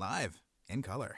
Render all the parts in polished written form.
live in color.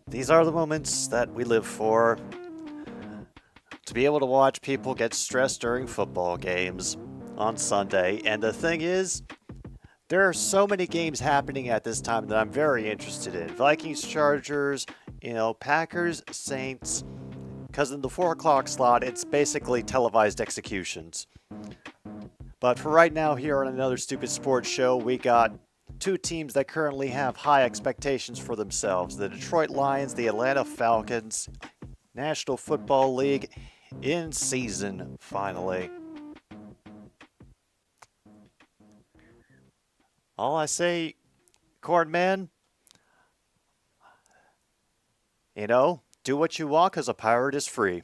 These are the moments that we live for. To be able to watch people get stressed during football games on Sunday. And the thing is, there are so many games happening at this time that I'm very interested in. Vikings, Chargers, Packers, Saints. Because in the 4 o'clock slot, it's basically televised executions. But for right now, here on another Stupid Sports Show, we got two teams that currently have high expectations for themselves. The Detroit Lions, the Atlanta Falcons, National Football League in season, finally. All I say, Cornman, do what you want because a pirate is free.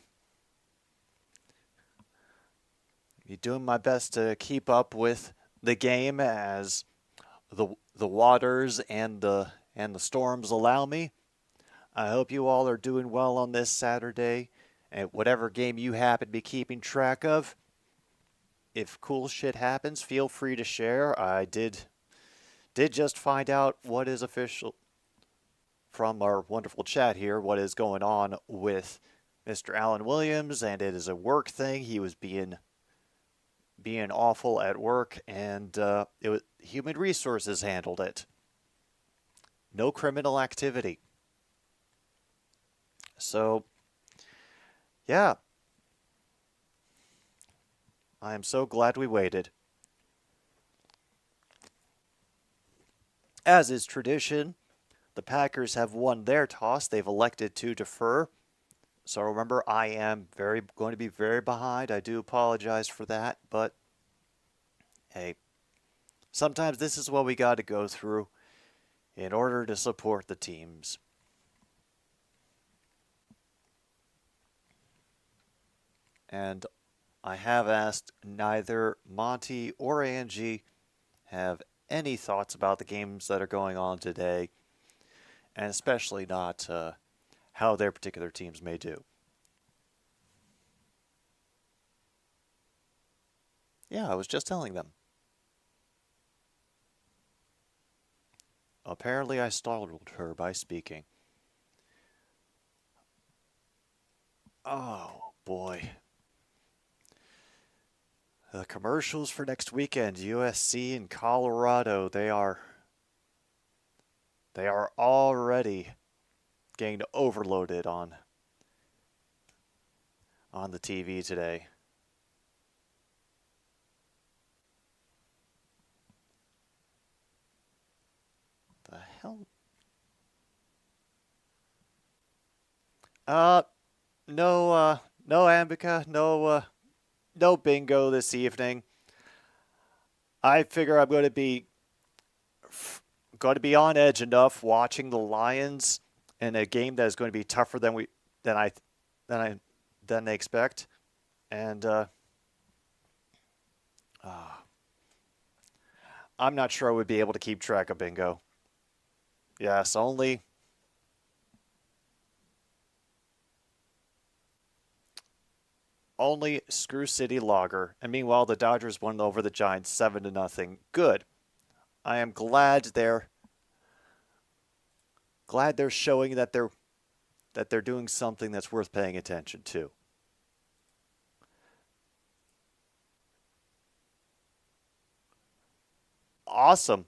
Be doing my best to keep up with the game as the waters and the storms allow me. I hope you all are doing well on this Saturday, and whatever game you happen to be keeping track of. If cool shit happens, feel free to share. I did just find out what is official from our wonderful chat here, what is going on with Mr. Alan Williams, and it is a work thing. He was being awful at work, and human resources handled it. No criminal activity. So, yeah. I am so glad we waited. As is tradition, the Packers have won their toss. They've elected to defer. So remember, I am going to be very behind. I do apologize for that, but hey, sometimes this is what we got to go through in order to support the teams. And I have asked neither Monty or Angie have any thoughts about the games that are going on today, and especially not how their particular teams may do. Yeah, I was just telling them. Apparently I startled her by speaking. Oh, boy. The commercials for next weekend, USC and Colorado, they are already getting overloaded on the TV today. The hell? No, Ambika, no bingo this evening. I figure I'm going to be on edge enough watching the Lions in a game that is going to be tougher than they expect, and I'm not sure I would be able to keep track of bingo. Yes, only Screw City Lager. And meanwhile, the Dodgers won over the Giants 7-0. Good. I am glad they're showing that they're doing something that's worth paying attention to. Awesome.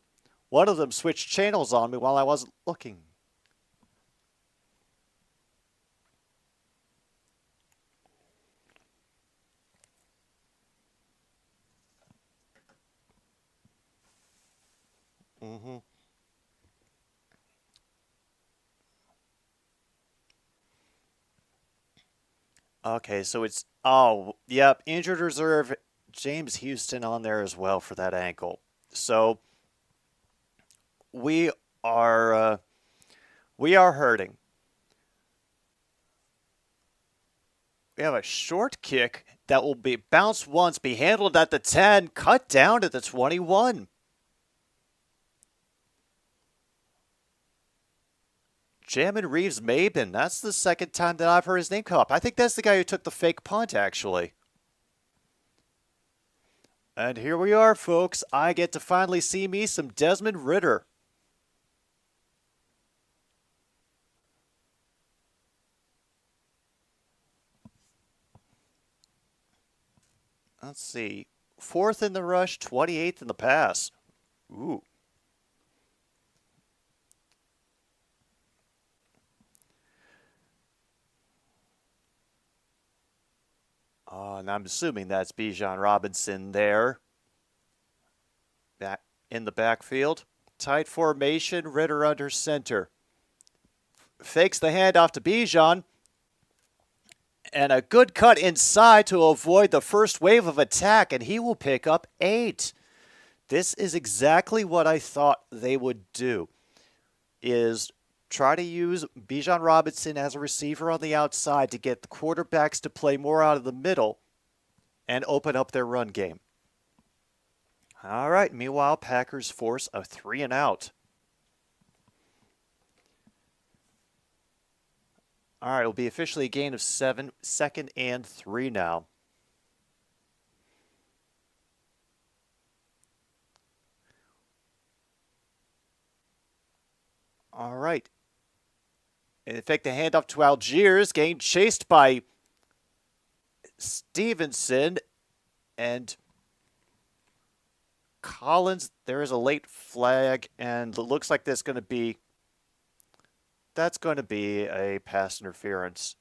One of them switched channels on me while I wasn't looking. Mm-hmm. Okay, so it's yep, injured reserve James Houston on there as well for that ankle. So we are we are hurting. We have a short kick that will be bounced once, be handled at the 10, cut down to the 21. Jamin Reeves Maben. That's the second time that I've heard his name come up. I think that's the guy who took the fake punt, actually. And here we are, folks. I get to finally see me some Desmond Ridder. Let's see. 4th in the rush, 28th in the pass. Ooh. And I'm assuming that's Bijan Robinson there. Back in the backfield. Tight formation, Ridder under center. Fakes the handoff to Bijan. And a good cut inside to avoid the first wave of attack, and he will pick up 8. This is exactly what I thought they would do, is try to use Bijan Robinson as a receiver on the outside to get the quarterbacks to play more out of the middle and open up their run game. All right, meanwhile, Packers force a 3 and out. All right, it'll be officially a gain of 7, 2nd and 3 now. All right. In fact, the handoff to Algiers, getting chased by Stevenson and Collins. There is a late flag, and it looks like that's going to be a pass interference.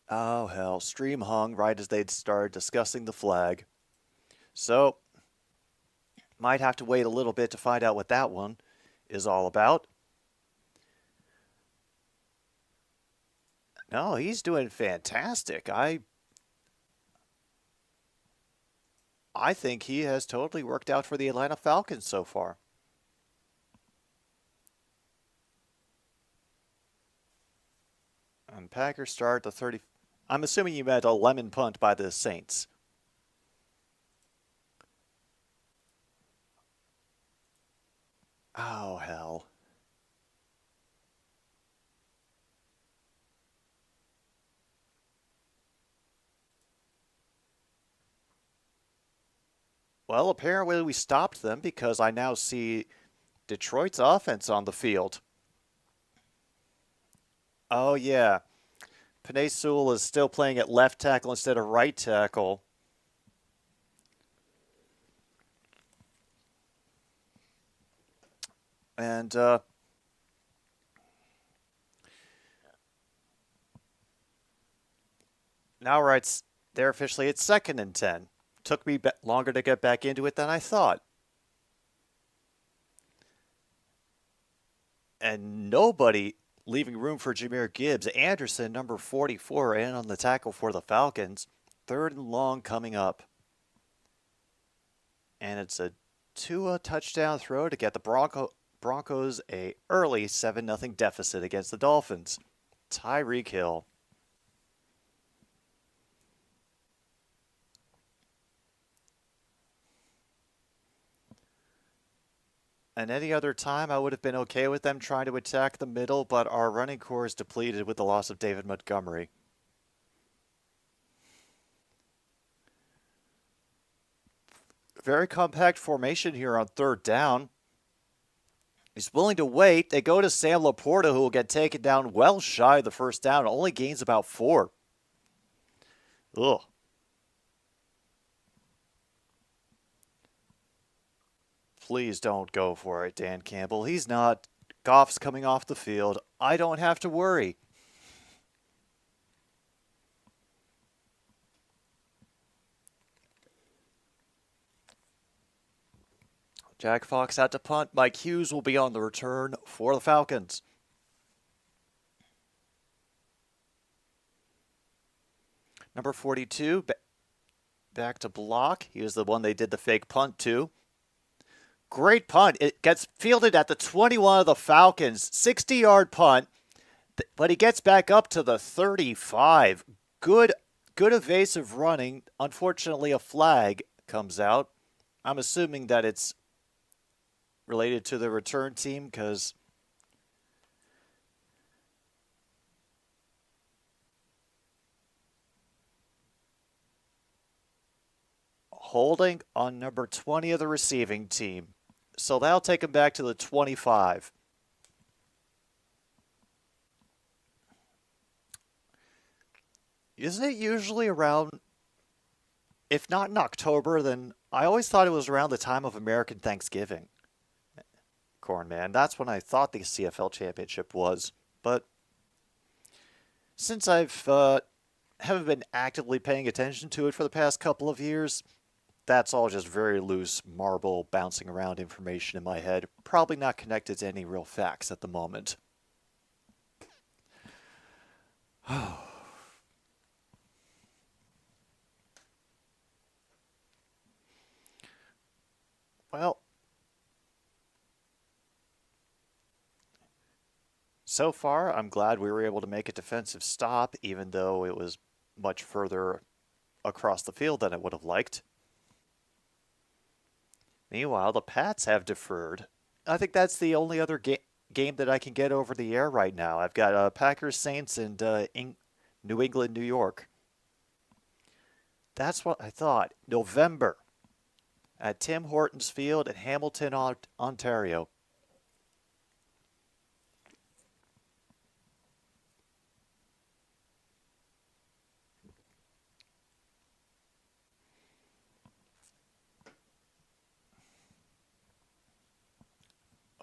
Oh, hell. Stream hung right as they'd started discussing the flag. So, might have to wait a little bit to find out what that one is all about. No, he's doing fantastic. I think he has totally worked out for the Atlanta Falcons so far. And Packers start the 30. I'm assuming you meant a lemon punt by the Saints. Oh, hell. Well, apparently we stopped them because I now see Detroit's offense on the field. Oh, yeah. Penei Sewell is still playing at left tackle instead of right tackle. And now they're officially at 2nd and 10. Took me longer to get back into it than I thought. And nobody leaving room for Jahmyr Gibbs. Anderson, number 44, in on the tackle for the Falcons. 3rd and long coming up. And it's a Tua touchdown throw to get the Broncos a early 7-0 deficit against the Dolphins. Tyreek Hill. And any other time, I would have been okay with them trying to attack the middle, but our running core is depleted with the loss of David Montgomery. Very compact formation here on 3rd down. He's willing to wait. They go to Sam Laporta, who will get taken down well shy of the 1st down. Only gains about 4. Ugh. Please don't go for it, Dan Campbell. He's not. Goff's coming off the field. I don't have to worry. Jack Fox had to punt. Mike Hughes will be on the return for the Falcons. Number 42, back to block. He was the one they did the fake punt to. Great punt. It gets fielded at the 21 of the Falcons. 60-yard punt, but he gets back up to the 35. Good evasive running. Unfortunately, a flag comes out. I'm assuming that it's related to the return team because holding on number 20 of the receiving team. So that'll take him back to the 25. Isn't it usually around, if not in October, then I always thought it was around the time of American Thanksgiving. Cornman, that's when I thought the CFL championship was. But since I've haven't been actively paying attention to it for the past couple of years, that's all just very loose marble bouncing around information in my head. Probably not connected to any real facts at the moment. Well, so far, I'm glad we were able to make a defensive stop, even though it was much further across the field than I would have liked. Meanwhile, the Pats have deferred. I think that's the only other game that I can get over the air right now. I've got Packers, Saints, and New England, New York. That's what I thought. November at Tim Hortons Field in Hamilton, Ontario.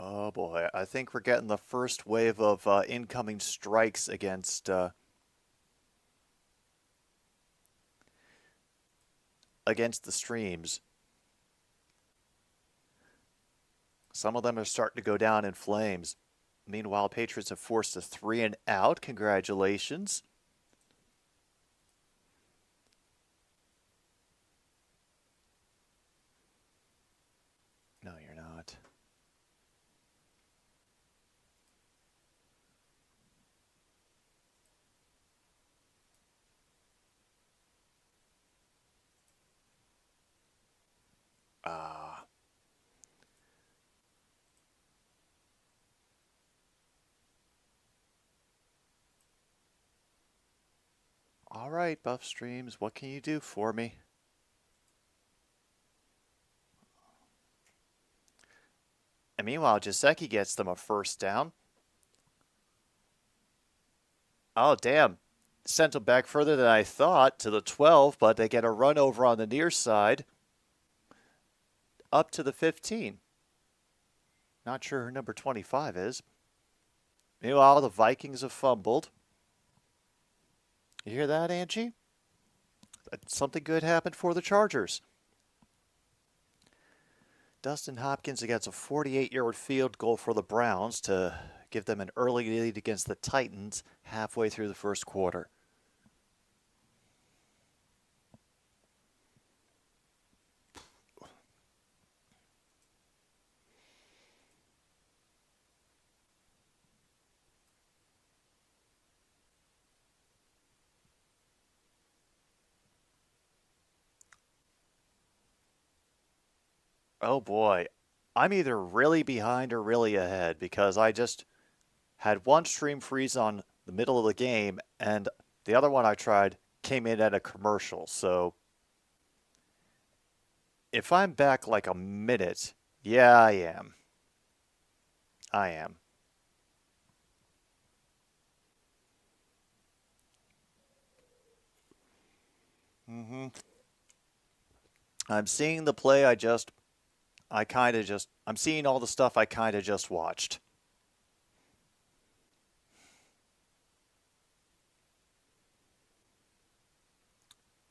Oh boy, I think we're getting the first wave of incoming strikes against the streams. Some of them are starting to go down in flames. Meanwhile, Patriots have forced a 3 and out. Congratulations. No, you're not. All right, Buff Streams, what can you do for me? And meanwhile, Jaceki gets them a first down. Oh, damn. Sent them back further than I thought to the 12, but they get a run over on the near side up to the 15. Not sure who number 25 is. Meanwhile, the Vikings have fumbled. You hear that, Angie? Something good happened for the Chargers. Dustin Hopkins against a 48-yard field goal for the Browns to give them an early lead against the Titans halfway through the first quarter. Oh boy, I'm either really behind or really ahead because I just had one stream freeze on the middle of the game and the other one I tried came in at a commercial. So if I'm back like a minute, yeah, I am. I am. I'm seeing the play I just I'm seeing all the stuff I kind of just watched.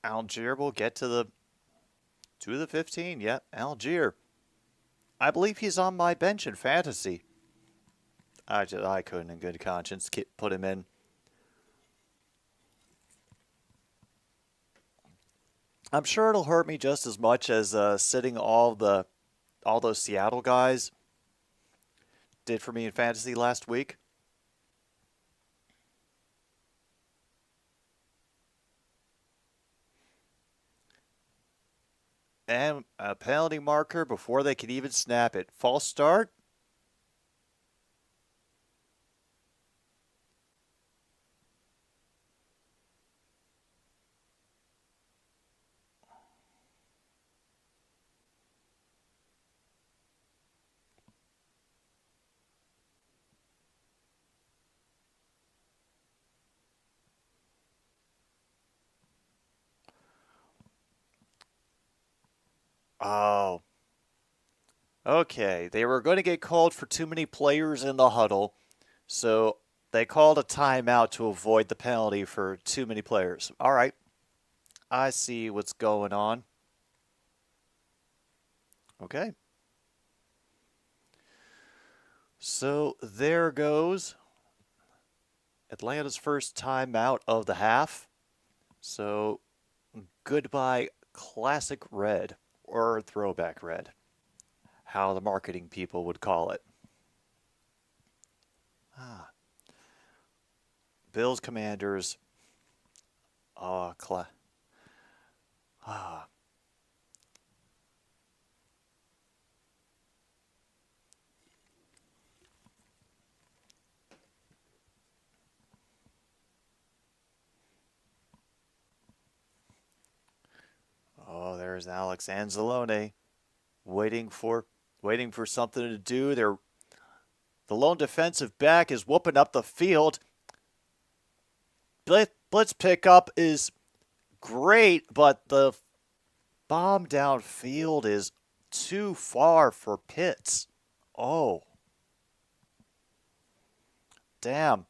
Algier will get to the 15. Yep, Algier. I believe he's on my bench in fantasy. I couldn't in good conscience put him in. I'm sure it'll hurt me just as much as sitting all those Seattle guys did for me in fantasy last week. And a penalty marker before they could even snap it. False start. Oh. Okay, they were going to get called for too many players in the huddle, so they called a timeout to avoid the penalty for too many players. All right, I see what's going on. Okay. So there goes Atlanta's first timeout of the half. So goodbye, classic red, or throwback red, how the marketing people would call it. Bills Commanders. Oh, Oh, there's Alex Anzalone waiting for something to do. The lone defensive back is whooping up the field. Blitz pickup is great, but the bomb downfield is too far for Pitx. Oh. Damn.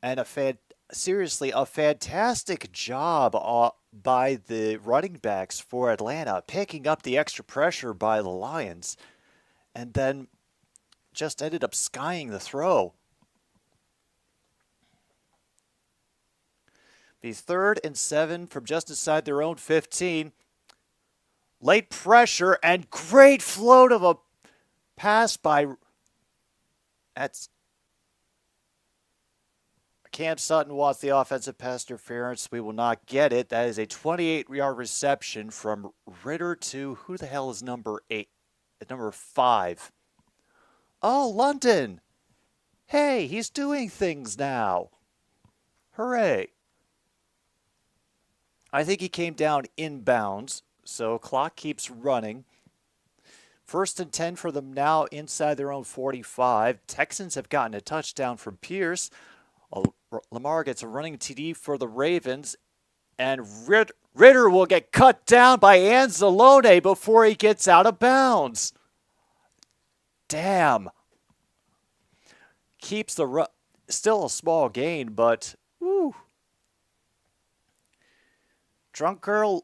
And seriously, a fantastic job by the running backs for Atlanta, picking up the extra pressure by the Lions, and then just ended up skying the throw. Be 3rd and 7 from just inside their own 15. Late pressure and great float of a pass by Cam Sutton wants the offensive pass interference. We will not get it. That is a 28-yard reception from Ritter to who the hell is number 8? Number 5. Oh, London. Hey, he's doing things now. Hooray. I think he came down inbounds, so clock keeps running. 1st and 10 for them now inside their own 45. Texans have gotten a touchdown from Pierce. Lamar gets a running TD for the Ravens, and Ritter will get cut down by Anzalone before he gets out of bounds. Damn. Keeps the still a small gain, but woo. Drunk girl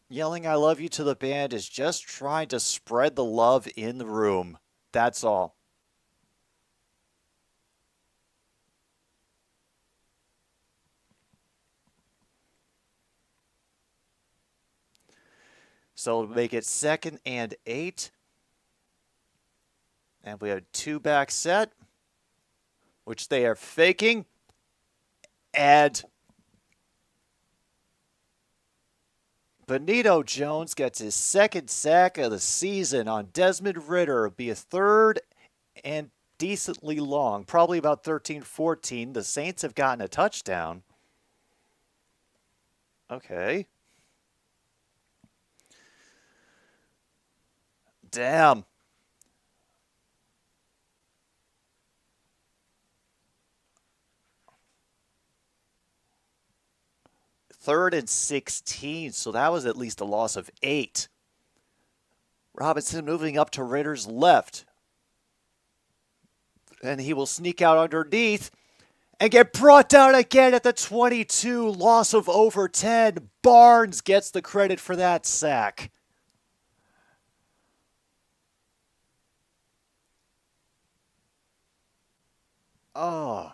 yelling "I love you" to the band is just trying to spread the love in the room. That's all. So it'll make it 2nd and 8. And we have 2-back set, which they are faking. And Benito Jones gets his 2nd sack of the season on Desmond Ritter. It'll be a 3rd and decently long, probably about 13-14. The Saints have gotten a touchdown. Okay. Damn. Third and 16, so that was at least a loss of 8. Robinson moving up to Ritter's left. And he will sneak out underneath and get brought down again at the 22. Loss of over 10. Barnes gets the credit for that sack. Oh.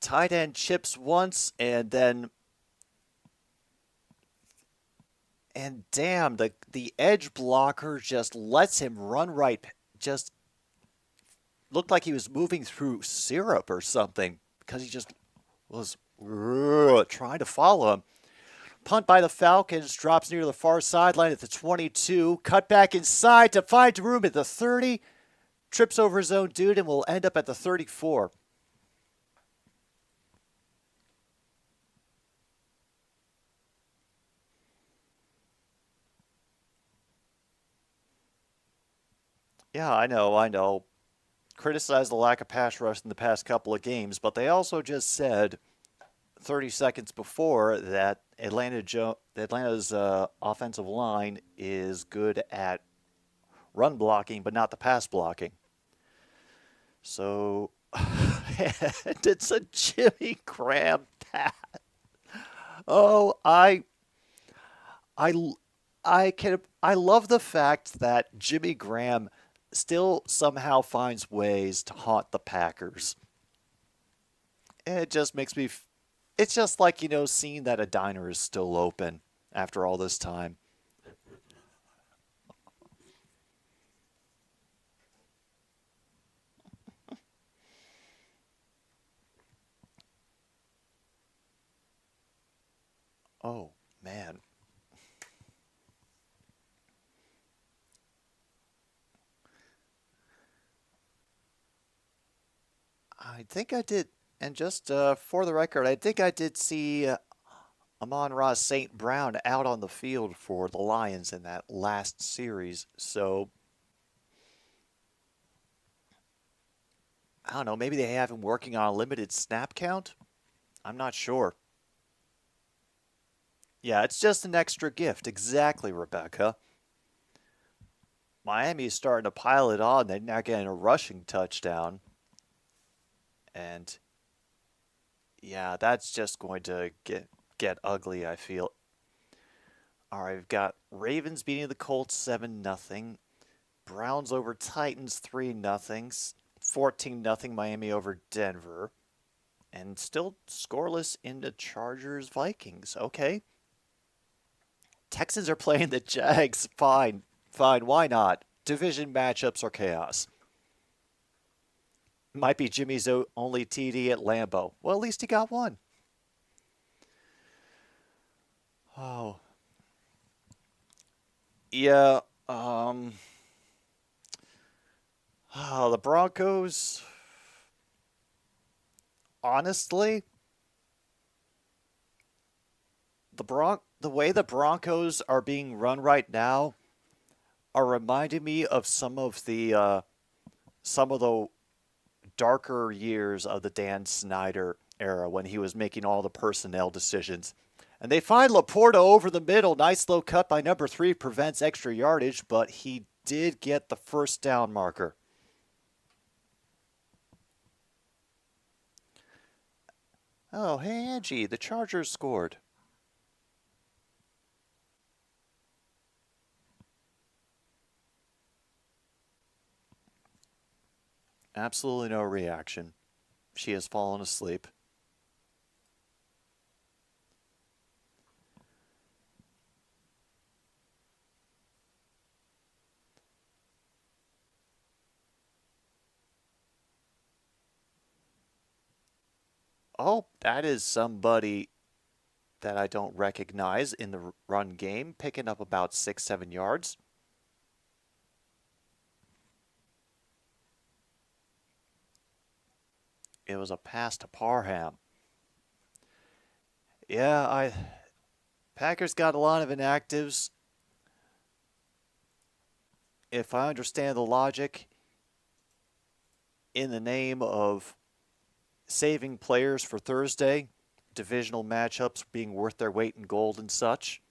Tight end chips once, and then, and damn, the edge blocker just lets him run right. Just looked like he was moving through syrup or something because he just was trying to follow him. Punt by the Falcons, drops near the far sideline at the 22. Cut back inside to find room at the 30. Trips over his own dude and will end up at the 34. Yeah, I know. Criticized the lack of pass rush in the past couple of games, but they also just said 30 seconds before that Atlanta's offensive line is good at run blocking, but not the pass blocking. So, and it's a Jimmy Graham pass. Oh, I love the fact that Jimmy Graham still somehow finds ways to haunt the Packers. It just makes me. It's just like, seeing that a diner is still open after all this time. Oh, man. I think I did, and just for the record, I think I did see Amon-Ra St. Brown out on the field for the Lions in that last series. So, I don't know, maybe they have him working on a limited snap count? I'm not sure. Yeah, it's just an extra gift. Exactly, Rebecca. Miami is starting to pile it on. They're now getting a rushing touchdown. And yeah, that's just going to get ugly, I feel. All right, we've got Ravens beating the Colts 7-0. Browns over Titans 3-0. 14-0 Miami over Denver. And still scoreless in the Chargers Vikings. Okay. Texans are playing the Jags. Fine. Why not? Division matchups are chaos. Might be Jimmy's only TD at Lambeau. Well, at least he got one. Oh. Yeah. The Broncos. Honestly, the way the Broncos are being run right now are reminding me of some of the darker years of the Dan Snyder era when he was making all the personnel decisions. And they find Laporta over the middle. Nice low cut by number 3, prevents extra yardage, but he did get the first down marker. Oh, hey, Angie, the Chargers scored. Absolutely no reaction. She has fallen asleep. Oh, that is somebody that I don't recognize in the run game, picking up about 6-7 yards. It was a pass to Parham. Yeah, Packers got a lot of inactives. If I understand the logic, in the name of saving players for Thursday, divisional matchups being worth their weight in gold and such.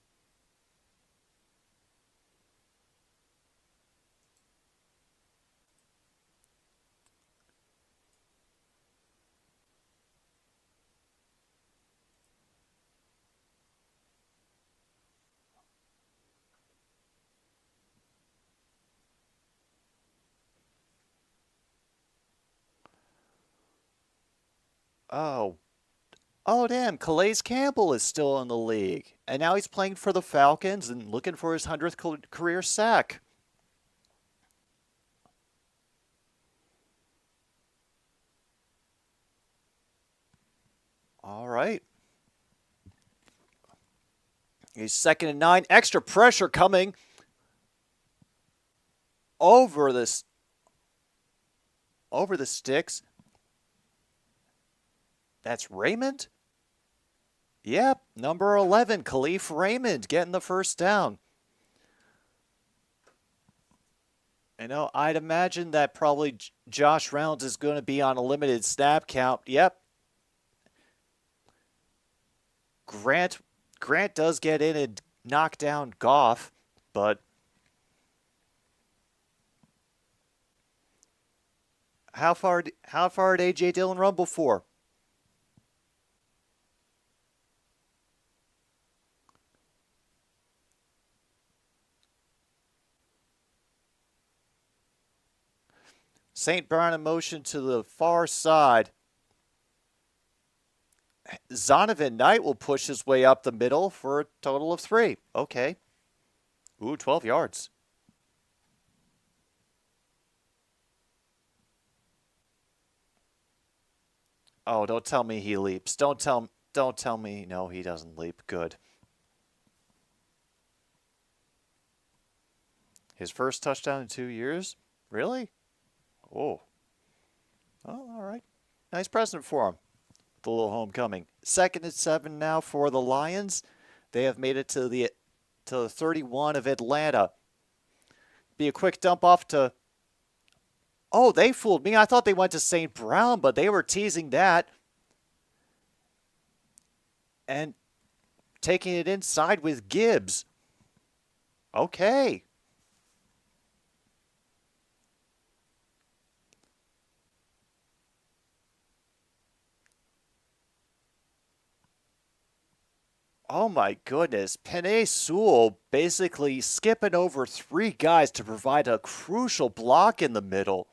Oh, damn, Calais Campbell is still in the league. And now he's playing for the Falcons and looking for his 100th career sack. All right. He's 2nd and 9. Extra pressure coming over the sticks. That's Raymond? Yep, number 11, Khalif Raymond getting the first down. I'd imagine that probably Josh Rounds is going to be on a limited snap count. Yep. Grant does get in and knock down Goff, but how far did A.J. Dillon run before? St. Brown in motion to the far side. Zonovan Knight will push his way up the middle for a total of 3. Okay. Ooh, 12 yards. Oh, don't tell me he leaps. Don't tell me no, he doesn't leap. Good. His first touchdown in 2 years? Really? Oh. Oh, all right. Nice present for him. The little homecoming. 2nd and 7 now for the Lions. They have made it to the 31 of Atlanta. Be a quick dump off to... Oh, they fooled me. I thought they went to St. Brown, but they were teasing that. And taking it inside with Gibbs. Okay. Oh my goodness. Penei Sewell basically skipping over 3 guys to provide a crucial block in the middle.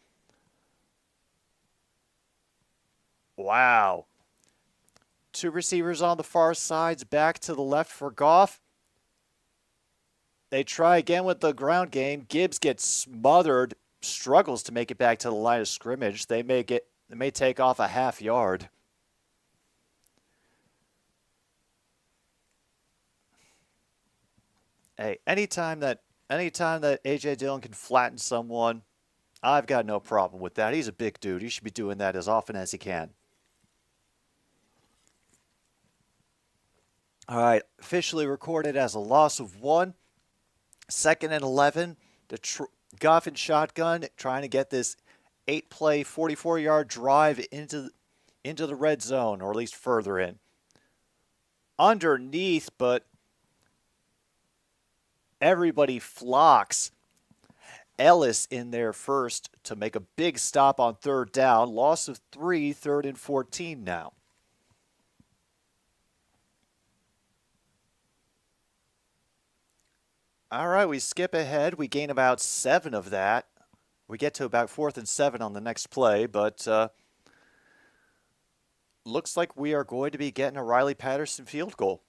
Wow. 2 receivers on the far sides, back to the left for Goff. They try again with the ground game. Gibbs gets smothered, struggles to make it back to the line of scrimmage. They may take off a half yard. Hey, anytime that A.J. Dillon can flatten someone, I've got no problem with that. He's a big dude. He should be doing that as often as he can. All right, officially recorded as a loss of 1. 2nd and 11. Goff and shotgun trying to get this 8-play, 44-yard drive into the red zone, or at least further in. Underneath, but everybody flocks. Ellis in there first to make a big stop on 3rd down. Loss of 3, 3rd and 14 now. All right, we skip ahead. We gain about 7 of that. We get to about 4th and 7 on the next play, but looks like we are going to be getting a Riley Patterson field goal.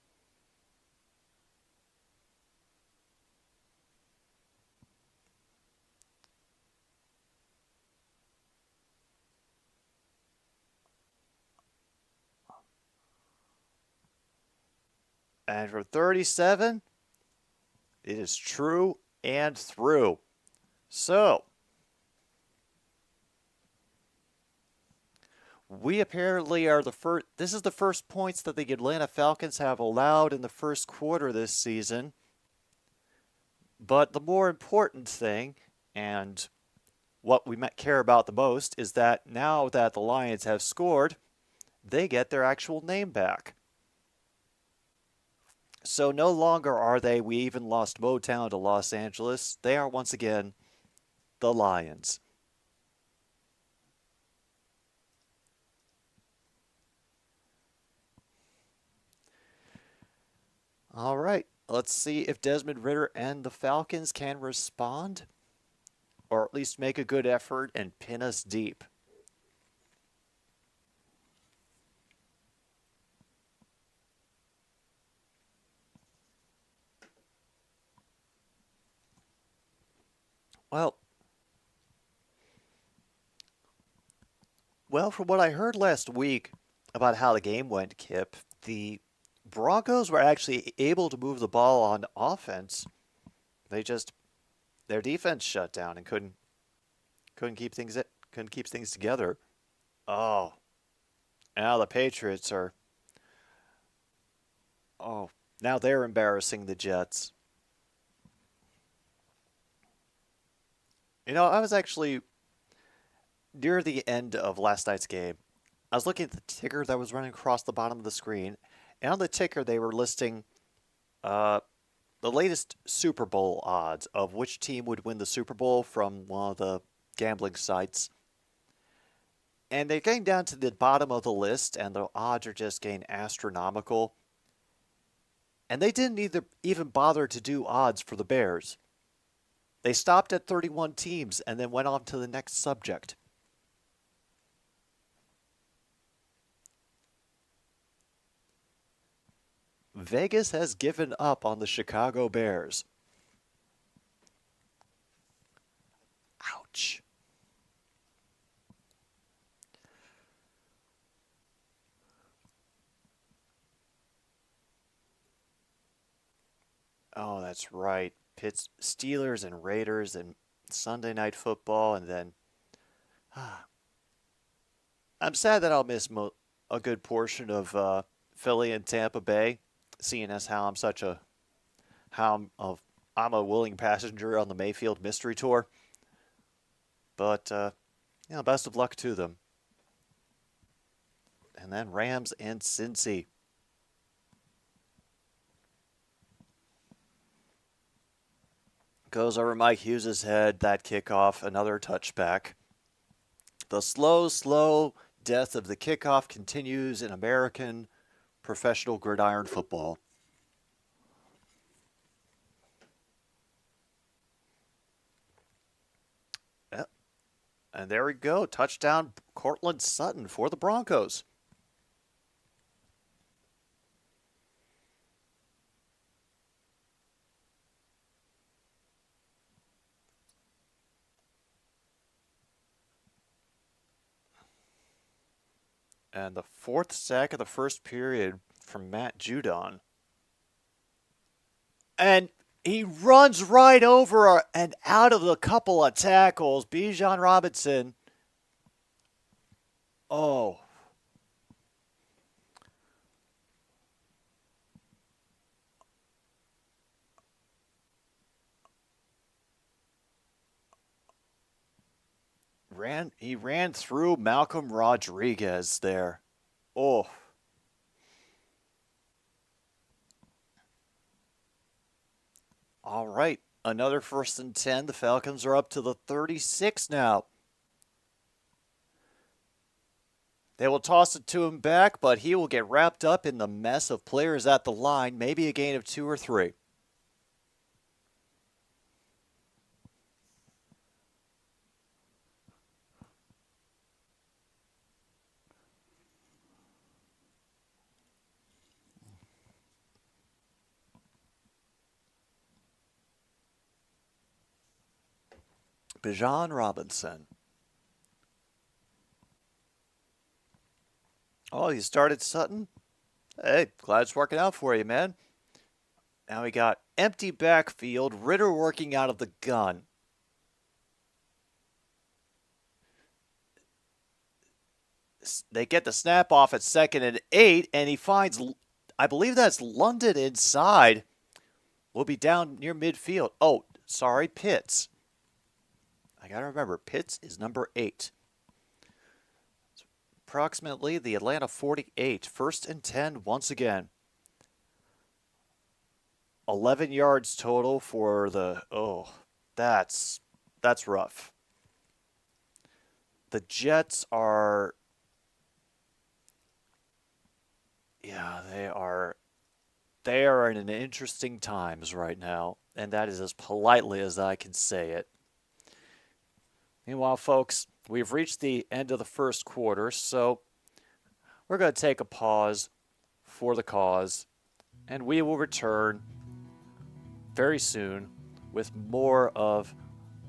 And from 37, it is true and through. So, we apparently are the first. This is the first points that the Atlanta Falcons have allowed in the first quarter this season. But the more important thing, and what we might care about the most, is that now that the Lions have scored, they get their actual name back. So no longer are they, we even lost Motown to Los Angeles. They are once again the Lions. All right, let's see if Desmond Ridder and the Falcons can respond, or at least make a good effort and pin us deep. Well, from what I heard last week about how the game went, Kip, the Broncos were actually able to move the ball on offense. They just their defense shut down and couldn't keep things together. Oh, now the Patriots are now they're embarrassing the Jets. I was actually near the end of last night's game. I was looking at the ticker that was running across the bottom of the screen, and on the ticker they were listing uh, the latest Super Bowl odds of which team would win the Super Bowl from one of the gambling sites. And they're getting down to the bottom of the list, and the odds are just getting astronomical. And they didn't even bother to do odds for the Bears. They stopped at 31 teams and then went on to the next subject. Vegas has given up on the Chicago Bears. Ouch. Oh, that's right. Pitts, Steelers and Raiders and Sunday Night Football, and then I'm sad that I'll miss a good portion of Philly and Tampa Bay, seeing as how I'm a willing passenger on the Mayfield Mystery Tour. But best of luck to them. And then Rams and Cincy. Goes over Mike Hughes' head, that kickoff, another touchback. The slow death of the kickoff continues in American professional gridiron football. Yep. And there we go. Touchdown, Cortland Sutton for the Broncos. And the fourth sack of the first period from Matt Judon. And he runs right over and out of the couple of tackles. Bijan Robinson. Oh. He ran through Malcolm Rodriguez there. Oh. All right. Another 1st and 10. The Falcons are up to the 36 now. They will toss it to him back, but he will get wrapped up in the mess of players at the line. Maybe a gain of 2 or 3. Bijan Robinson. Oh, you started Sutton? Hey, glad it's working out for you, man. Now we got empty backfield, Ridder working out of the gun. They get the snap off at 2nd and 8, and he finds, I believe that's London inside. We'll be down near midfield. Oh, sorry, Pitx. I got to remember, Pitx is number 8. It's approximately the Atlanta 48. 1st and 10 once again. 11 yards total for the, that's rough. The Jets are, yeah, they are in an interesting times right now, and that is as politely as I can say it. Meanwhile, folks, we've reached the end of the first quarter, so we're going to take a pause for the cause, and we will return very soon with more of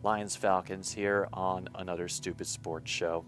Lions Falcons here on another Stupid Sports Show.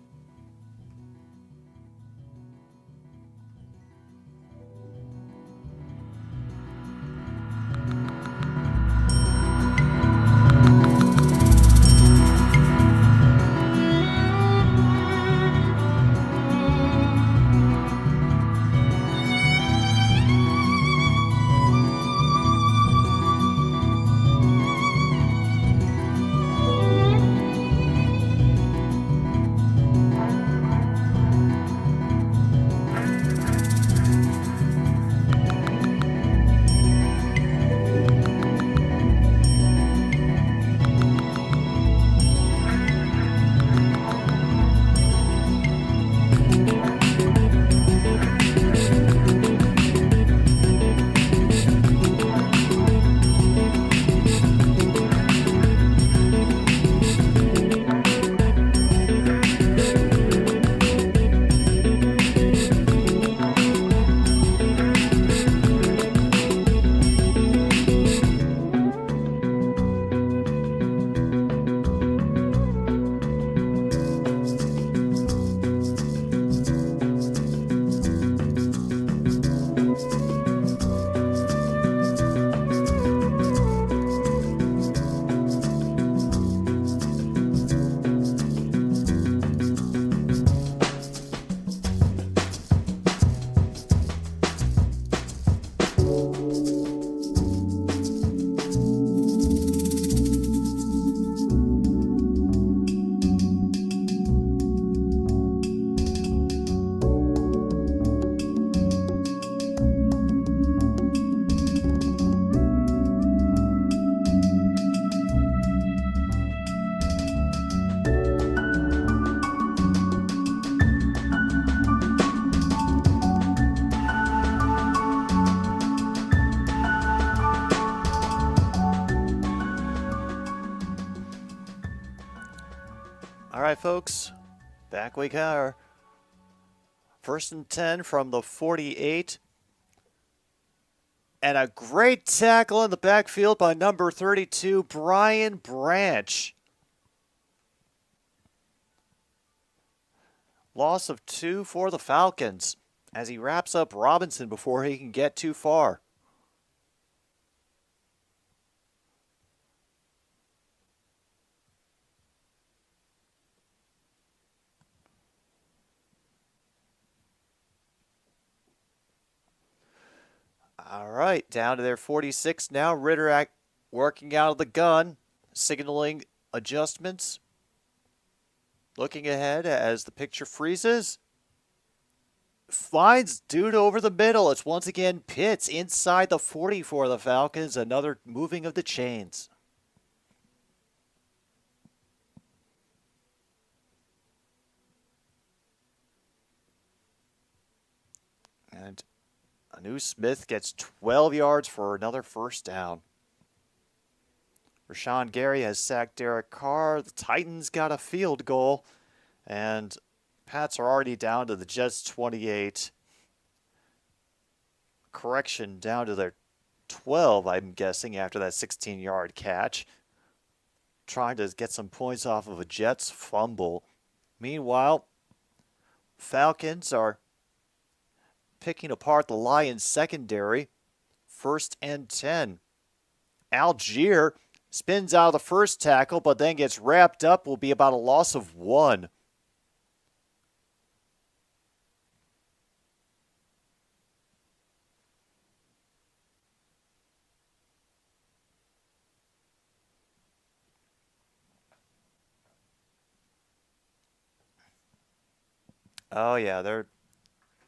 All right, folks, back we are. 1st and 10 from the 48. And a great tackle in the backfield by number 32, Brian Branch. Loss of 2 for the Falcons as he wraps up Robinson before he can get too far. All right, down to their 46 now. Ritter working out of the gun, signaling adjustments. Looking ahead as the picture freezes. Finds dude over the middle. It's once again Pitx inside the 40 for the Falcons. Another moving of the chains. And Anu Smith gets 12 yards for another first down. Rashawn Gary has sacked Derek Carr. The Titans got a field goal. And Pats are already down to the Jets 28. Correction, down to their 12, I'm guessing, after that 16-yard catch. Trying to get some points off of a Jets fumble. Meanwhile, Falcons are picking apart the Lions secondary. 1st and 10. Algier spins out of the first tackle, but then gets wrapped up. Will be about a loss of 1. Oh yeah,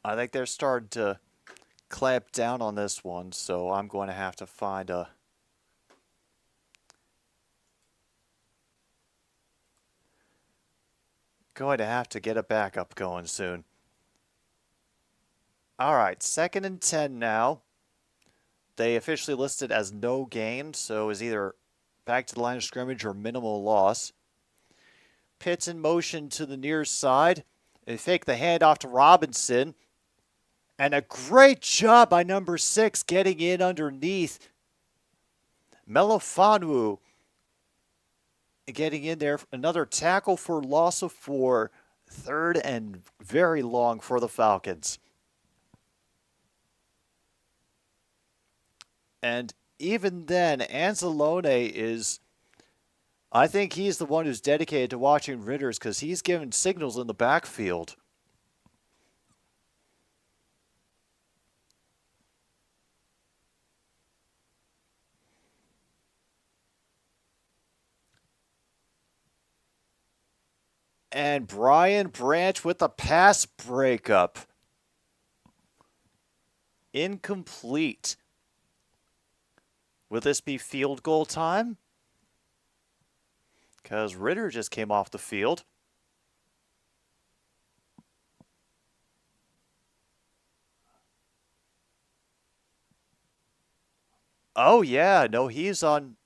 I think they're starting to clamp down on this one, so I'm going to have to find a... Going to have to get a backup going soon. All right, 2nd and 10 now. They officially listed as no gain, so is either back to the line of scrimmage or minimal loss. Pitts in motion to the near side. They fake the handoff to Robinson. And a great job by number 6 getting in underneath. Melifanu getting in there. Another tackle for loss of 4. 3rd and very long for the Falcons. And even then, Anzalone is, I think he's the one who's dedicated to watching Ritters because he's giving signals in the backfield. And Brian Branch with the pass breakup. Incomplete. Will this be field goal time? Because Ritter just came off the field. Oh, yeah. No, he's on...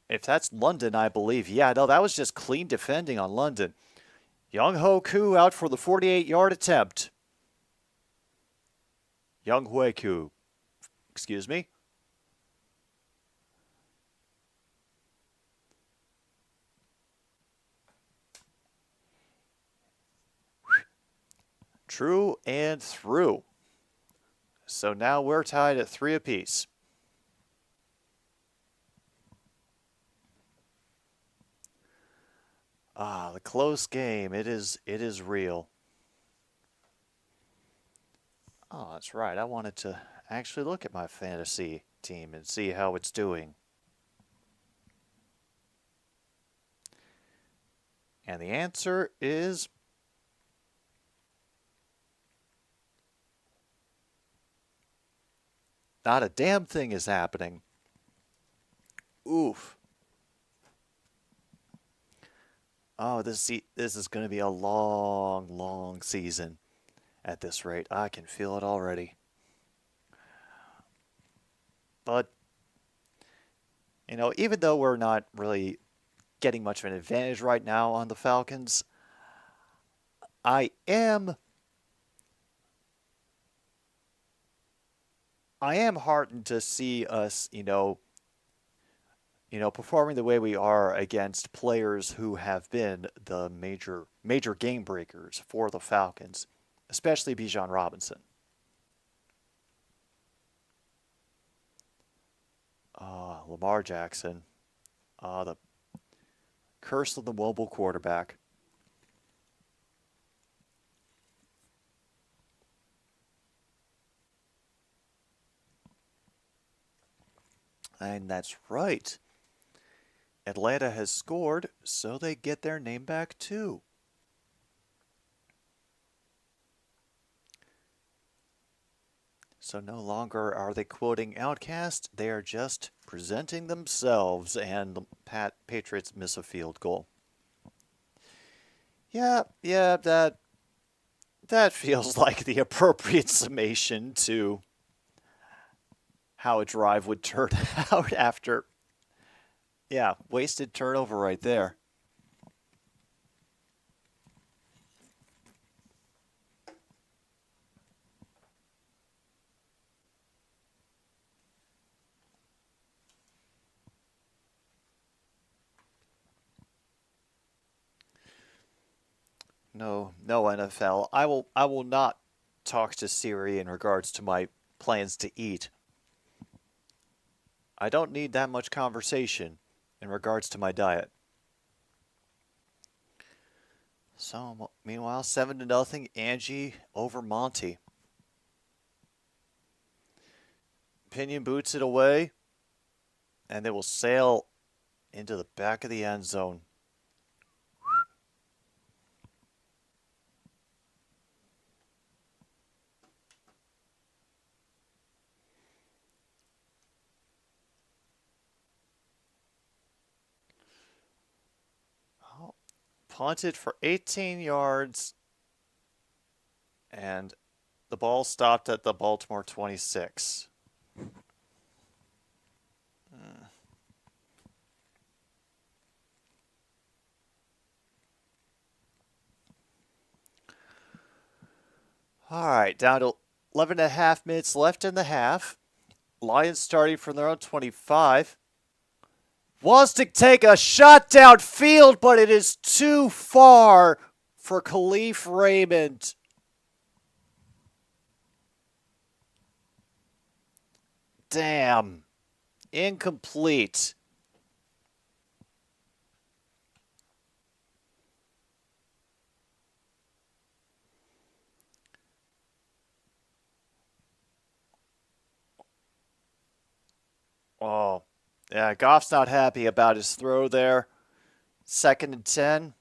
If that's London, I believe. Yeah, no, that was just clean defending on London. Young Ho Koo out for the 48-yard attempt. Young Hui Koo. Excuse me. True and through. So now we're tied at 3 apiece. Ah, the close game. It is real. Oh, that's right. I wanted to actually look at my fantasy team and see how it's doing. And the answer is... not a damn thing is happening. Oof. Oh, this is going to be a long, long season at this rate. I can feel it already. But, you know, even though we're not really getting much of an advantage right now on the Falcons, I am heartened to see us, performing the way we are against players who have been the major game breakers for the Falcons, especially Bijan Robinson. Lamar Jackson, the curse of the mobile quarterback. And that's right. Atlanta has scored, so they get their name back too. So no longer are they quoting Outcast, they are just presenting themselves, and the Patriots miss a field goal. Yeah, that feels like the appropriate summation to how a drive would turn out after... yeah, wasted turnover right there. No, NFL. I will not talk to Siri in regards to my plans to eat. I don't need that much conversation in regards to my diet. So, meanwhile, 7-0, Angie over Monty. Pinion boots it away, and they will sail into the back of the end zone. punted for 18 yards, and the ball stopped at the Baltimore 26. All right, down to 11 and a half minutes left in the half. Lions starting from their own 25. Wants to take a shot downfield, but it is too far for Khalif Raymond. Damn. Incomplete. Oh, yeah, Goff's not happy about his throw there. 2nd and 10.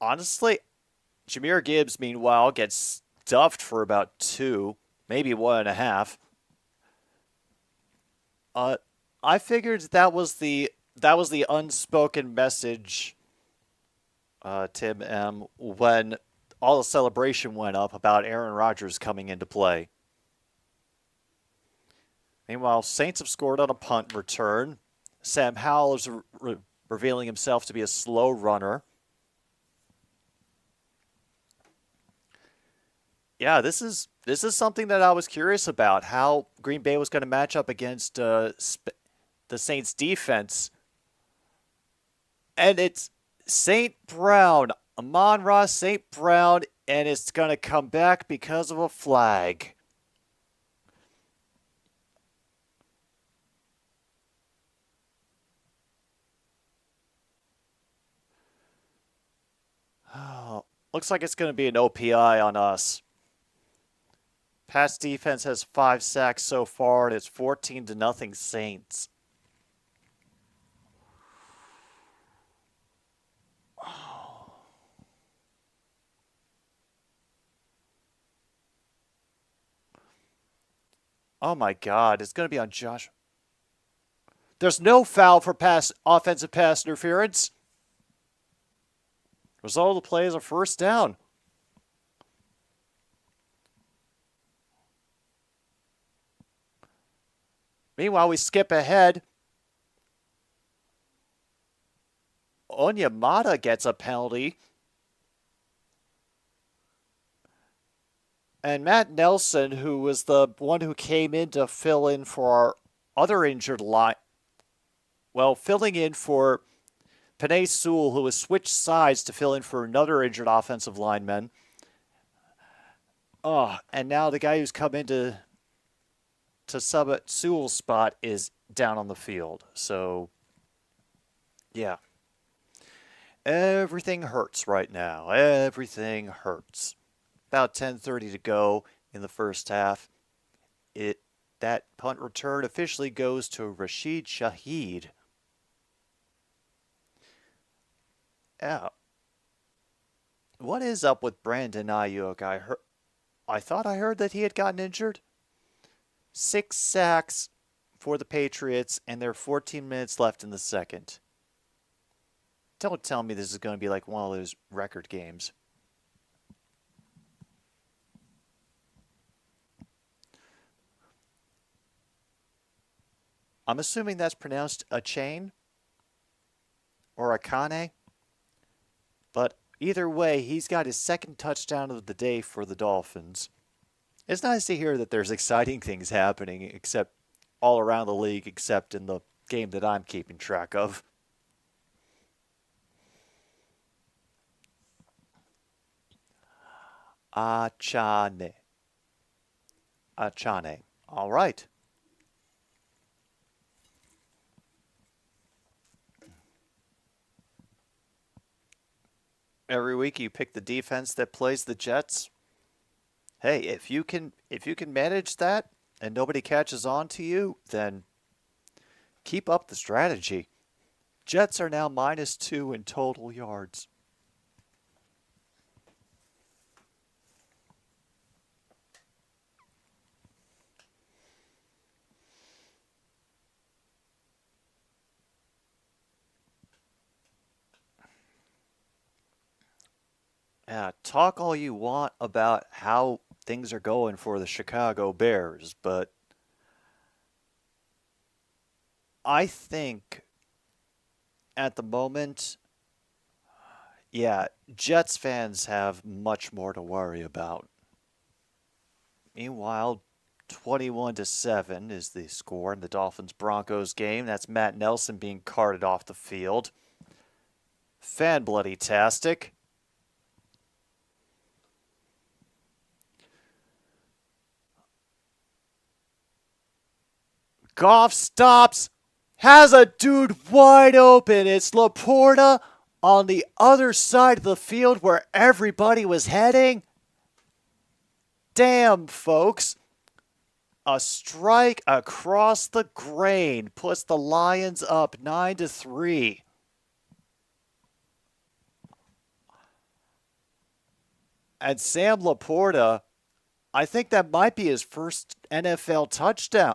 Honestly, Jahmyr Gibbs, meanwhile, gets stuffed for about 2, maybe 1.5. I figured that was the unspoken message, Tim M, when all the celebration went up about Aaron Rodgers coming into play. Meanwhile, Saints have scored on a punt return. Sam Howell is revealing himself to be a slow runner. Yeah, this is something that I was curious about, how Green Bay was going to match up against the Saints defense. And it's St. Brown, Amon-Ra St. Brown, and it's going to come back because of a flag. Oh, looks like it's going to be an OPI on us. Pats defense has 5 sacks so far, and it's 14-0 Saints. Oh my God, it's going to be on Josh. There's no foul for offensive pass interference. Result of the play is a first down. Meanwhile, we skip ahead. Onyemata gets a penalty. And Matt Nelson, who was the one who came in to fill in for our other injured line, well, filling in for Penei Sewell, who has switched sides to fill in for another injured offensive lineman. Oh, and now the guy who's come in to sub at Sewell's spot is down on the field. So, yeah. Everything hurts right now. Everything hurts. About 10:30 to go in the first half. That punt return officially goes to Rashid Shaheed. Yeah. What is up with Brandon Ayuk? I thought I heard that he had gotten injured. 6 sacks for the Patriots, and there are 14 minutes left in the second. Don't tell me this is going to be like one of those record games. I'm assuming that's pronounced a chain or a Kane. But either way, he's got his second touchdown of the day for the Dolphins. It's nice to hear that there's exciting things happening except all around the league, except in the game that I'm keeping track of. Achane. All right. Every week you pick the defense that plays the Jets. Hey, if you can manage that and nobody catches on to you, then keep up the strategy. Jets are now -2 in total yards. talk all you want about how things are going for the Chicago Bears, but I think at the moment, yeah, Jets fans have much more to worry about. Meanwhile, 21-7 is the score in the Dolphins-Broncos game. That's Matt Nelson being carted off the field. Fan bloody-tastic. Goff stops, has a dude wide open. It's Laporta on the other side of the field where everybody was heading. Damn, folks. A strike across the grain puts the Lions up 9-3. And Sam Laporta, I think that might be his first NFL touchdown.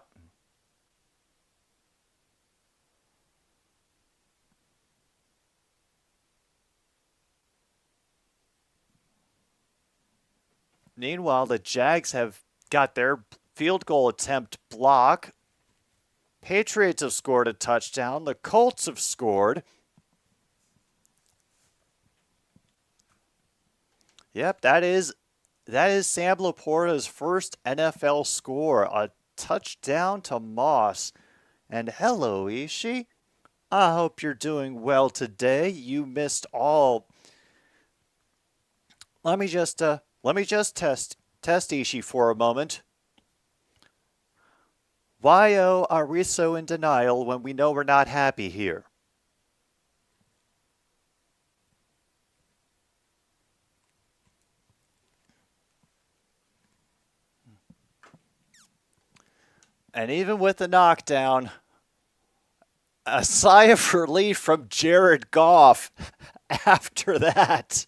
Meanwhile, the Jags have got their field goal attempt block. Patriots have scored a touchdown. The Colts have scored. Yep, that is Sam Laporta's first NFL score, a touchdown to Moss. And hello, Ishii. I hope you're doing well today. You missed all. Let me just test Ishii for a moment. Why are we so in denial when we know we're not happy here? And even with the knockdown, a sigh of relief from Jared Goff after that.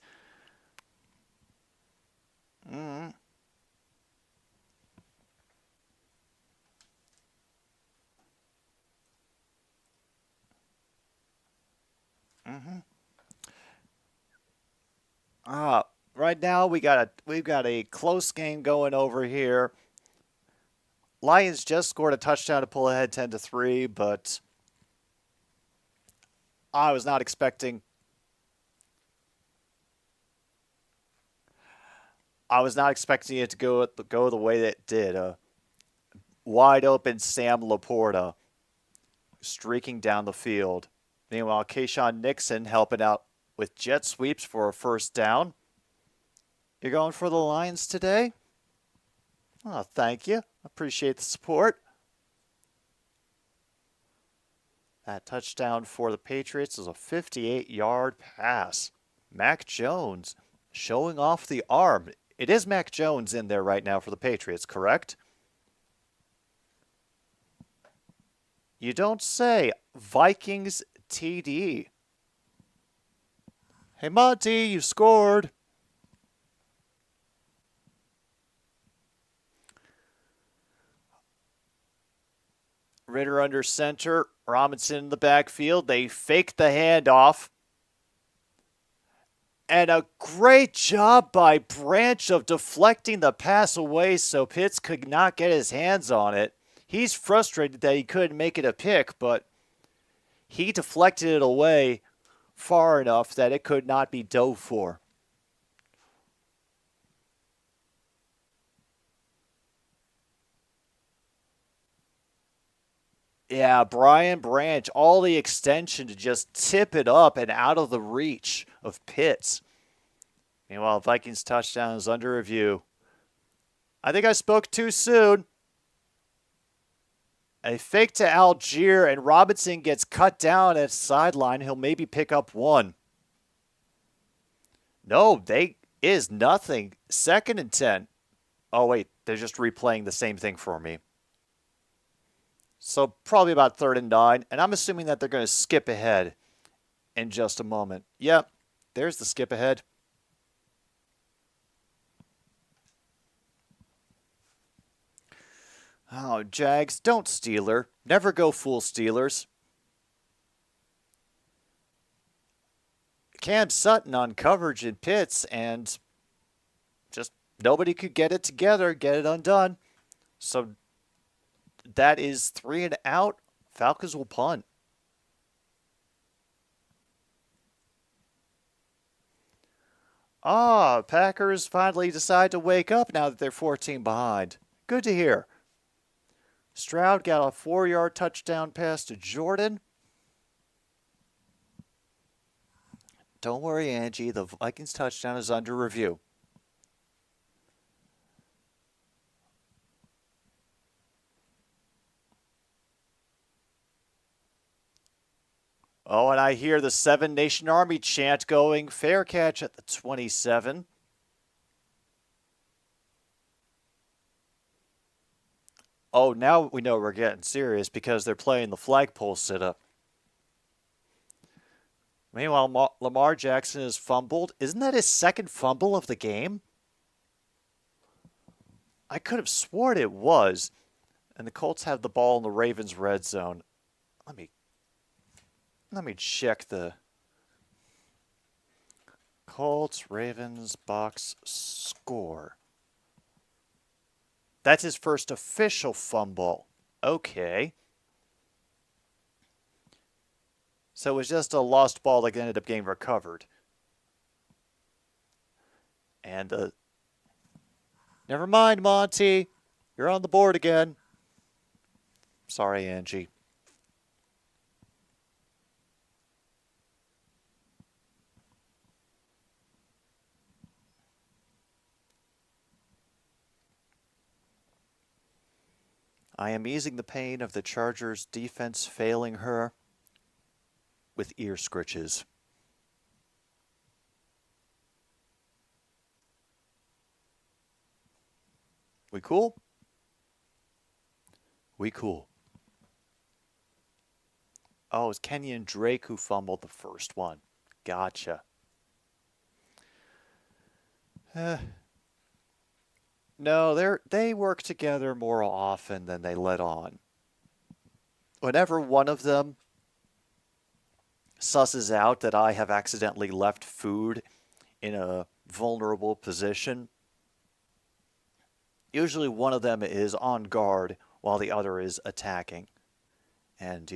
Right now we've got a close game going over here. Lions just scored a touchdown to pull ahead 10-3, but I was not expecting it to go the way that it did. Wide open Sam Laporta streaking down the field. Meanwhile, Kayshawn Nixon helping out with jet sweeps for a first down. You're going for the Lions today? Oh, thank you. Appreciate the support. That touchdown for the Patriots is a 58-yard pass. Mac Jones showing off the arm. It is Mac Jones in there right now for the Patriots, correct? You don't say. Vikings TD. Hey, Monty, you scored. Ritter under center. Robinson in the backfield. They fake the handoff. And a great job by Branch of deflecting the pass away so Pitts could not get his hands on it. He's frustrated that he couldn't make it a pick, but he deflected it away far enough that it could not be dove for. Yeah, Brian Branch, all the extension to just tip it up and out of the reach of Pitts. Meanwhile, Vikings touchdown is under review. I think I spoke too soon. A fake to Algier, and Robinson gets cut down at sideline. He'll maybe pick up one. No, is nothing. 2nd and 10. Oh, wait, they're just replaying the same thing for me. So probably about 3rd and 9, and I'm assuming that they're going to skip ahead in just a moment. Yep, there's the skip ahead. Oh, Jags, don't Steeler. Never go full Steelers. Cam Sutton on coverage in Pitx, and just nobody could get it together, get it undone. So that is 3 and out. Falcons will punt. Packers finally decide to wake up now that they're 14 behind. Good to hear. Stroud got a 4-yard touchdown pass to Jordan. Don't worry, Angie. The Vikings touchdown is under review. Oh, and I hear the Seven Nation Army chant going. Fair catch at the 27. Oh, now we know we're getting serious because they're playing the flagpole sit-up. Meanwhile, Lamar Jackson has fumbled. Isn't that his second fumble of the game? I could have sworn it was. And the Colts have the ball in the Ravens' red zone. Let me check the Colts Ravens box score. That's his first official fumble. Okay. So it was just a lost ball that ended up getting recovered. And never mind, Monty. You're on the board again. Sorry, Angie. I am easing the pain of the Chargers' defense failing her with ear scritches. We cool? We cool. Oh, it was Kenyon Drake who fumbled the first one. Gotcha. No, they work together more often than they let on. Whenever one of them susses out that I have accidentally left food in a vulnerable position, usually one of them is on guard while the other is attacking and,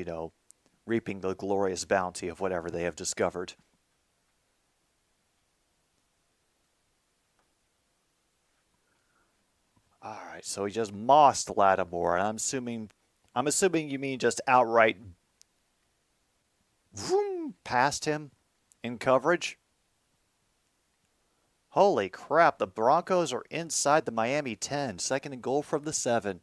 reaping the glorious bounty of whatever they have discovered. All right, so he just mossed Lattimore, and I'm assuming you mean just outright past him in coverage. Holy crap, the Broncos are inside the Miami 10, second and goal from the 7.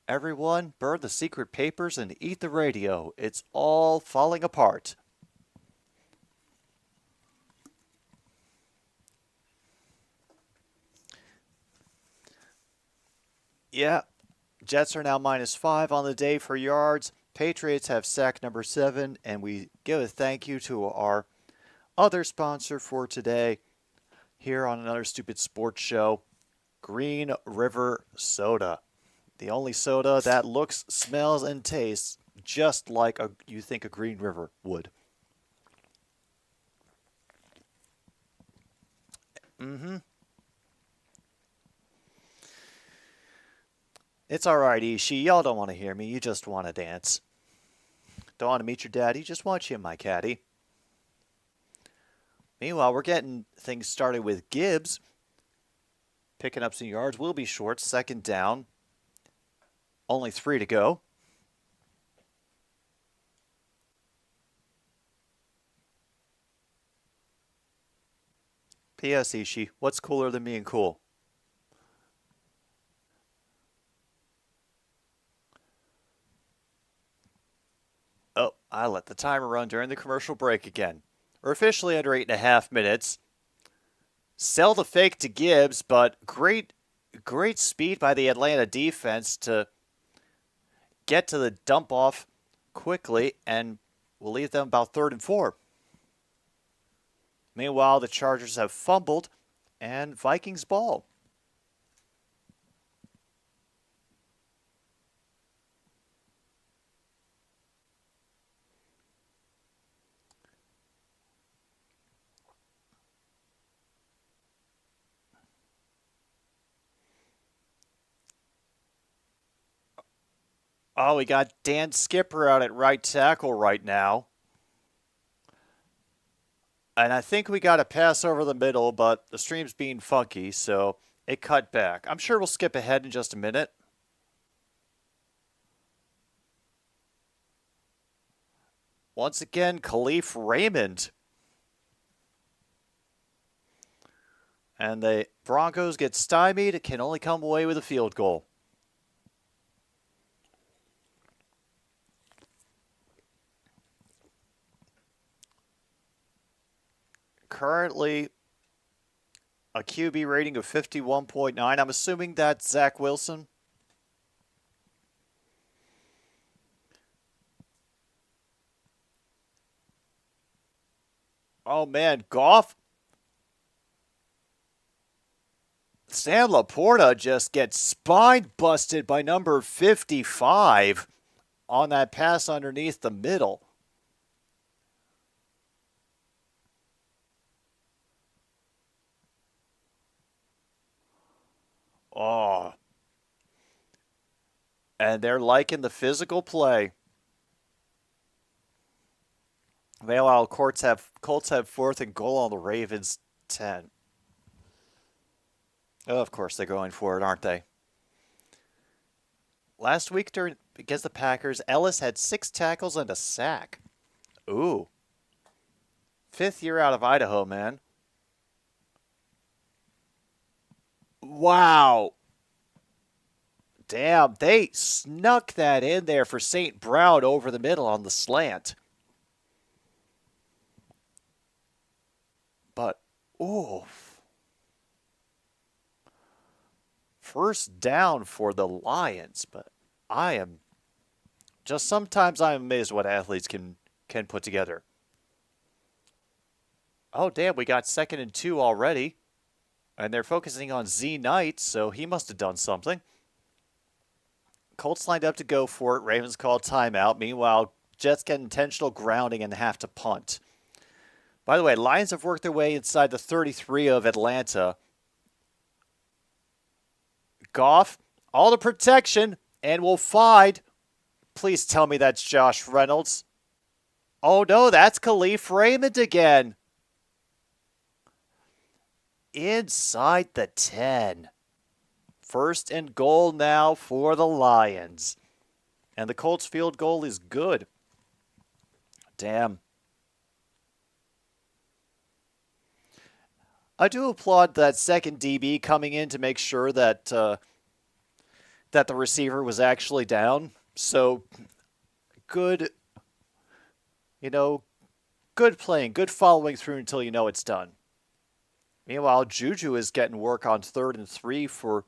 Everyone, burn the secret papers and eat the radio. It's all falling apart. Yeah, Jets are now -5 on the day for yards. Patriots have sack number 7, and we give a thank you to our other sponsor for today here on Another Stupid Sports Show, Green River Soda. The only soda that looks, smells, and tastes just like you think a Green River would. It's alright, Ishii. Y'all don't want to hear me. You just want to dance. Don't want to meet your daddy. Just want you, my caddy. Meanwhile, we're getting things started with Gibbs. Picking up some yards. Will be short. Second down. Only 3 to go. P.S. Ishii, what's cooler than being cool? Oh, I let the timer run during the commercial break again. We're officially under 8.5 minutes. Sell the fake to Gibbs, but great speed by the Atlanta defense to get to the dump off quickly, and we'll leave them about 3rd and 4. Meanwhile, the Chargers have fumbled, and Vikings ball. Oh, we got Dan Skipper out at right tackle right now. And I think we got a pass over the middle, but the stream's being funky, so it cut back. I'm sure we'll skip ahead in just a minute. Once again, Khalif Raymond. And the Broncos get stymied. It can only come away with a field goal. Currently, a QB rating of 51.9. I'm assuming that's Zach Wilson. Oh, man, Goff. Sam Laporta just gets spine busted by number 55 on that pass underneath the middle. Oh. And they're liking the physical play. Meanwhile, Colts have 4th and goal on the Ravens 10. Oh, of course they're going for it, aren't they? Last week against the Packers, Ellis had 6 tackles and a sack. Ooh. 5th year out of Idaho, man. Wow. Damn, they snuck that in there for St. Brown over the middle on the slant. But, ooh. First down for the Lions, but sometimes I'm amazed what athletes can put together. Oh, damn, we got 2nd and 2 already. And they're focusing on Z Knight, so he must have done something. Colts lined up to go for it. Ravens called timeout. Meanwhile, Jets get intentional grounding and have to punt. By the way, Lions have worked their way inside the 33 of Atlanta. Goff, all the protection, and will find. Please tell me that's Josh Reynolds. Oh no, that's Khalif Raymond again. Inside the 10. 1st and goal now for the Lions. And the Colts field goal is good. Damn. I do applaud that second DB coming in to make sure that that the receiver was actually down. So good, good playing, good following through until you know it's done. Meanwhile, Juju is getting work on 3rd and 3 for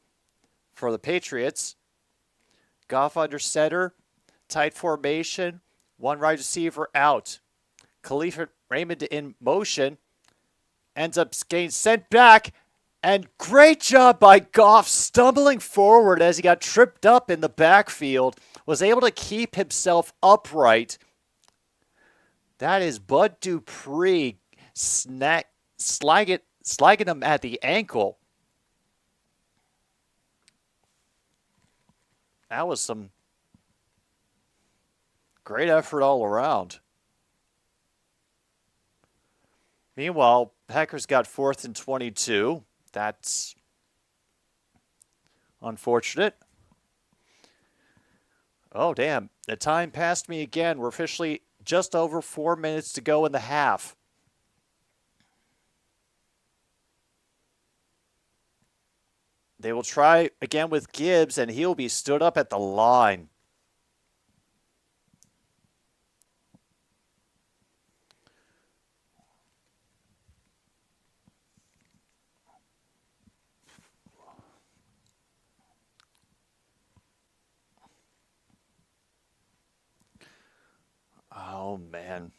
the Patriots. Goff under center, tight formation, 1 right receiver out. Khalif Raymond in motion, ends up getting sent back, and great job by Goff stumbling forward as he got tripped up in the backfield, was able to keep himself upright. That is Bud Dupree slagging him at the ankle. That was some great effort all around. Meanwhile, Packers got 4th and 22. That's unfortunate. Oh, damn. The time passed me again. We're officially just over 4 minutes to go in the half. They will try again with Gibbs, and he'll be stood up at the line. Oh, man.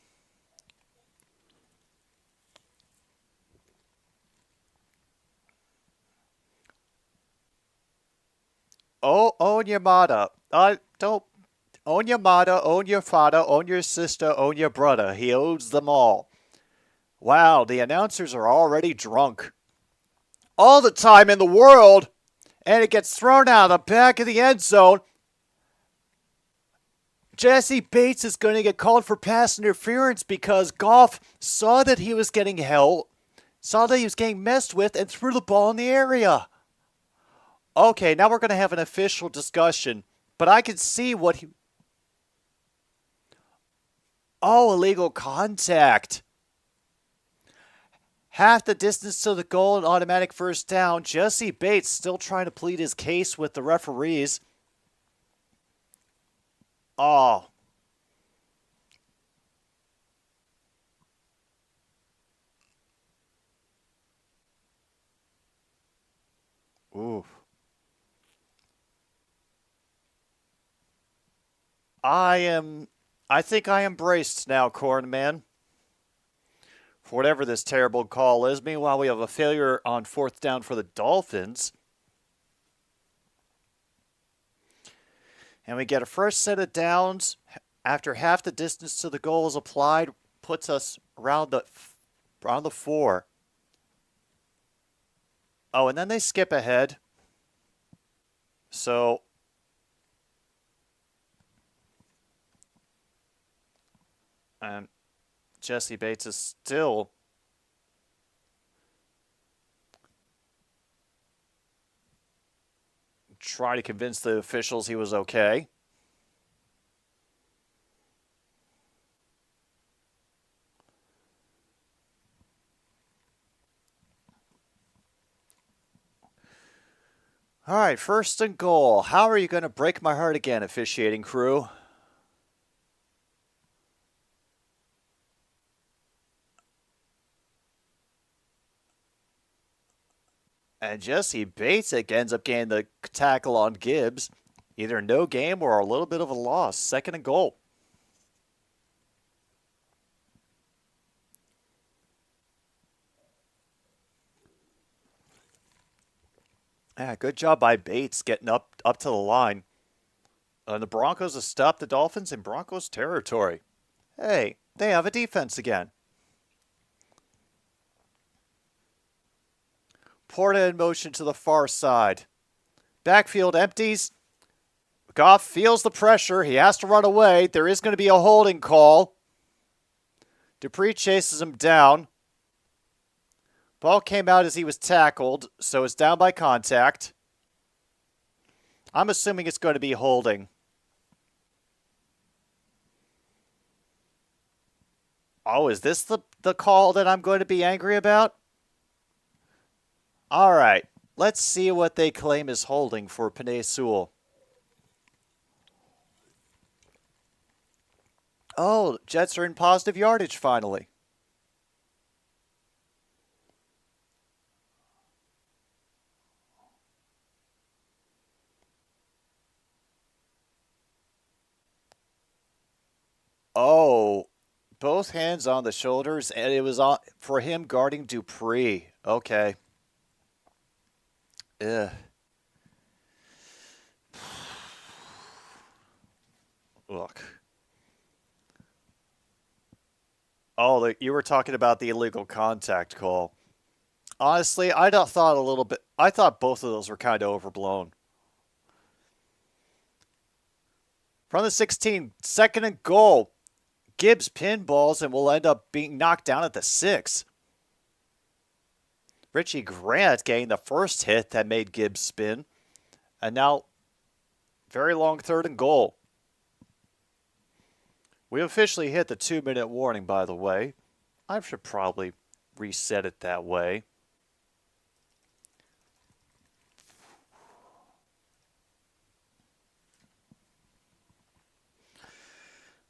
Oh, own your mother. Don't own your mother, own your father, own your sister, own your brother. He owns them all. Wow, the announcers are already drunk. All the time in the world, and it gets thrown out of the back of the end zone. Jesse Bates is going to get called for pass interference because Goff saw that he was getting saw that he was getting messed with, and threw the ball in the area. Okay, now we're going to have an official discussion, but I can see what he... Oh, illegal contact. Half the distance to the goal and automatic first down. Jesse Bates still trying to plead his case with the referees. Oh. Ooh. I think I am braced now, Corn Man, for whatever this terrible call is. Meanwhile, we have a failure on fourth down for the Dolphins. And we get a first set of downs after half the distance to the goal is applied, puts us around the 4. Oh, and then they skip ahead. So Jesse Bates is still trying to convince the officials he was okay. All right, first and goal. How are you going to break my heart again, officiating crew? And Jesse Bates ends up getting the tackle on Gibbs. Either no game or a little bit of a loss. Second and goal. Yeah, good job by Bates getting up to the line. The Broncos have stopped the Dolphins in Broncos territory. Hey, they have a defense again. Porta in motion to the far side. Backfield empties. Goff feels the pressure. He has to run away. There is going to be a holding call. Dupree chases him down. Ball came out as he was tackled, so it's down by contact. I'm assuming it's going to be holding. Oh, is this the call that I'm going to be angry about? All right, let's see what they claim is holding for Penei Sewell. Oh, Jets are in positive yardage finally. Oh, both hands on the shoulders, and it was on for him guarding Dupree. Okay. Ugh. Look. Oh, you were talking about the illegal contact call. Honestly, I thought a little bit. I thought both of those were kind of overblown. From the 16, second and goal. Gibbs pinballs and will end up being knocked down at the 6. Richie Grant getting the first hit that made Gibbs spin. And now, very long third and goal. We officially hit the 2-minute warning, by the way. I should probably reset it that way.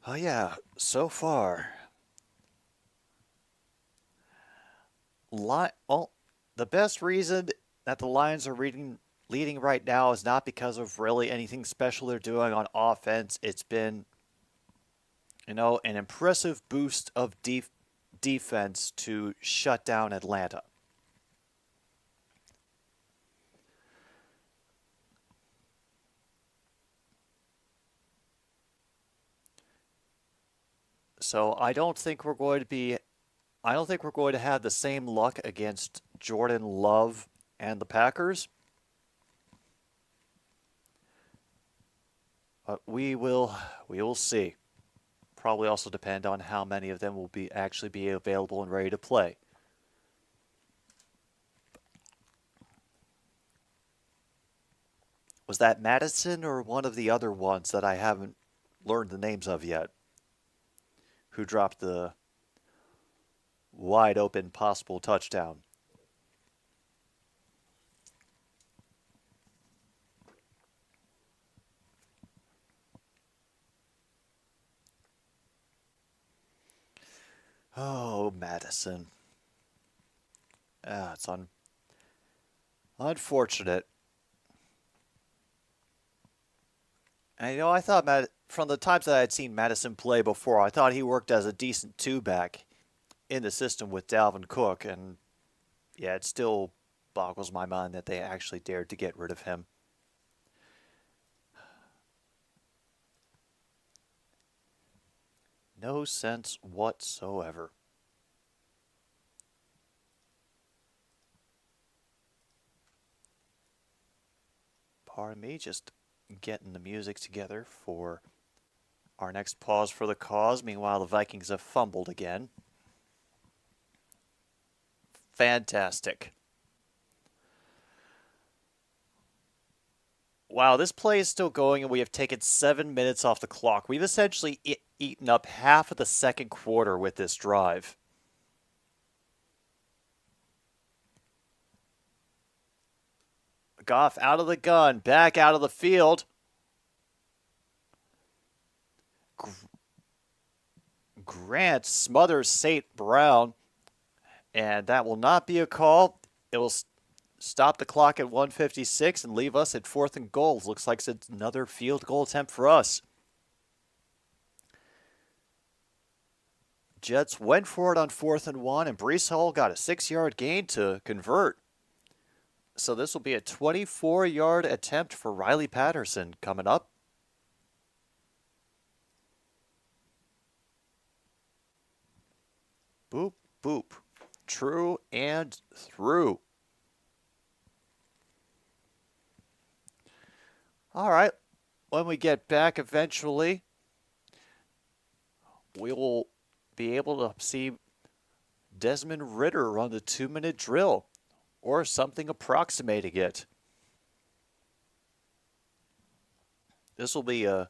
Oh yeah, so far. The best reason that the Lions are leading right now is not because of really anything special they're doing on offense. It's been, an impressive boost of defense to shut down Atlanta. So I don't think we're going to have the same luck against Jordan Love and the Packers. We will see. Probably also depend on how many of them will actually be available and ready to play. Was that Madison or one of the other ones that I haven't learned the names of yet? Who dropped the wide open possible touchdown? Oh, Madison. It's unfortunate. And I thought from the times that I had seen Madison play before, I thought he worked as a decent two-back in the system with Dalvin Cook, and yeah, it still boggles my mind that they actually dared to get rid of him. No sense whatsoever. Pardon me, just getting the music together for our next pause for the cause. Meanwhile, the Vikings have fumbled again. Fantastic. Wow, this play is still going, and we have taken 7 minutes off the clock. We've essentially eaten up half of the second quarter with this drive. Goff out of the gun, back out of the field. Grant smothers St. Brown, and that will not be a call. It will stop the clock at 1:56 and leave us at 4th and goal. Looks like it's another field goal attempt for us. Jets went for it on 4th and 1, and Breece Hall got a 6-yard gain to convert. So this will be a 24-yard attempt for Riley Patterson coming up. Boop, boop. True and through. All right. When we get back eventually, we will be able to see Desmond Ridder run the 2-minute drill or something approximating it. This will be a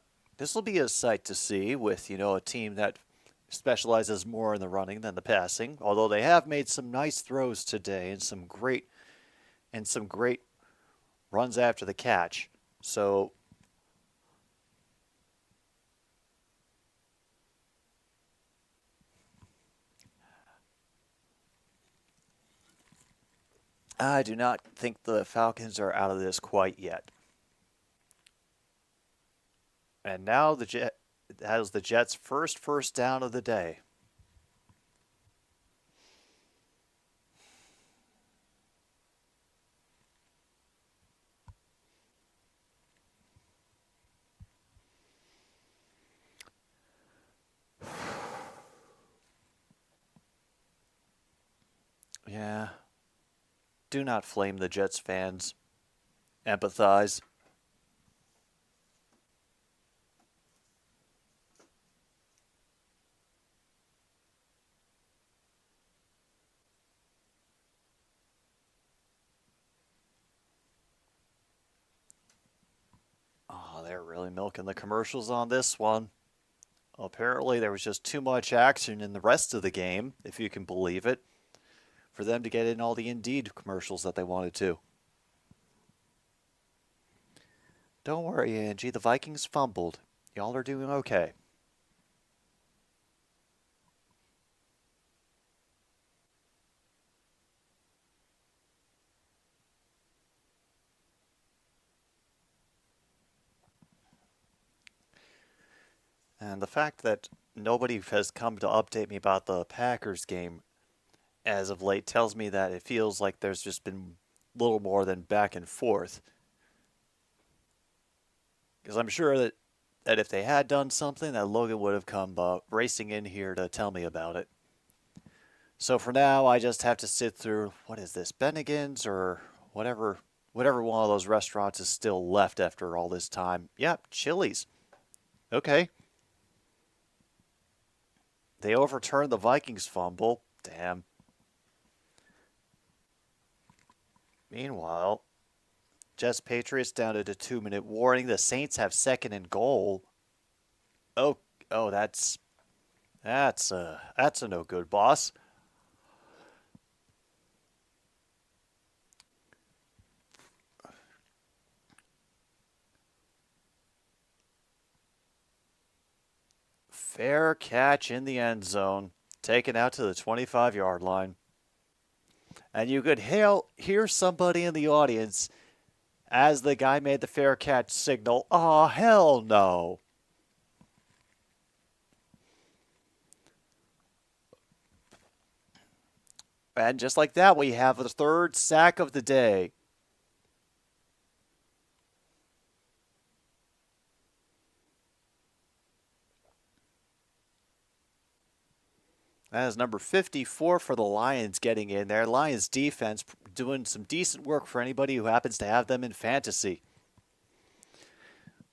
sight to see with, a team that specializes more in the running than the passing, although they have made some nice throws today and some great runs after the catch. So I do not think the Falcons are out of this quite yet. And now that is the Jets' first down of the day. Yeah. Do not flame the Jets fans. Empathize. Oh, they're really milking the commercials on this one. Apparently, there was just too much action in the rest of the game, if you can believe it, for them to get in all the Indeed commercials that they wanted to. Don't worry, Angie. The Vikings fumbled. Y'all are doing okay. And the fact that nobody has come to update me about the Packers game as of late tells me that it feels like there's just been little more than back and forth. Because I'm sure that if they had done something, that Logan would have come racing in here to tell me about it. So for now, I just have to sit through, what is this, Bennigan's or whatever one of those restaurants is still left after all this time. Yep, Chili's. Okay. They overturned the Vikings fumble. Damn. Meanwhile, Jets Patriots down at a 2-minute warning. The Saints have second and goal. Oh, oh, that's a no good, boss. Fair catch in the end zone, taken out to the 25-yard line. And you could hear somebody in the audience as the guy made the fair catch signal, "Oh, hell no." And just like that, we have the third sack of the day. That is number 54 for the Lions getting in there. Lions defense doing some decent work for anybody who happens to have them in fantasy.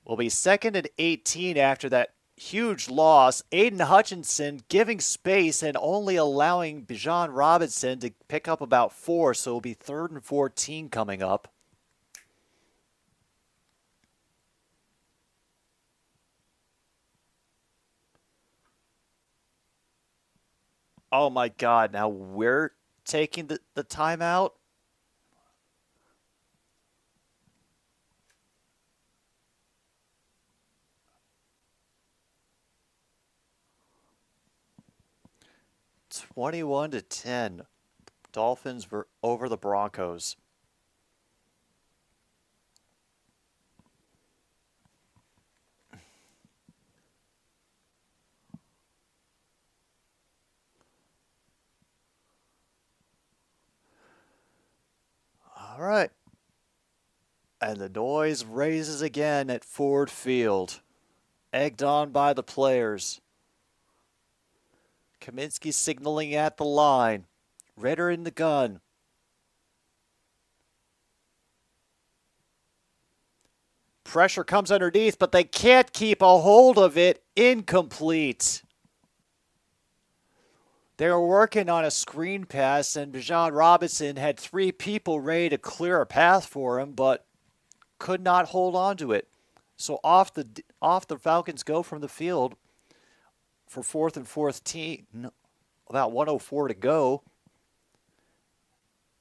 Will be second and 18 after that huge loss. Aiden Hutchinson giving space and only allowing Bijan Robinson to pick up about 4, so it'll be 3rd and 14 coming up. Oh my God, now we're taking the timeout? (21-10). Dolphins were over the Broncos. All right. And the noise raises again at Ford Field. Egged on by the players. Kaminsky signaling at the line. Ritter in the gun. Pressure comes underneath, but they can't keep a hold of it. Incomplete. They were working on a screen pass, and Bijan Robinson had 3 people ready to clear a path for him, but could not hold on to it. So off the Falcons go from the field for 4th and 14, about 1:04 to go.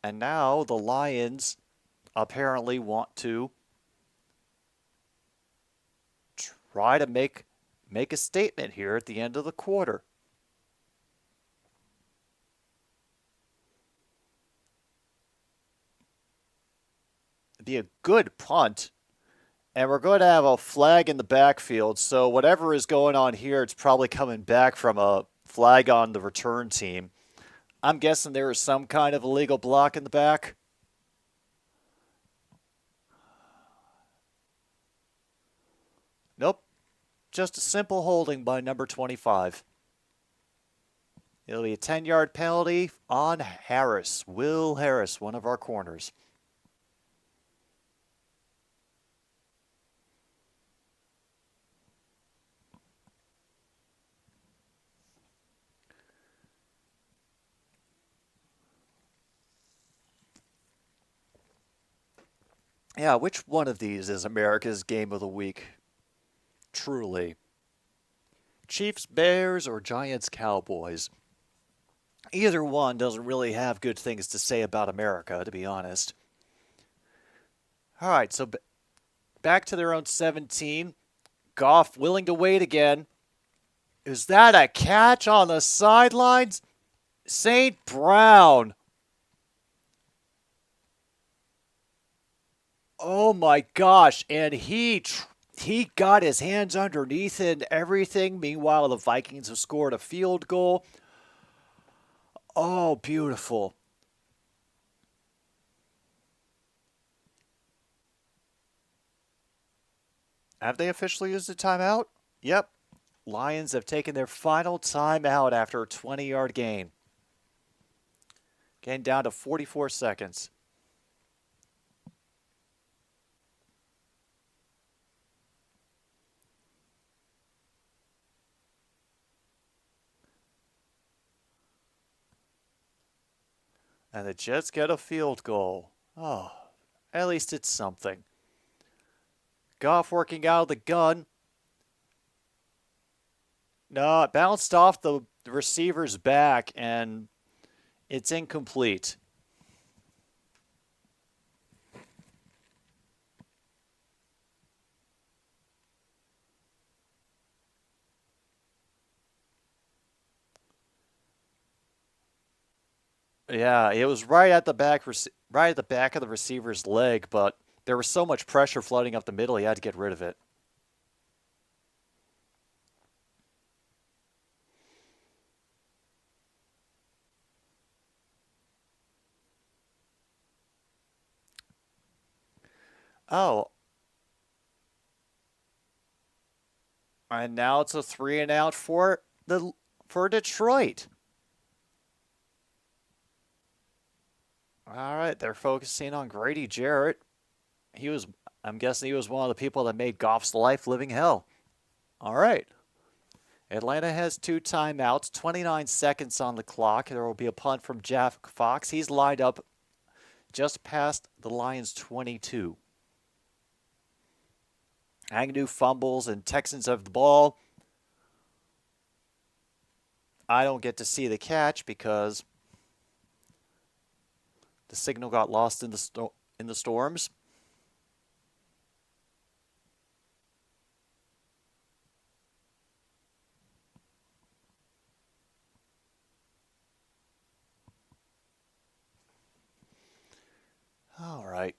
And now the Lions apparently want to try to make a statement here at the end of the quarter. It'd be a good punt. And we're going to have a flag in the backfield, so whatever is going on here, it's probably coming back from a flag on the return team. I'm guessing there is some kind of illegal block in the back. Nope. Just a simple holding by number 25. It'll be a 10-yard penalty on Harris. Will Harris, one of our corners. Yeah, which one of these is America's game of the week? Truly. Chiefs, Bears, or Giants, Cowboys? Either one doesn't really have good things to say about America, to be honest. All right, so back to their own 17. Goff willing to wait again. Is that a catch on the sidelines? St. Brown. Oh my gosh, and he got his hands underneath it and everything. Meanwhile, the Vikings have scored a field goal. Oh, beautiful. Have they officially used a timeout? Yep. Lions have taken their final timeout after a 20-yard gain. Getting down to 44 seconds. And the Jets get a field goal. Oh, at least it's something. Goff working out of the gun. No, it bounced off the receiver's back, and it's incomplete. Yeah, it was right at the back of the receiver's leg, but there was so much pressure flooding up the middle, he had to get rid of it. Oh, and now it's a 3-and-out for Detroit. All right, they're focusing on Grady Jarrett. I'm guessing he was one of the people that made Goff's life living hell. All right. Atlanta has 2 timeouts, 29 seconds on the clock. There will be a punt from Jeff Fox. He's lined up just past the Lions' 22. Agnew fumbles and Texans have the ball. I don't get to see the catch because the signal got lost in the storms. All right.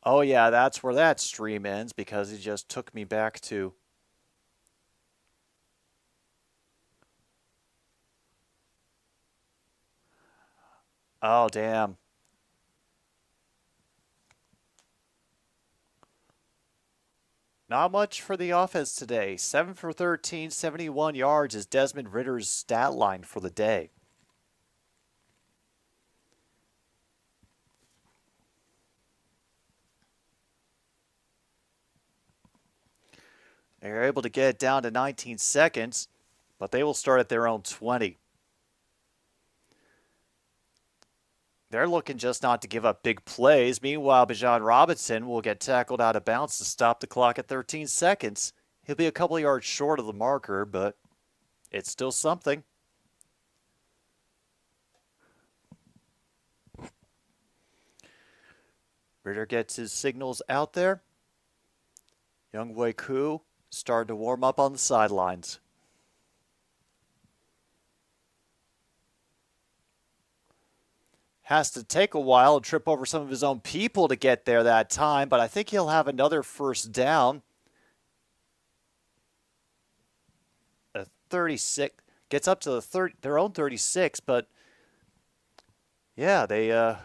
Oh, yeah, that's where that stream ends because he just took me back to... Oh, damn. Not much for the offense today. 7 for 13, 71 yards is Desmond Ridder's stat line for the day. They're able to get it down to 19 seconds, but they will start at their own 20. They're looking just not to give up big plays. Meanwhile, Bijan Robinson will get tackled out of bounds to stop the clock at 13 seconds. He'll be a couple of yards short of the marker, but it's still something. Ridder gets his signals out there. Younghoe Koo starting to warm up on the sidelines. Has to take a while and trip over some of his own people to get there that time, but I think he'll have another first down. A 36 gets up to their own 36, but yeah, they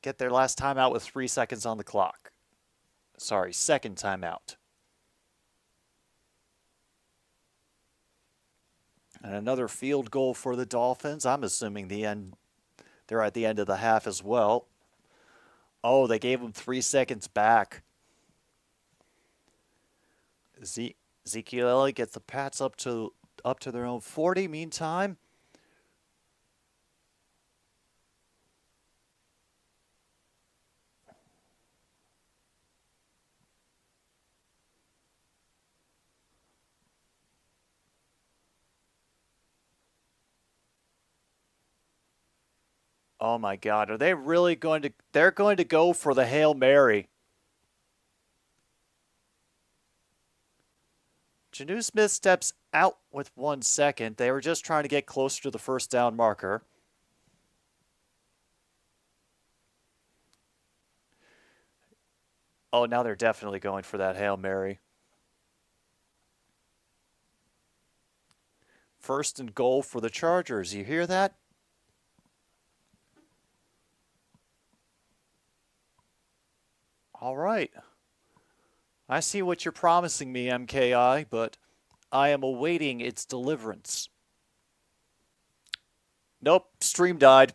get their last timeout with 3 seconds on the clock. Sorry, second timeout. And another field goal for the Dolphins. I'm assuming they're at the end of the half as well. Oh, they gave them 3 seconds back. Ezekiel Elliott gets the Pats up to their own 40. Meantime, oh my God, are they really going to... They're going to go for the Hail Mary. Jonnu Smith steps out with 1 second. They were just trying to get closer to the first down marker. Oh, now they're definitely going for that Hail Mary. First and goal for the Chargers. You hear that? All right. I see what you're promising me, MKI, but I am awaiting its deliverance. Nope, stream died.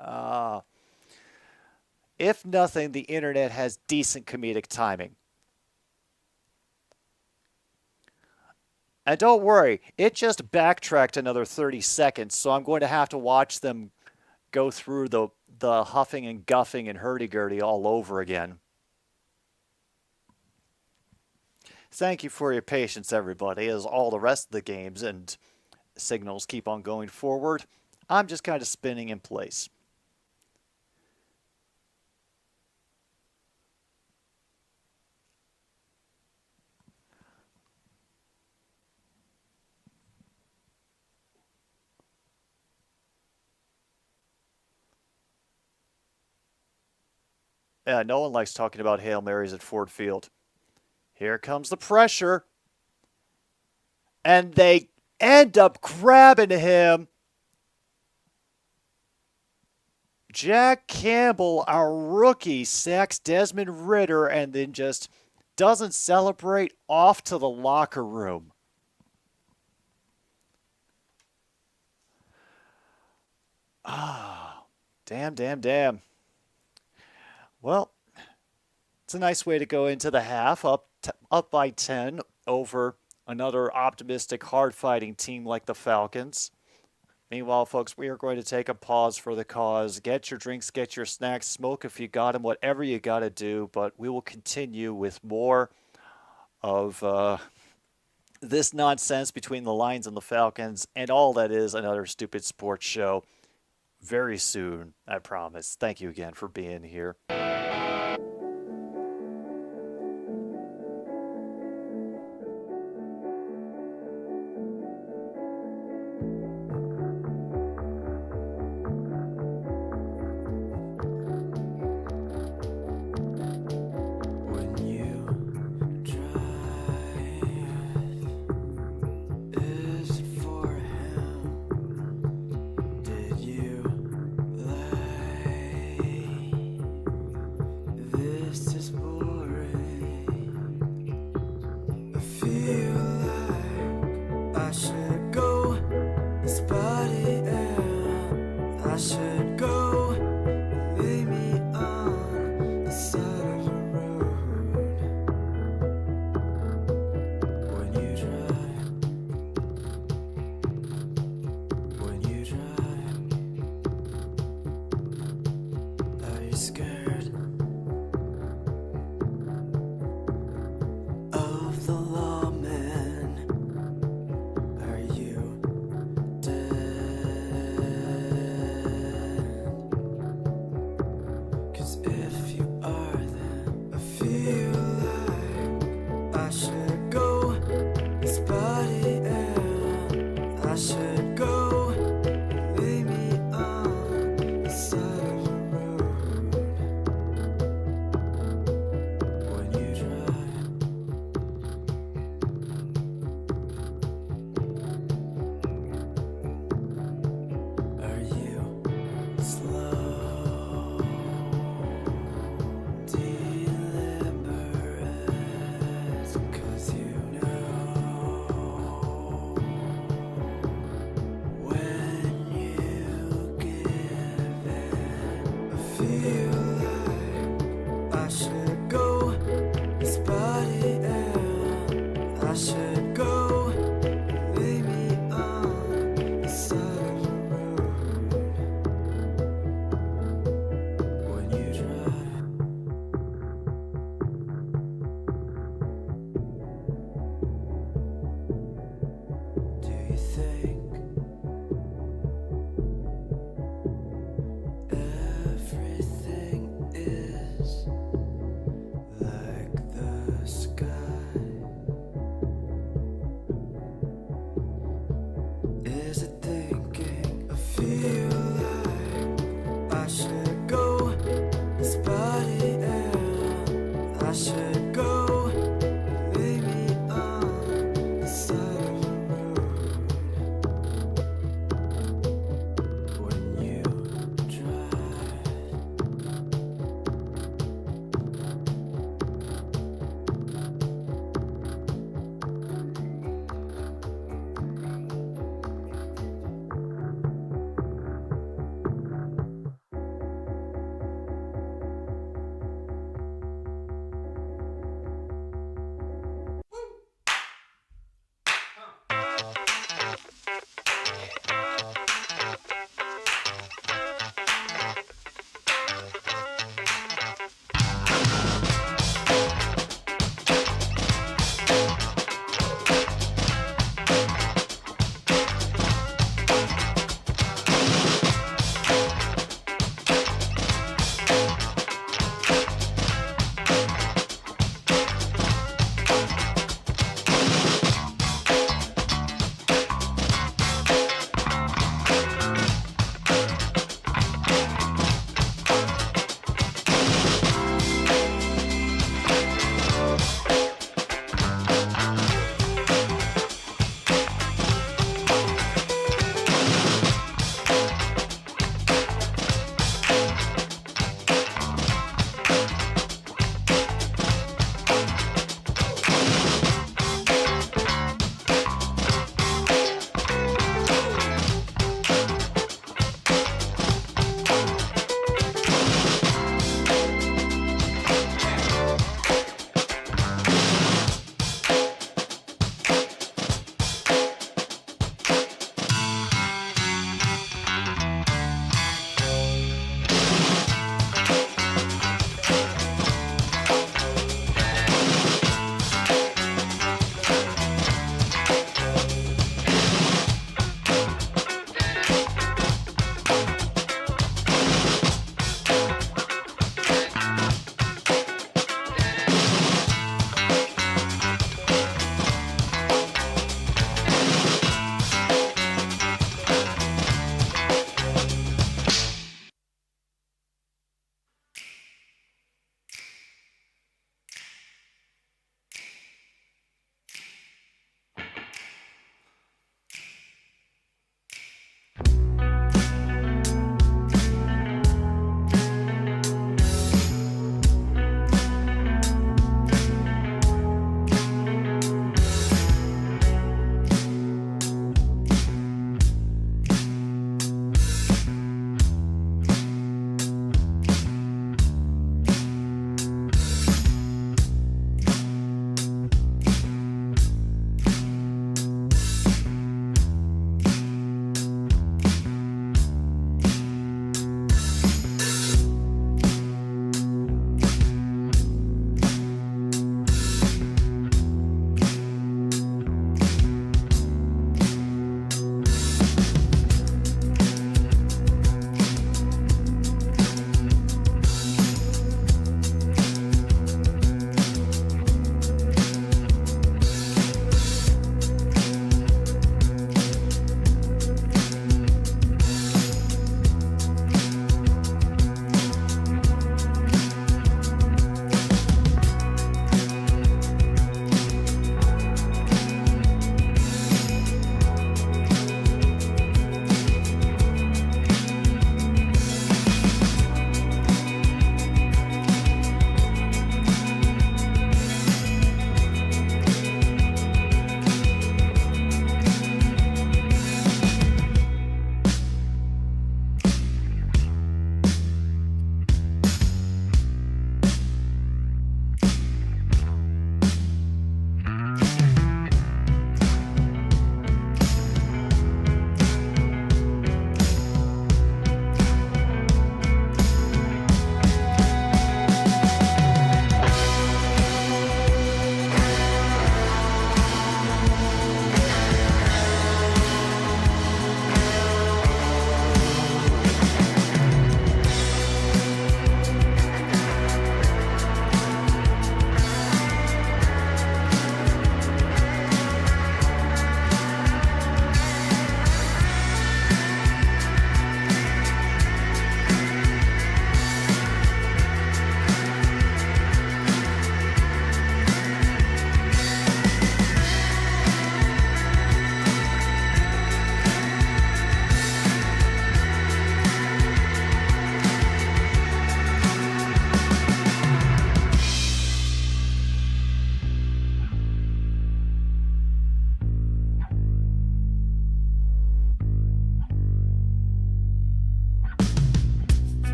Uh, if nothing, the internet has decent comedic timing. And don't worry, it just backtracked another 30 seconds, so I'm going to have to watch them go through the huffing and guffing and hurdy-gurdy all over again. Thank you for your patience, everybody, as all the rest of the games and signals keep on going forward. I'm just kind of spinning in place. Yeah, no one likes talking about Hail Marys at Ford Field. Here comes the pressure. And they end up grabbing him. Jack Campbell, our rookie, sacks Desmond Ridder and then just doesn't celebrate, off to the locker room. Ah, damn. Well, it's a nice way to go into the half, up by 10 over another optimistic, hard-fighting team like the Falcons. Meanwhile, folks, we are going to take a pause for the cause. Get your drinks, get your snacks, smoke if you got them, whatever you got to do. But we will continue with more of this nonsense between the Lions and the Falcons and all that is another stupid sports show very soon, I promise. Thank you again for being here.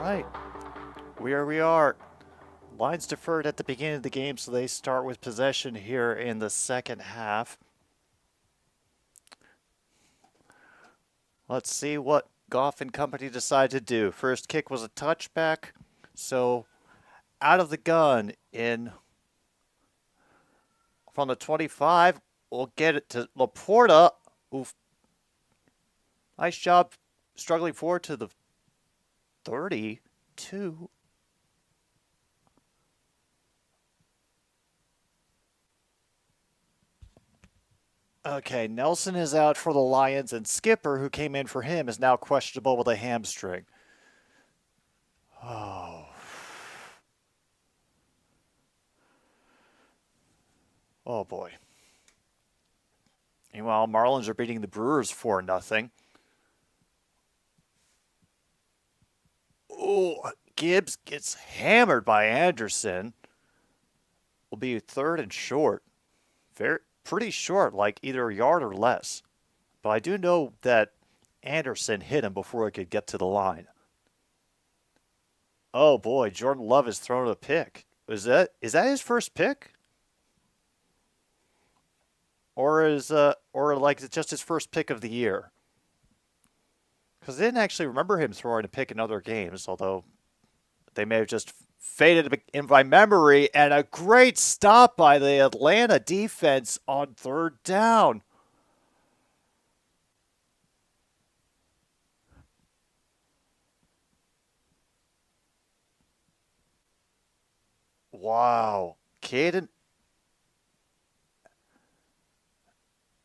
Right. Here we are. Lines deferred at the beginning of the game, so they start with possession here in the second half. Let's see what Goff and company decide to do. First kick was a touchback, so out of the gun in from the 25, we'll get it to Laporta. Oof. Nice job struggling forward to the 32. Okay, Nelson is out for the Lions, and Skipper, who came in for him, is now questionable with a hamstring. Oh. Oh boy. Meanwhile, Marlins are beating the Brewers 4-0. Oh, Gibbs gets hammered by Anderson. Will be third and short. Pretty short, like either a yard or less. But I do know that Anderson hit him before he could get to the line. Oh boy, Jordan Love has thrown a pick. Is that his first pick? Or like it's just his first pick of the year? Because I didn't actually remember him throwing a pick in other games, although they may have just faded in my memory, and a great stop by the Atlanta defense on third down. Wow. Caden.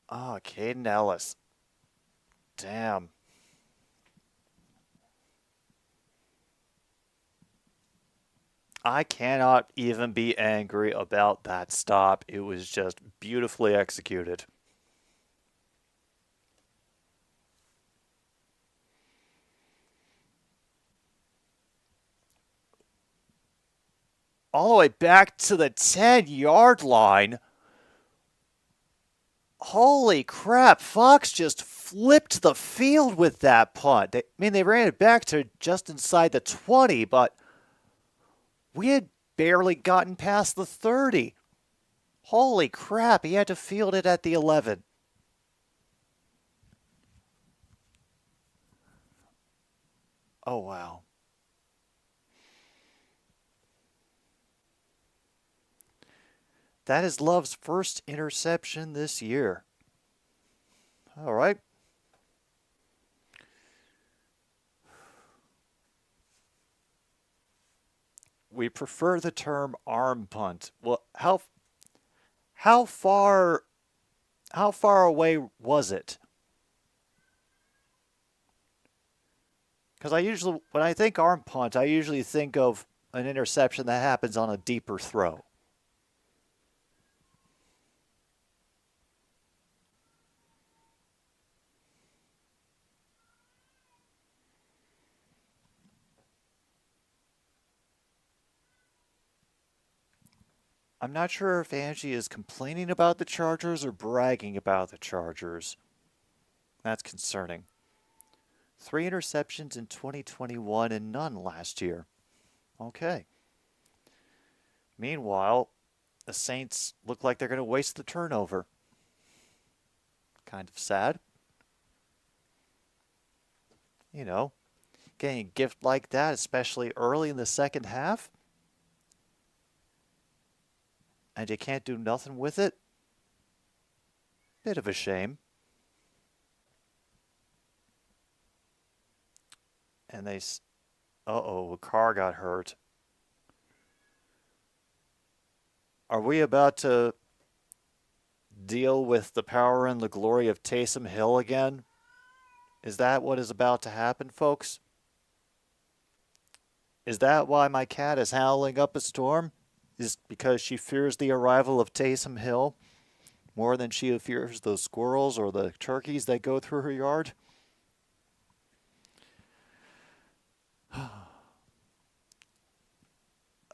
Oh, Caden Ellis. Damn. I cannot even be angry about that stop. It was just beautifully executed. All the way back to the 10-yard line. Holy crap, Fox just flipped the field with that punt. They ran it back to just inside the 20, but we had barely gotten past the 30. Holy crap, he had to field it at the 11. Oh, wow. That is Love's first interception this year. All right. We prefer the term arm punt. Well, how far away was it? Because when I think arm punt, I usually think of an interception that happens on a deeper throw. I'm not sure if Angie is complaining about the Chargers or bragging about the Chargers. That's concerning. 3 interceptions in 2021 and none last year. Okay. Meanwhile, the Saints look like they're going to waste the turnover. Kind of sad. You know, getting a gift like that, especially early in the second half, and you can't do nothing with it. Bit of a shame. And Karl got hurt. Are we about to deal with the power and the glory of Taysom Hill again? Is that what is about to happen, folks? Is that why my cat is howling up a storm? Is because she fears the arrival of Taysom Hill more than she fears those squirrels or the turkeys that go through her yard?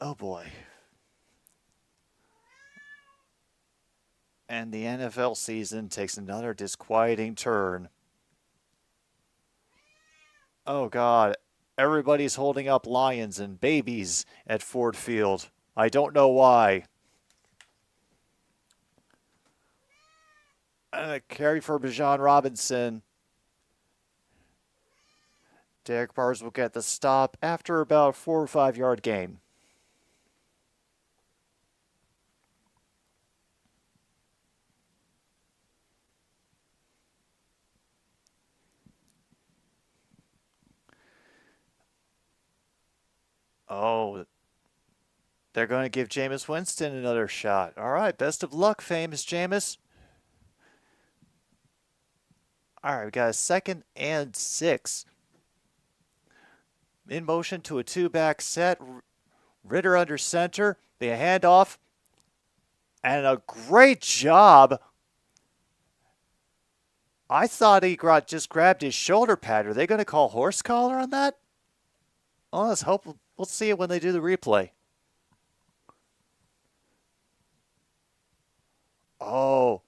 Oh boy. And the NFL season takes another disquieting turn. Oh God, everybody's holding up lions and babies at Ford Field. I don't know why. Carry for Bijan Robinson. Derek Barrs will get the stop after about a 4 or 5 yard gain. Oh, they're going to give Jameis Winston another shot. All right, best of luck, famous Jameis. All right, we got a 2nd and 6. In motion to a 2-back set. Ritter under center. The handoff. And a great job. I thought he just grabbed his shoulder pad. Are they going to call horse collar on that? Oh, let's hope. We'll see it when they do the replay. Oh.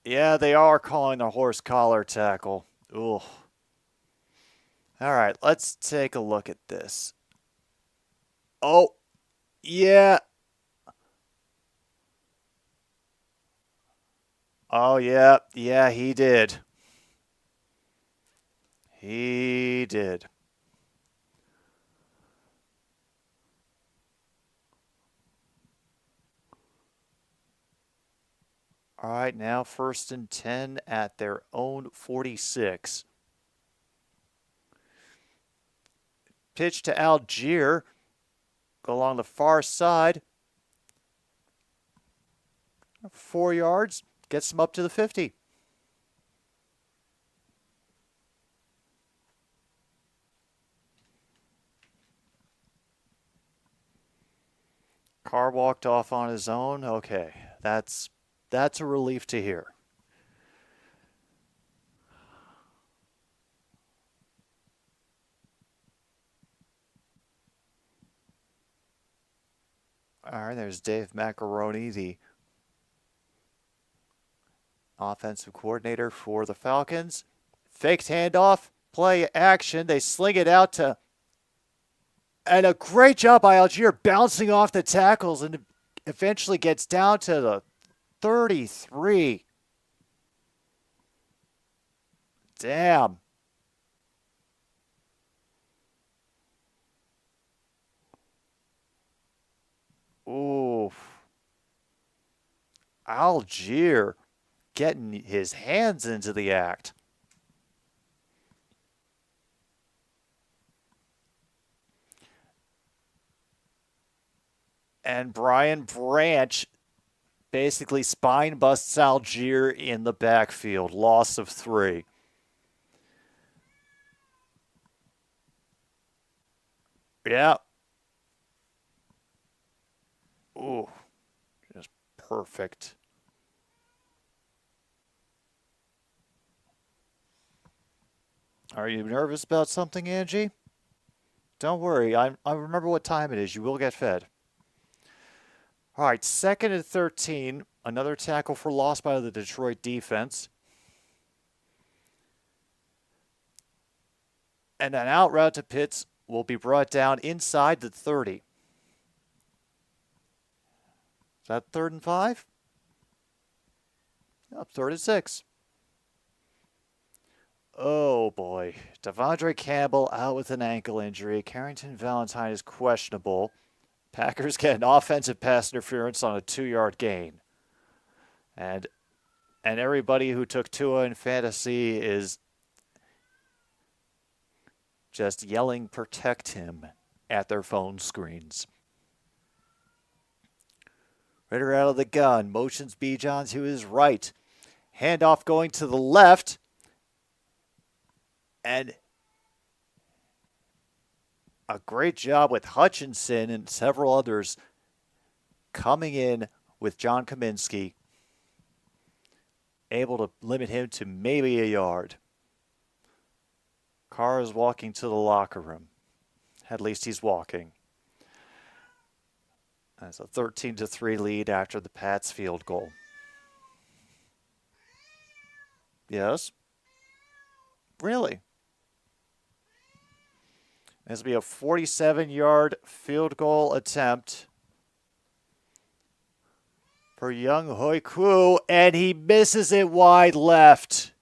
Yeah, they are calling a horse collar tackle. Ooh. All right, let's take a look at this. Oh, yeah. Oh, yeah. Yeah, he did. He did. All right, now 1st and 10 at their own 46. Pitch to Algier. Go along the far side. 4 yards. Gets them up to the 50. Karl walked off on his own. Okay, that's a relief to hear. All right, there's Dave Macaroni, the offensive coordinator for the Falcons. Faked handoff, play action. They sling it out to, and a great job by Algier bouncing off the tackles and eventually gets down to the 33. Damn. Ooh. Algier getting his hands into the act. And Brian Branch basically spine busts Algier in the backfield. Loss of 3. Yeah. Ooh. Just perfect. Are you nervous about something, Angie? Don't worry. I remember what time it is. You will get fed. All right, 2nd and 13. Another tackle for loss by the Detroit defense. And an out route to Pitx will be brought down inside the 30. Is that 3rd and 5? Up 3rd and 6. Oh boy. Devondre Campbell out with an ankle injury. Carrington Valentine is questionable. Packers get an offensive pass interference on a 2-yard gain. And everybody who took Tua in fantasy is just yelling protect him at their phone screens. Ritter out of the gun. Motions Bijan to his right. Handoff going to the left. And a great job with Hutchinson and several others coming in with John Kaminsky, able to limit him to maybe a yard. Carr is walking to the locker room. At least he's walking. That's a 13-3 lead after the Pats field goal. Yes? Really? This will be a 47-yard field goal attempt for Young Hoi Koo, and he misses it wide left.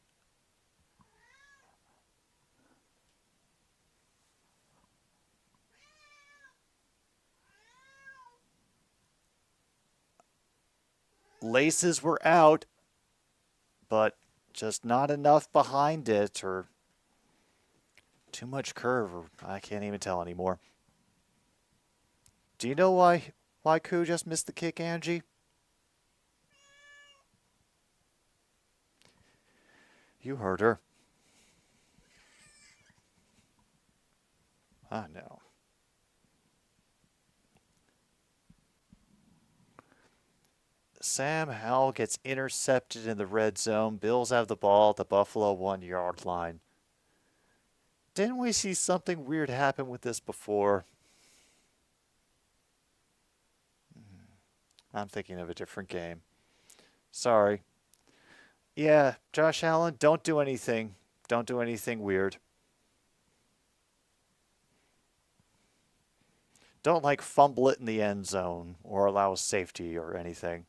Laces were out, but just not enough behind it, or too much curve, or I can't even tell anymore. Do you know why Koo just missed the kick, Angie? You heard her. I know. Sam Howell gets intercepted in the red zone. Bills have the ball at the Buffalo 1-yard line. Didn't we see something weird happen with this before? I'm thinking of a different game. Sorry. Yeah, Josh Allen, don't do anything. Don't do anything weird. Don't fumble it in the end zone or allow a safety or anything.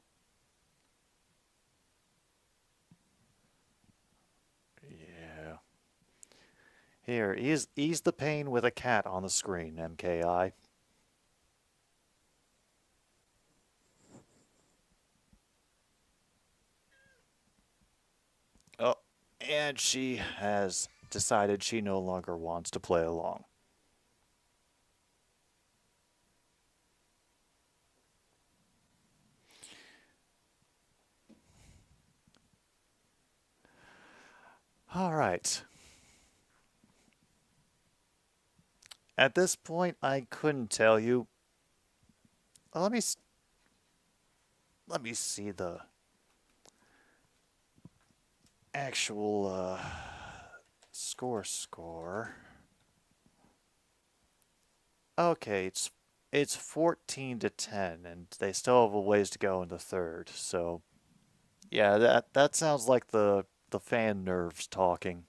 Yeah. Here, ease the pain with a cat on the screen, MKI. And she has decided she no longer wants to play along. All right. At this point, I couldn't tell you. Let me see the actual score. Okay, it's 14-10, and they still have a ways to go in the third. So, yeah, that sounds like the fan nerves talking.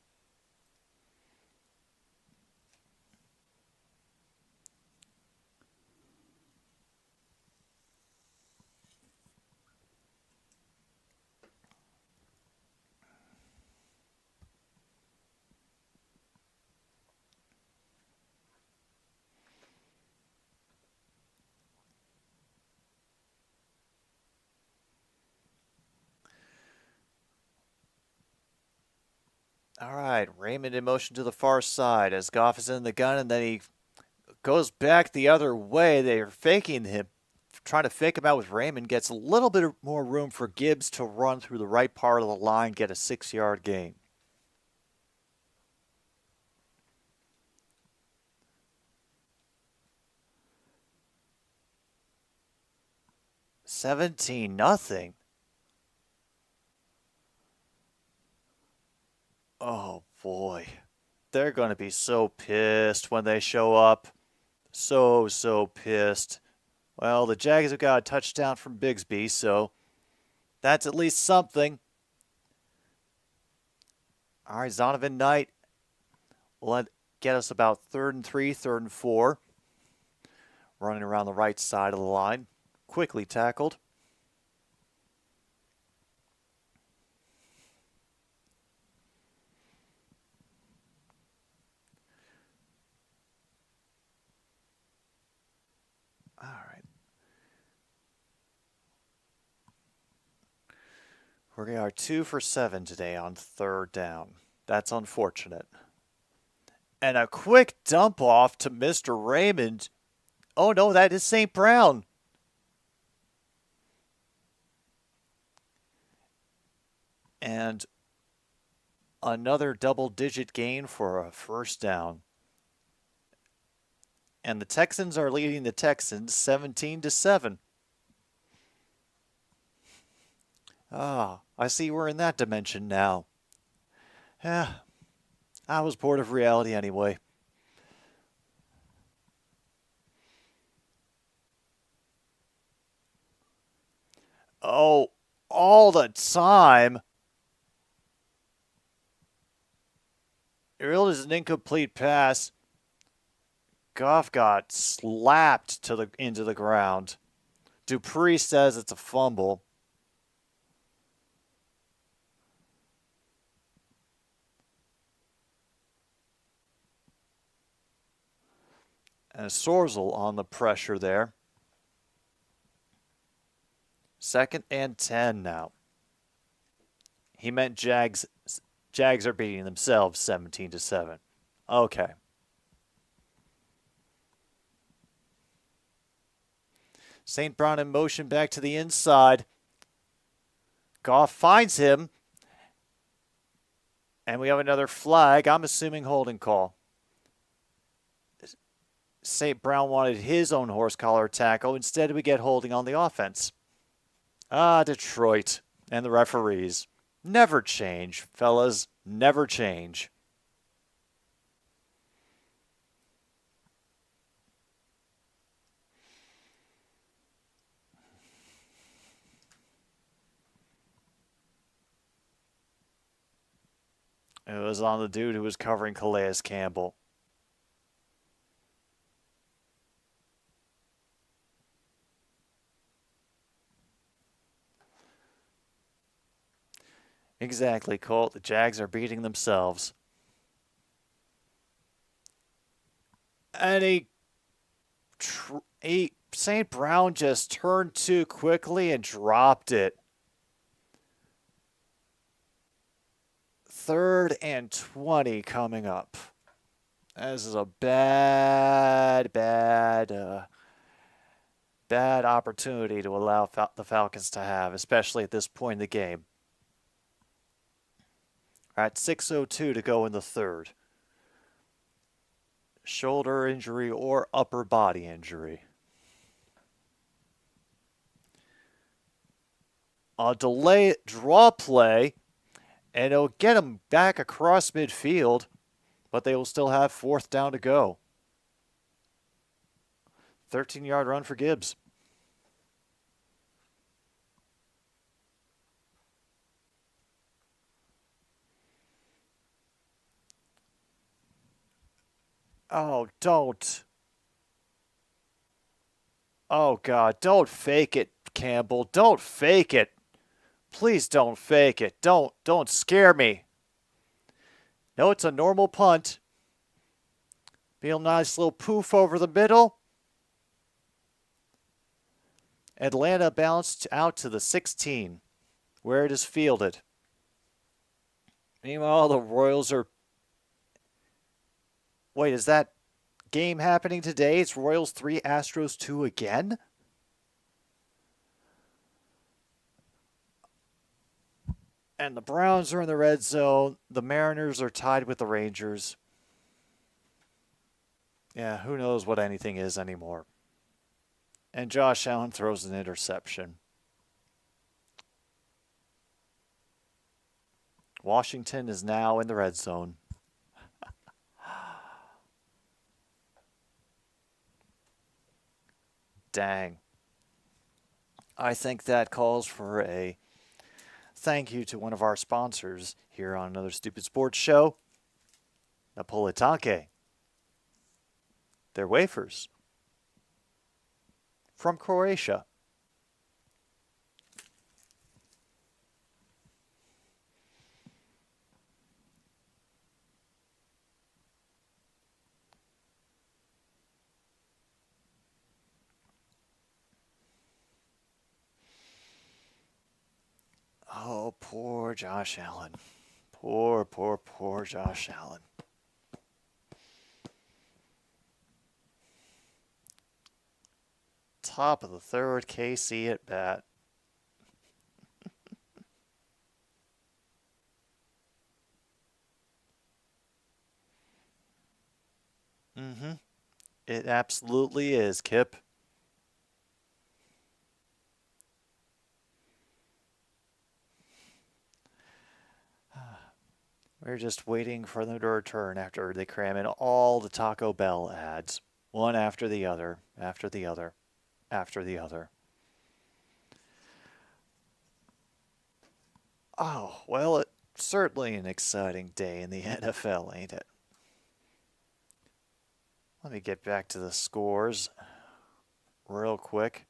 All right, Raymond in motion to the far side as Goff is in the gun, and then he goes back the other way. They're faking him, trying to fake him out with Raymond. Gets a little bit more room for Gibbs to run through the right part of the line, get a 6-yard gain. $17-0. Oh boy. They're going to be so pissed when they show up. So pissed. Well, the Jags have got a touchdown from Bigsby, so that's at least something. All right, Zonovan Knight will get us about 3rd and 3, 3rd and 4. Running around the right side of the line. Quickly tackled. All right. We are 2 for 7 today on 3rd down. That's unfortunate. And a quick dump off to Mr. Raymond. Oh no, that is St. Brown. And another double-digit gain for a 1st down. And the Texans are leading the Texans 17-7. Ah, I see we're in that dimension now. Yeah, I was bored of reality anyway. Oh, all the time. It really is an incomplete pass. Goff got slapped into the ground. Dupree says it's a fumble. And Sorzel on the pressure there. 2nd and 10 now. He meant Jags. Jags are beating themselves 17-7. Okay. St. Brown in motion back to the inside. Goff finds him. And we have another flag. I'm assuming holding call. St. Brown wanted his own horse collar tackle. Instead, we get holding on the offense. Ah, Detroit and the referees. Never change, fellas. Never change. It was on the dude who was covering Calais Campbell. Exactly, Colt. The Jags are beating themselves. And St. Brown just turned too quickly and dropped it. 3rd and 20 coming up. This is a bad opportunity to allow the Falcons to have, especially at this point in the game. All right, 6:02 to go in the 3rd. Shoulder injury or upper body injury. A delay draw play, and it'll get them back across midfield, but they will still have 4th down to go. 13-yard run for Gibbs. Oh, don't. Oh, God, don't fake it, Campbell. Don't fake it. Please don't fake it. Don't scare me. No, it's a normal punt. Be a nice little poof over the middle. Atlanta bounced out to the 16, where it is fielded. Meanwhile, the Royals are... Wait, is that game happening today? It's Royals 3, Astros 2 again? And the Browns are in the red zone. The Mariners are tied with the Rangers. Yeah, who knows what anything is anymore. And Josh Allen throws an interception. Washington is now in the red zone. Dang. I think that calls for a thank you to one of our sponsors here on Another Stupid Sports Show, Napolitanke. They're wafers from Croatia. Oh, poor Josh Allen. Poor Josh Allen. Top of the 3rd, KC at bat. It absolutely is, Kip. We're just waiting for them to return after they cram in all the Taco Bell ads, one after the other, after the other, after the other. Oh, well, it's certainly an exciting day in the NFL, ain't it? Let me get back to the scores real quick.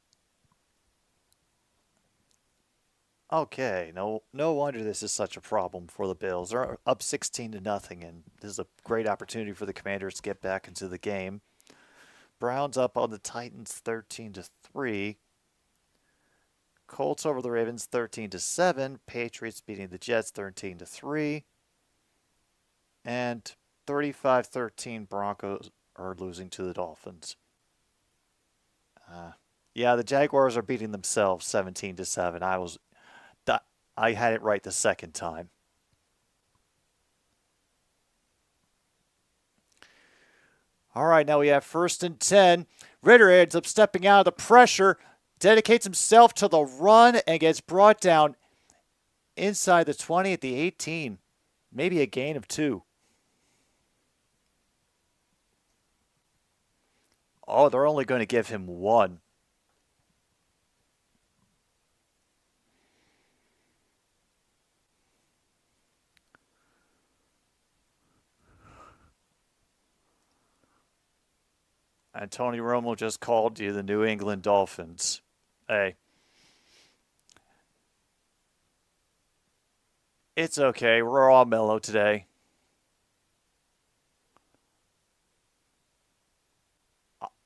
Okay, no wonder this is such a problem for the Bills. They're up 16-0, and this is a great opportunity for the Commanders to get back into the game. Browns up on the Titans 13-3. Colts over the Ravens 13-7. Patriots beating the Jets 13-3. And 35-13 Broncos are losing to the Dolphins. Yeah, the Jaguars are beating themselves 17-7. I had it right the second time. All right, now we have 1st and 10. Ritter ends up stepping out of the pressure, dedicates himself to the run, and gets brought down inside the 20 at the 18. Maybe a gain of 2. Oh, they're only going to give him 1. And Tony Romo just called you the New England Dolphins. Hey. It's okay. We're all mellow today.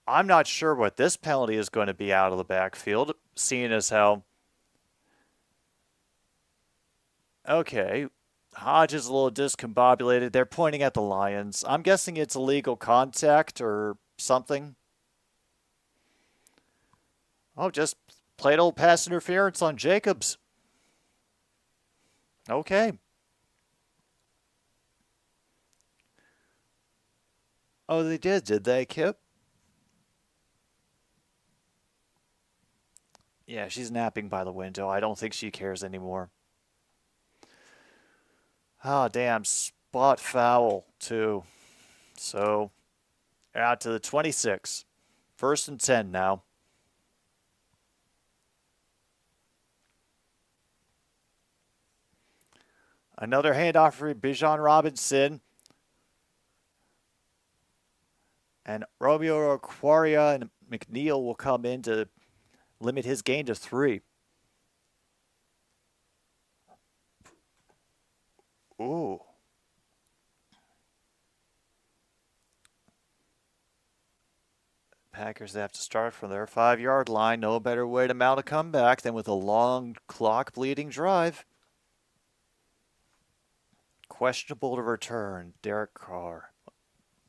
I'm not sure what this penalty is going to be out of the backfield, seeing as how... Okay. Hodge is a little discombobulated. They're pointing at the Lions. I'm guessing it's illegal contact or something. Oh, just plain old pass interference on Jacobs. Okay. Oh, they did they, Kip? Yeah, she's napping by the window. I don't think she cares anymore. Oh, damn. Spot foul, too. So, out to the 26. 1st and 10 now. Another handoff for Bijan Robinson. And Romeo Aquaria and McNeil will come in to limit his gain to 3. Ooh. Packers have to start from their 5-yard line. No better way to mount a comeback than with a long clock bleeding drive. Questionable to return, Derek Carr.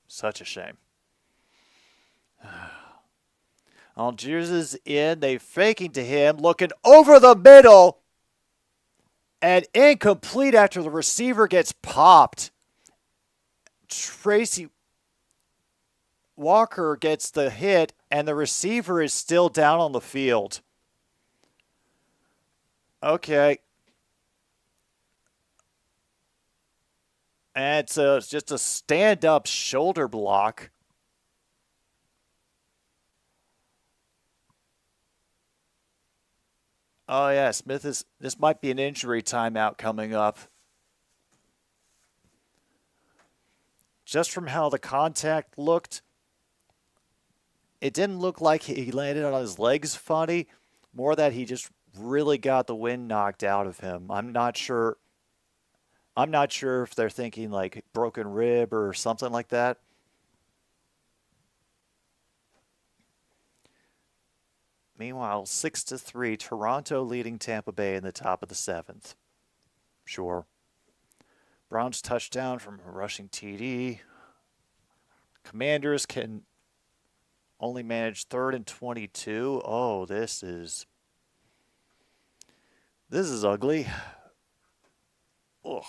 Such a shame. Algiers is in. They faking to him, looking over the middle. And incomplete after the receiver gets popped. Tracy Walker gets the hit, and the receiver is still down on the field. Okay. And it's just a stand-up shoulder block. Oh, yeah, this might be an injury timeout coming up. Just from how the contact looked, it didn't look like he landed on his legs funny, more that he just really got the wind knocked out of him. I'm not sure if they're thinking like broken rib or something like that. Meanwhile, 6-3, Toronto leading Tampa Bay in the top of the 7th. Sure. Browns touchdown from a rushing TD. Commanders can only manage 3rd and 22. Oh, this is ugly. Ugh.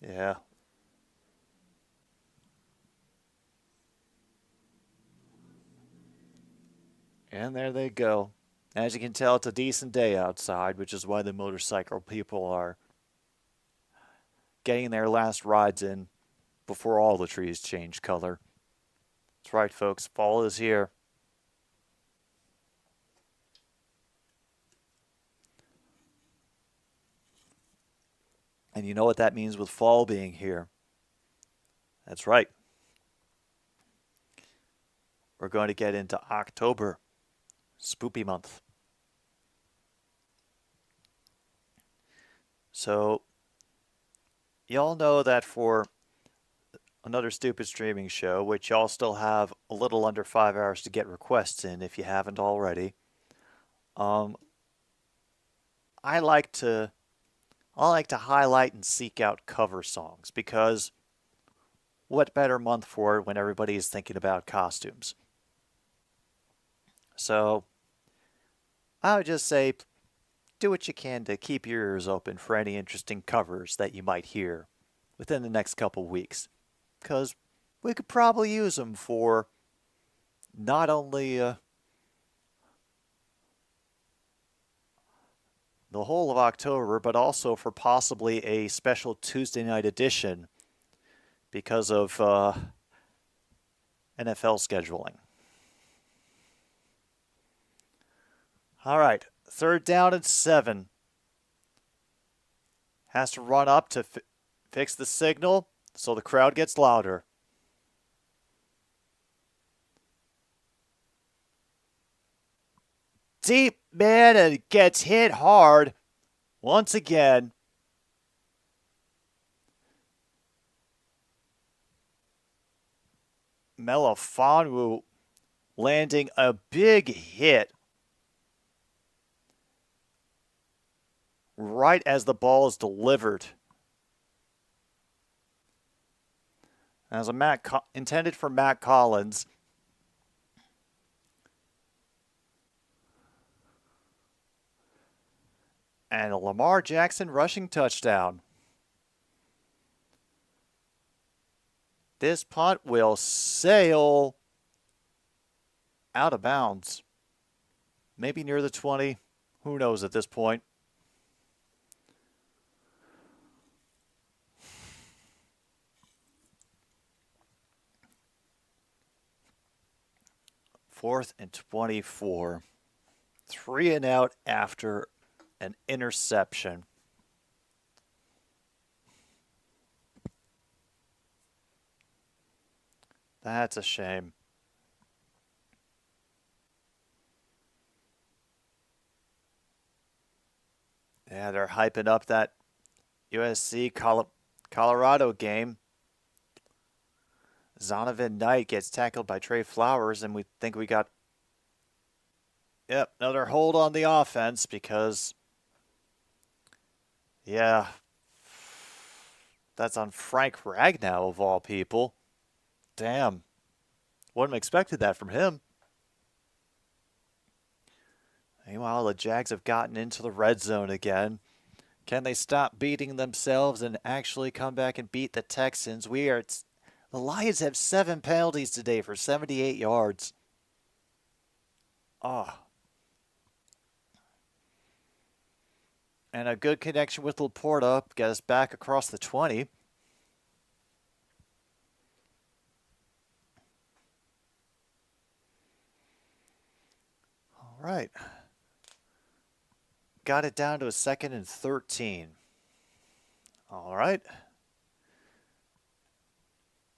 Yeah. And there they go. As you can tell, it's a decent day outside, which is why the motorcycle people are getting their last rides in before all the trees change color. That's right, folks. Fall is here. And you know what that means with fall being here. That's right. We're going to get into October. Spoopy month. So, y'all know that for another stupid streaming show, which y'all still have a little under 5 hours to get requests in if you haven't already, I like to highlight and seek out cover songs because what better month for it when everybody is thinking about costumes? So, I would just say do what you can to keep your ears open for any interesting covers that you might hear within the next couple weeks. Because we could probably use them for not only the whole of October, but also for possibly a special Tuesday night edition because of NFL scheduling. All right, 3rd down and 7. Has to run up to fix the signal so the crowd gets louder. Deep, man, and gets hit hard once again. Melifonwu landing a big hit right as the ball is delivered. As intended for Matt Collins. And a Lamar Jackson rushing touchdown. This punt will sail out of bounds. Maybe near the 20. Who knows at this point? Fourth and 24. 3 and out after an interception. That's a shame. Yeah, they're hyping up that USC Colorado game. Zonovan Knight gets tackled by Trey Flowers, and we think we got another hold on the offense because, yeah, that's on Frank Ragnow of all people. Damn. Wouldn't have expected that from him. Meanwhile, the Jags have gotten into the red zone again. Can they stop beating themselves and actually come back and beat the Texans? The Lions have 7 penalties today for 78 yards. And a good connection with Laporta got us back across the 20. All right. Got it down to a 2nd and 13. All right.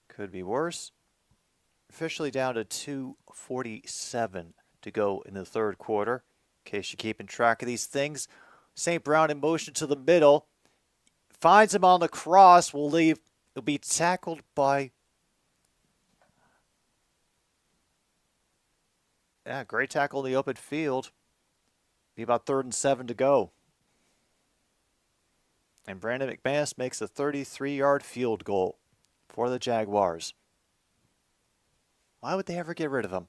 Could be worse. Officially down to 2:47 to go in the third quarter. In case you're keeping track of these things. St. Brown in motion to the middle. Finds him on the cross. Will be tackled by... Yeah, great tackle in the open field. Be about 3rd and 7 to go. And Brandon McManus makes a 33-yard field goal for the Jaguars. Why would they ever get rid of him?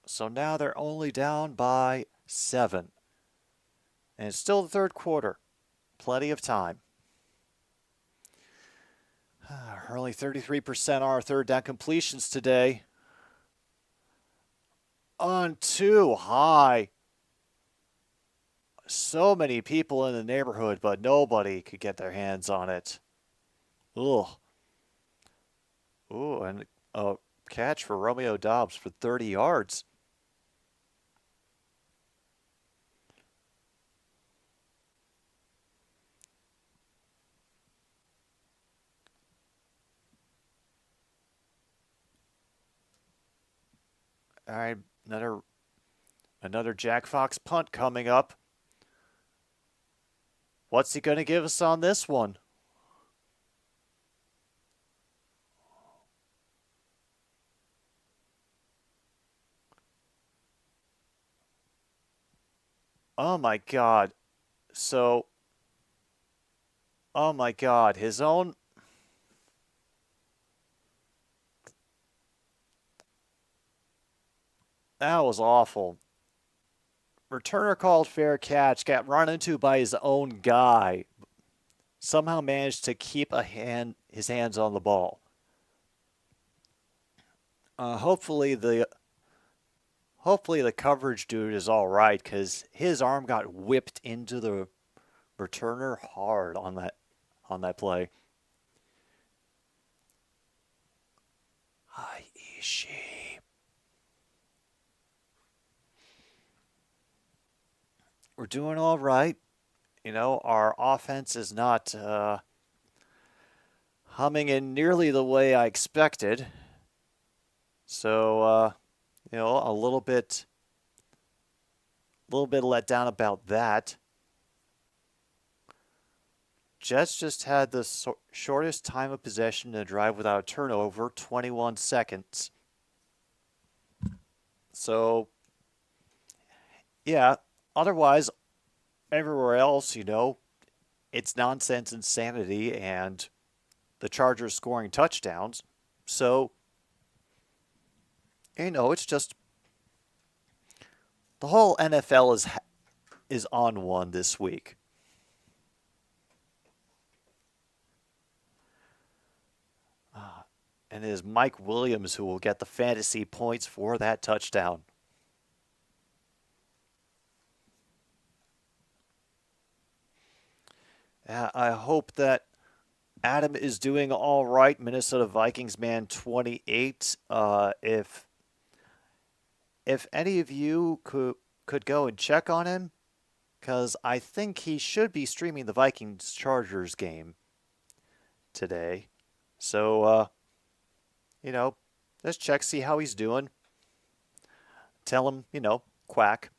So now they're only down by 7. And it's still the third quarter. Plenty of time. Only 33% are third down completions today. On too high. So many people in the neighborhood, but nobody could get their hands on it. Ugh. Ooh, and a catch for Romeo Doubs for 30 yards. All right, another Jack Fox punt coming up. What's he going to give us on this one? Oh my God. So, oh my God, his own... That was awful. Returner called fair catch, got run into by his own guy. Somehow managed to keep his hands on the ball. Hopefully the coverage dude is all right because his arm got whipped into the returner hard on that play. Hi, Ishii. We're doing all right. You know, our offense is not humming in nearly the way I expected. So, you know, a little bit let down about that. Jets just had the shortest time of possession in a drive without a turnover, 21 seconds. So, yeah, otherwise, everywhere else, it's nonsense insanity and the Chargers scoring touchdowns. So, it's just the whole NFL is on one this week. And it is Mike Williams who will get the fantasy points for that touchdown. I hope that Adam is doing all right. Minnesota Vikings man 28. If any of you could go and check on him, because I think he should be streaming the Vikings-Chargers game today. So, let's check, see how he's doing. Tell him, quack.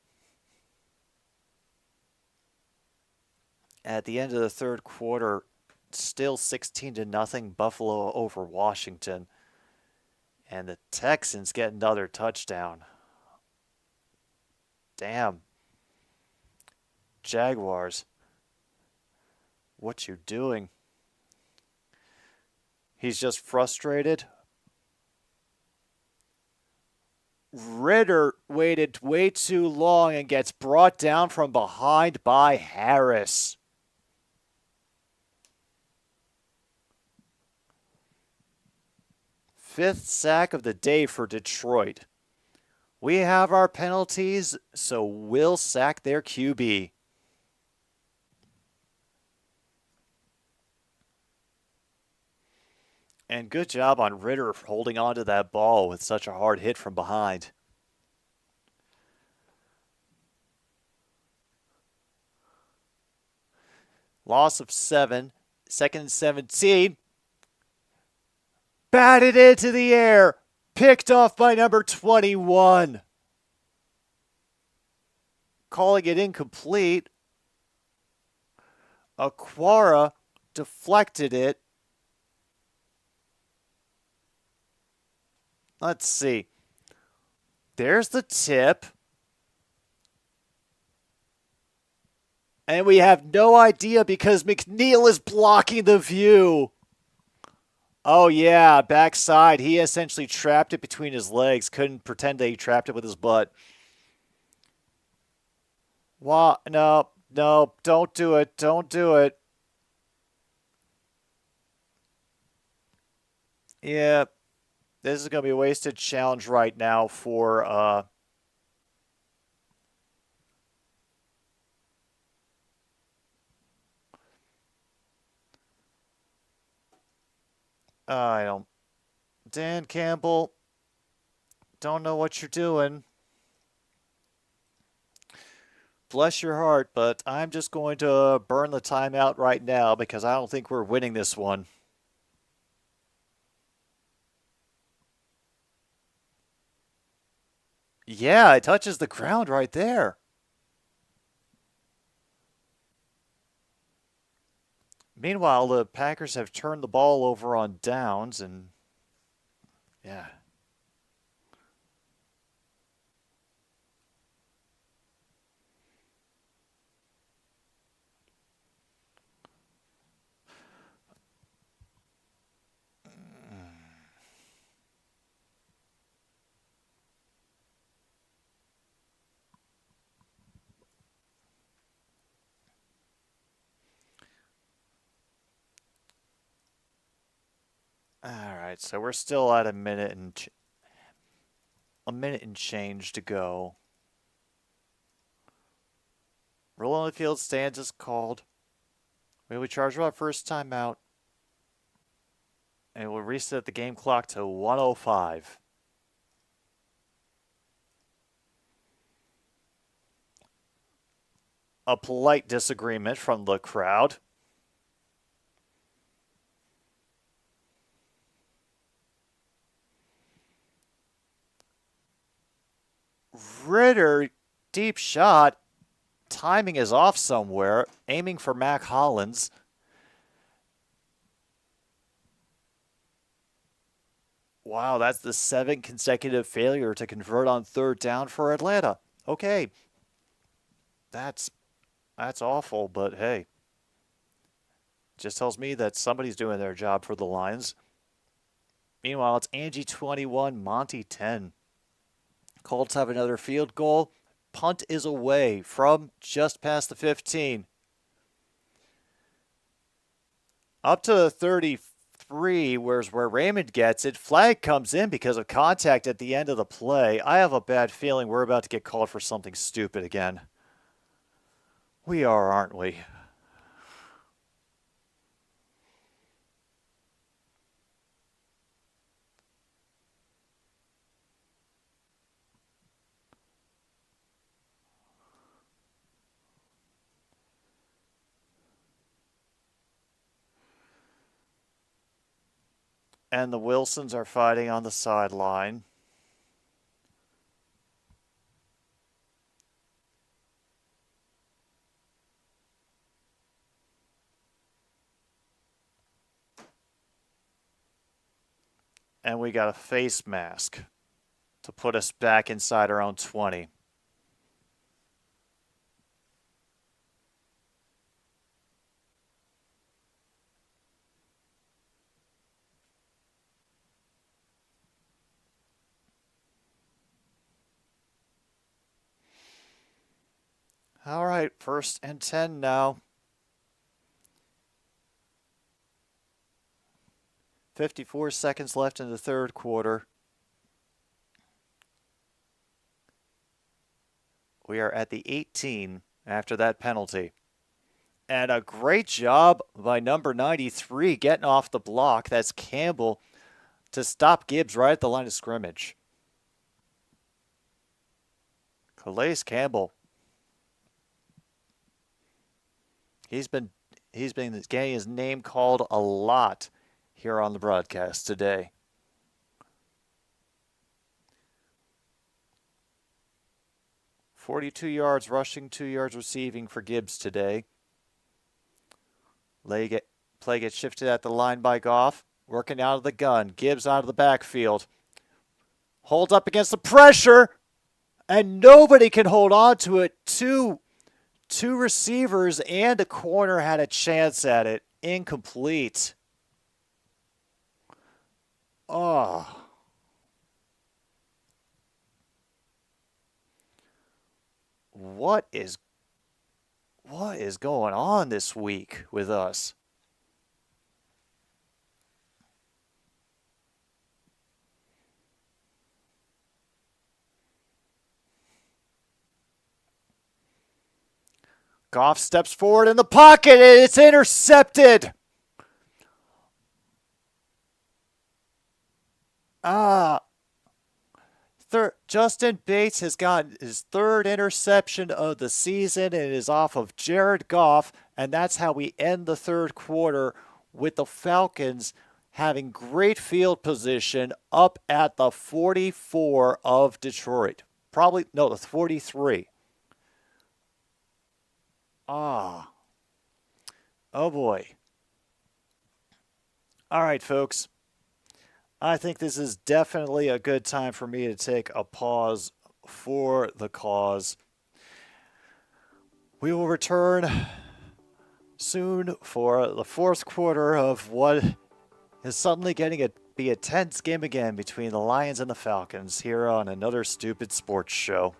At the end of the third quarter, still 16-0 Buffalo over Washington. And the Texans get another touchdown. Damn. Jaguars. What you doing? He's just frustrated. Ritter waited way too long and gets brought down from behind by Harris. Fifth sack of the day for Detroit. We have our penalties, so we'll sack their QB. And good job on Ritter holding on to that ball with such a hard hit from behind. Loss of 7. 2nd and 17. Batted into the air. Picked off by number 21. Calling it incomplete. Aquara deflected it. Let's see. There's the tip. And we have no idea because McNeil is blocking the view. Oh, yeah, backside. He essentially trapped it between his legs. Couldn't pretend that he trapped it with his butt. Wow, no, don't do it. Don't do it. Yeah, this is going to be a wasted challenge right now for I don't. Dan Campbell, don't know what you're doing. Bless your heart, but I'm just going to burn the timeout right now because I don't think we're winning this one. Yeah, it touches the ground right there. Meanwhile, the Packers have turned the ball over on downs, and yeah. All right, so we're still at a minute and change to go. Roll on the field stands is called. We charge our first timeout. And we'll reset the game clock to 1:05. A polite disagreement from the crowd. Ritter, deep shot. Timing is off somewhere. Aiming for Mac Hollins. Wow, that's the 7th consecutive failure to convert on 3rd down for Atlanta. Okay, that's awful, but hey, just tells me that somebody's doing their job for the Lions. Meanwhile, it's Angie 21, Monty 10. Colts have another field goal. Punt is away from just past the 15. Up to the 33, where's where Raymond gets it. Flag comes in because of contact at the end of the play. I have a bad feeling we're about to get called for something stupid again. We are, aren't we? And the Wilsons are fighting on the sideline. And we got a face mask to put us back inside our own 20. All right, 1st and 10 now. 54 seconds left in the 3rd quarter. We are at the 18 after that penalty. And a great job by number 93 getting off the block. That's Campbell to stop Gibbs right at the line of scrimmage. Calais Campbell. He's been getting his name called a lot here on the broadcast today. .42 yards rushing, 2 yards receiving for Gibbs today. Play gets shifted at the line by Goff. Working out of the gun. Gibbs out of the backfield. Holds up against the pressure. And nobody can hold on to it. Two receivers and a corner had a chance at it. Incomplete. Oh. What is going on this week with us? Goff steps forward in the pocket and it's intercepted. Justin Bates has gotten his 3rd interception of the season and it is off of Jared Goff, and that's how we end the 3rd quarter with the Falcons having great field position up at the 44 of Detroit. The 43. Oh boy. All right, folks. I think this is definitely a good time for me to take a pause for the cause. We will return soon for the 4th quarter of what is suddenly getting to be a tense game again between the Lions and the Falcons here on another stupid sports show.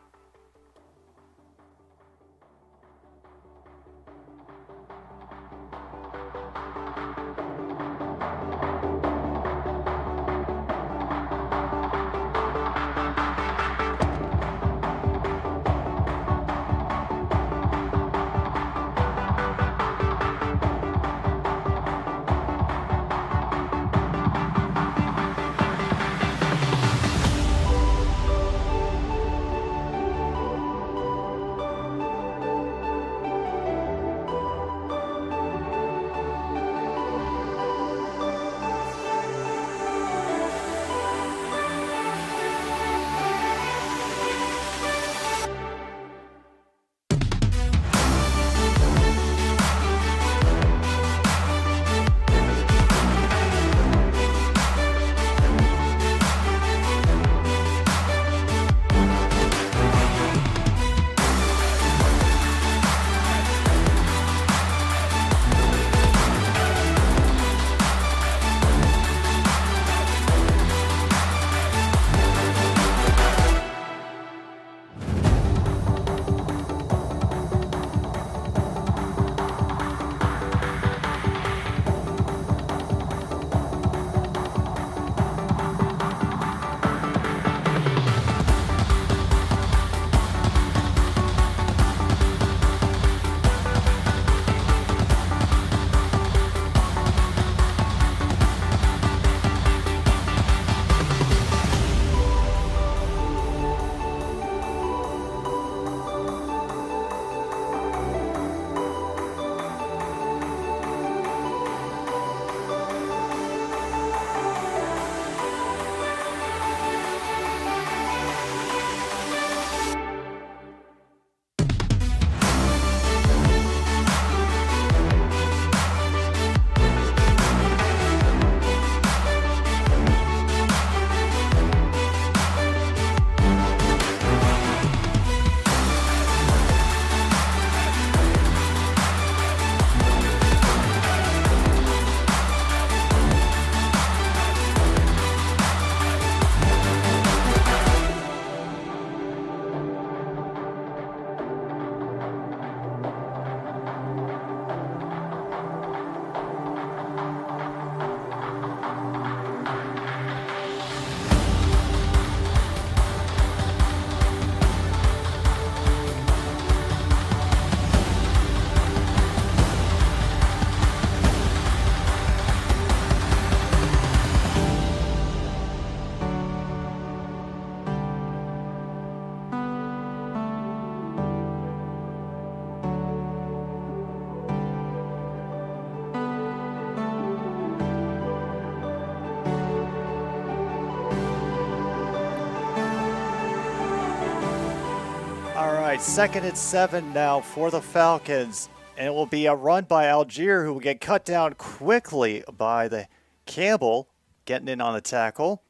right, 2nd and 7 now for the Falcons. And it will be a run by Algier, who will get cut down quickly by the Campbell, getting in on the tackle.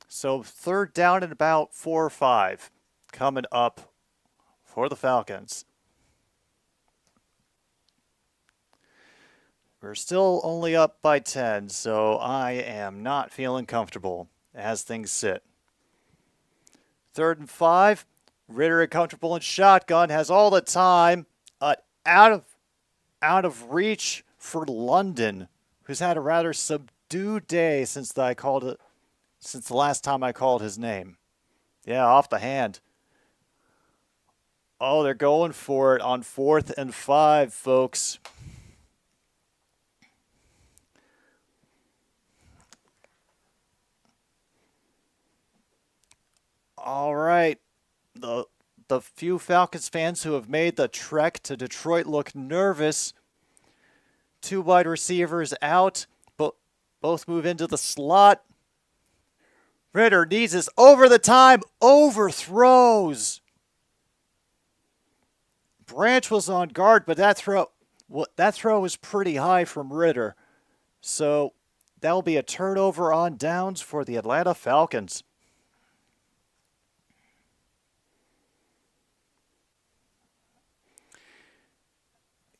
So 3rd down and about 4 or 5 coming up for the Falcons. We're still only up by 10, so I am not feeling comfortable as things sit. 3rd and 5. Ritter comfortable in shotgun, has all the time. Out of reach for London, who's had a rather subdued day since the last time I called his name. Yeah, off the hand. Oh, they're going for it on 4th and 5, folks. All right. The few Falcons fans who have made the trek to Detroit look nervous. 2 wide receivers out, but both move into the slot. Ritter needs this over the time, overthrows. Branch was on guard, but that throw was pretty high from Ritter. So that'll be a turnover on downs for the Atlanta Falcons.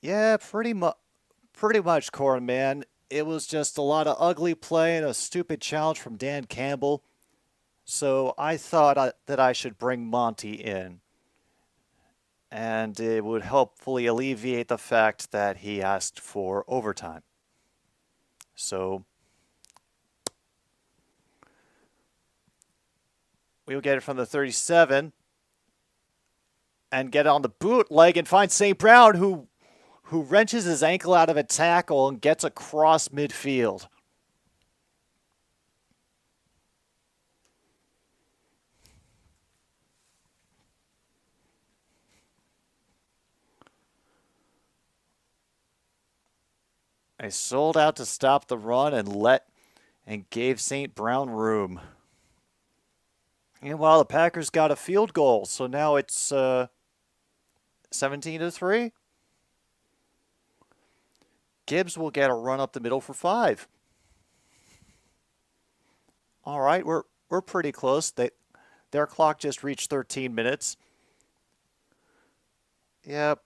Yeah, pretty much, Corn, man. It was just a lot of ugly play and a stupid challenge from Dan Campbell. So I thought that I should bring Monty in. And it would hopefully alleviate the fact that he asked for overtime. So we'll get it from the 37 and get on the bootleg and find St. Brown, who wrenches his ankle out of a tackle and gets across midfield. They sold out to stop the run and gave St. Brown room. Meanwhile, the Packers got a field goal, so now it's 17-3. Gibbs will get a run up the middle for 5. All right, we're pretty close. Their clock just reached 13 minutes. Yep.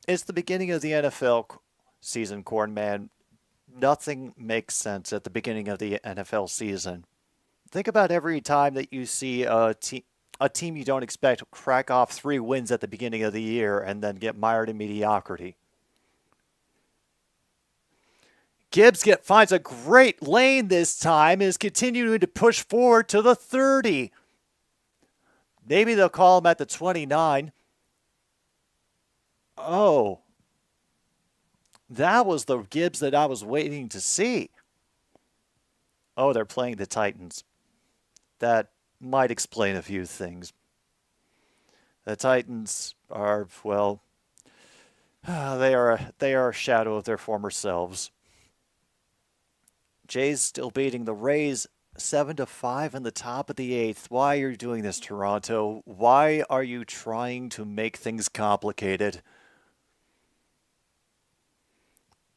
It's the beginning of the NFL season, Corn Man. Nothing makes sense at the beginning of the NFL season. Think about every time that you see a team you don't expect crack off 3 wins at the beginning of the year and then get mired in mediocrity. Gibbs finds a great lane this time and is continuing to push forward to the 30. Maybe they'll call him at the 29. Oh. That was the Gibbs that I was waiting to see. Oh, they're playing the Titans. That might explain a few things. The Titans are, well, they are a shadow of their former selves. Jays still beating the Rays 7-5 in the top of the 8th. Why are you doing this, Toronto? Why are you trying to make things complicated?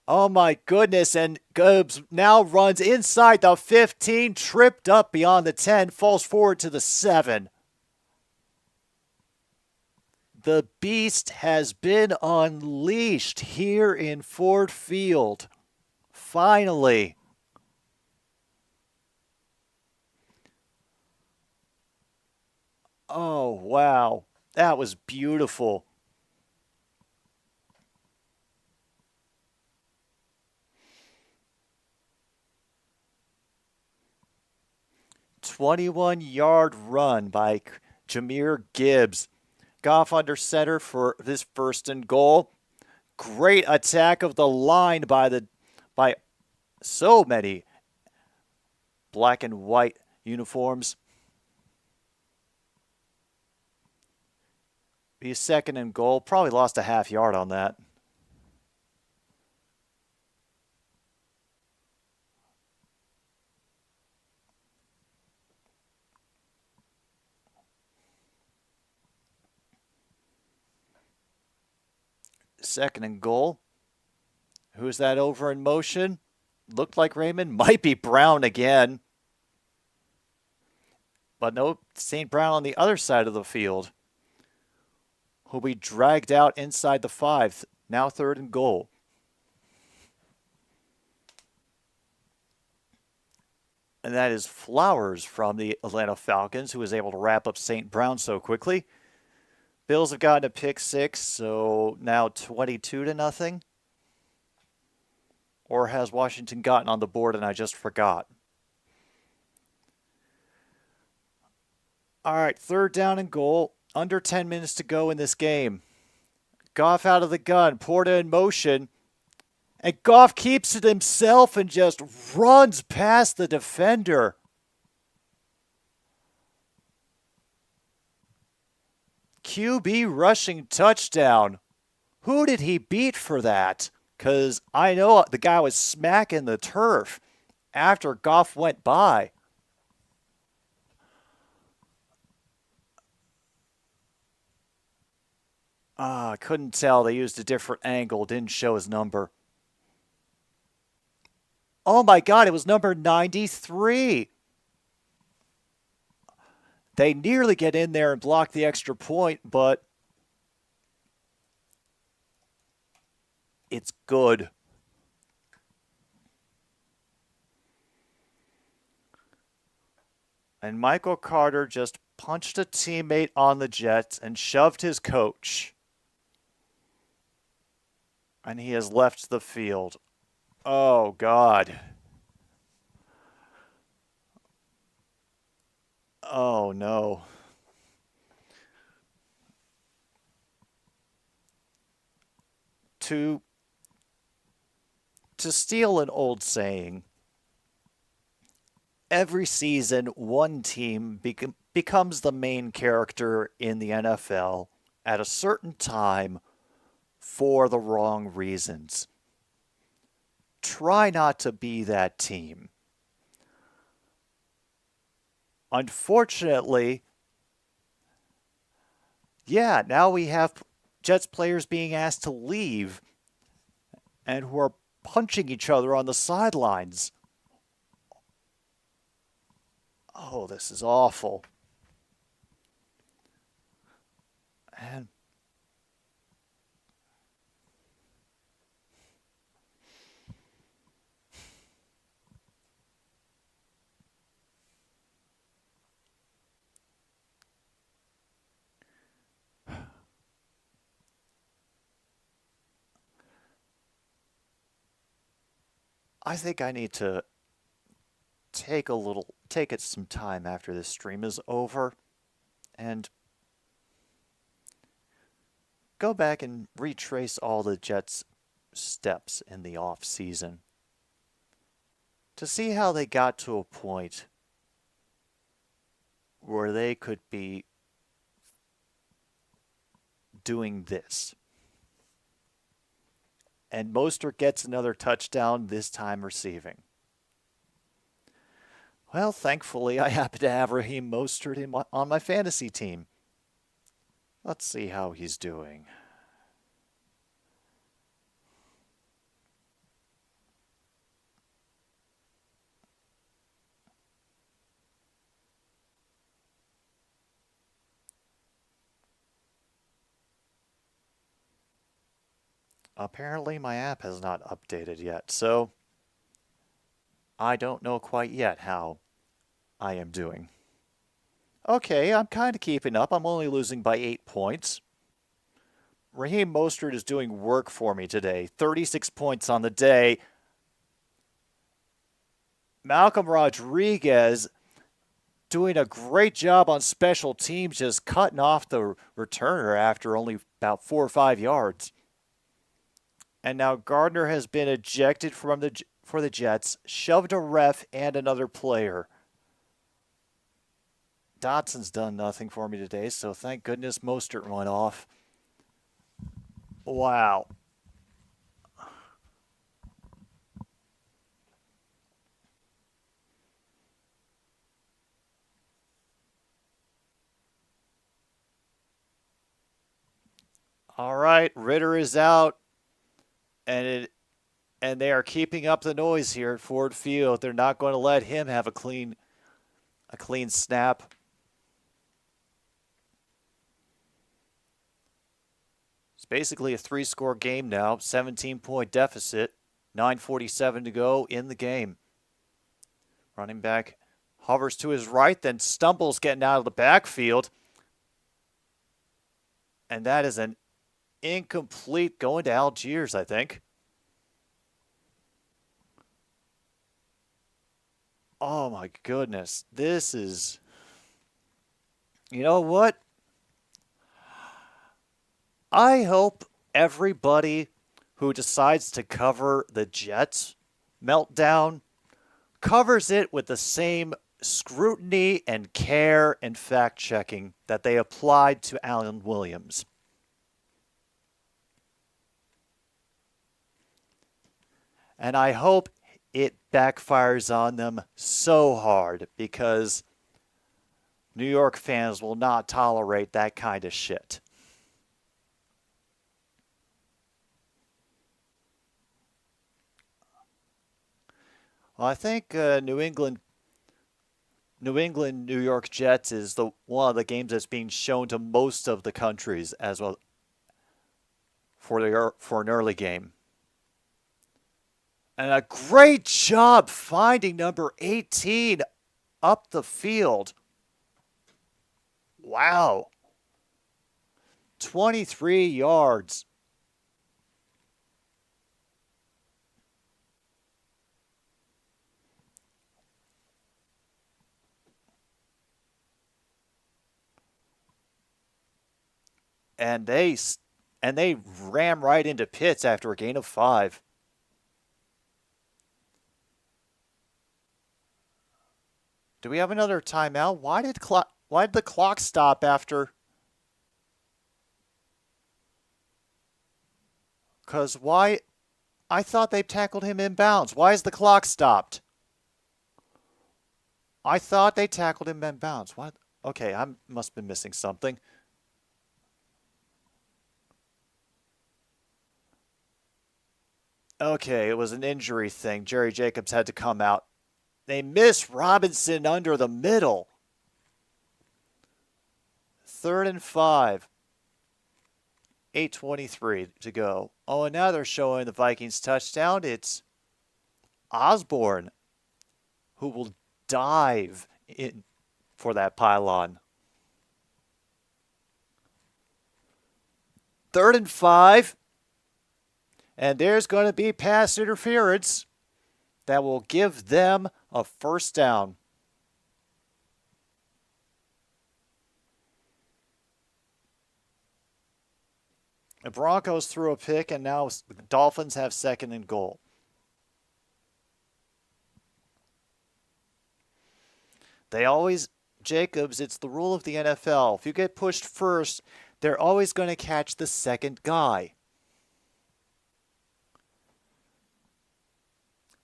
Oh my goodness, and Gibbs now runs inside the 15, tripped up beyond the 10, falls forward to the 7. The beast has been unleashed here in Ford Field. Finally. Oh, wow. That was beautiful. "21-yard run by Jahmyr Gibbs. Goff under center for this 1st and goal. Great attack of the line by so many black and white uniforms. Be 2nd and goal. Probably lost a half yard on that. Second and goal. Who's that over in motion? Looked like Raymond. Might be Brown again. But no, St. Brown on the other side of the field. Who'll be dragged out inside the 5. Now third and goal. And that is Flowers from the Atlanta Falcons, who was able to wrap up St. Brown so quickly. Bills have gotten a pick 6, so now 22-0. Or has Washington gotten on the board and I just forgot? All right, third down and goal. Under 10 minutes to go in this game. Goff out of the gun. Porta in motion. And Goff keeps it himself and just runs past the defender. QB rushing touchdown. Who did he beat for that? Because I know the guy was smacking the turf after Goff went by. I couldn't tell. They used a different angle. Didn't show his number. Oh my God, it was number 93. They nearly get in there and block the extra point, but it's good. And Michael Carter just punched a teammate on the Jets and shoved his coach. And he has left the field. Oh, God. Oh, no. To steal an old saying, every season one team becomes the main character in the NFL at a certain time for the wrong reasons. Try not to be that team. Unfortunately, yeah, now we have Jets players being asked to leave and who are punching each other on the sidelines. Oh, this is awful. And I think I need to take it some time after this stream is over and go back and retrace all the Jets' steps in the off season to see how they got to a point where they could be doing this. And Mostert gets another touchdown, this time receiving. Well, thankfully, I happen to have Raheem Mostert on my fantasy team. Let's see how he's doing. Apparently, my app has not updated yet, so I don't know quite yet how I am doing. Okay, I'm kind of keeping up. I'm only losing by 8 points. Raheem Mostert is doing work for me today. 36 points on the day. Malcolm Rodriguez doing a great job on special teams, just cutting off the returner after only about 4 or 5 yards. And now Gardner has been ejected for the Jets, shoved a ref and another player. Dotson's done nothing for me today, so thank goodness Mostert went off. Wow. All right, Ritter is out, and they are keeping up the noise here at Ford Field. They're not going to let him have a clean snap. It's basically a 3-score game now, 17-point deficit, 9:47 to go in the game. Running back hovers to his right, then stumbles getting out of the backfield. And that is an incomplete going to Algiers, I think. Oh my goodness. This is... You know what? I hope everybody who decides to cover the Jets meltdown covers it with the same scrutiny and care and fact-checking that they applied to Alan Williams. And I hope it backfires on them so hard, because New York fans will not tolerate that kind of shit. Well, I think New England, New York Jets is one of the games that's being shown to most of the countries as well for an early game. And a great job finding number 18 up the field. Wow. 23 yards. And they ran right into Pitx after a gain of 5. Do we have another timeout? Why did the clock stop after? Because why? I thought they tackled him inbounds. Why is the clock stopped? I thought they tackled him inbounds. What? Okay, I must have been missing something. Okay, it was an injury thing. Jerry Jacobs had to come out. They miss Robinson under the middle. 3rd and 5. 8:23 to go. Oh, and now they're showing the Vikings touchdown. It's Osborne who will dive in for that pylon. 3rd and 5. And there's going to be pass interference that will give them a first down. The Broncos threw a pick, and now the Dolphins have 2nd and goal. Jacobs, it's the rule of the NFL. If you get pushed first, they're always going to catch the second guy.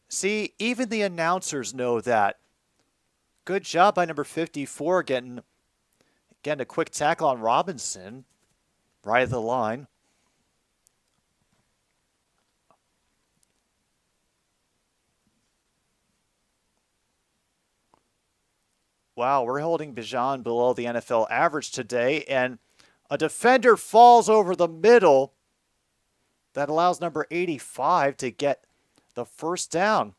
See, even the announcers know that. Good job by number 54 getting a quick tackle on Robinson right at the line. Wow, we're holding Bijan below the NFL average today, and a defender falls over the middle that allows number 85 to get the first down.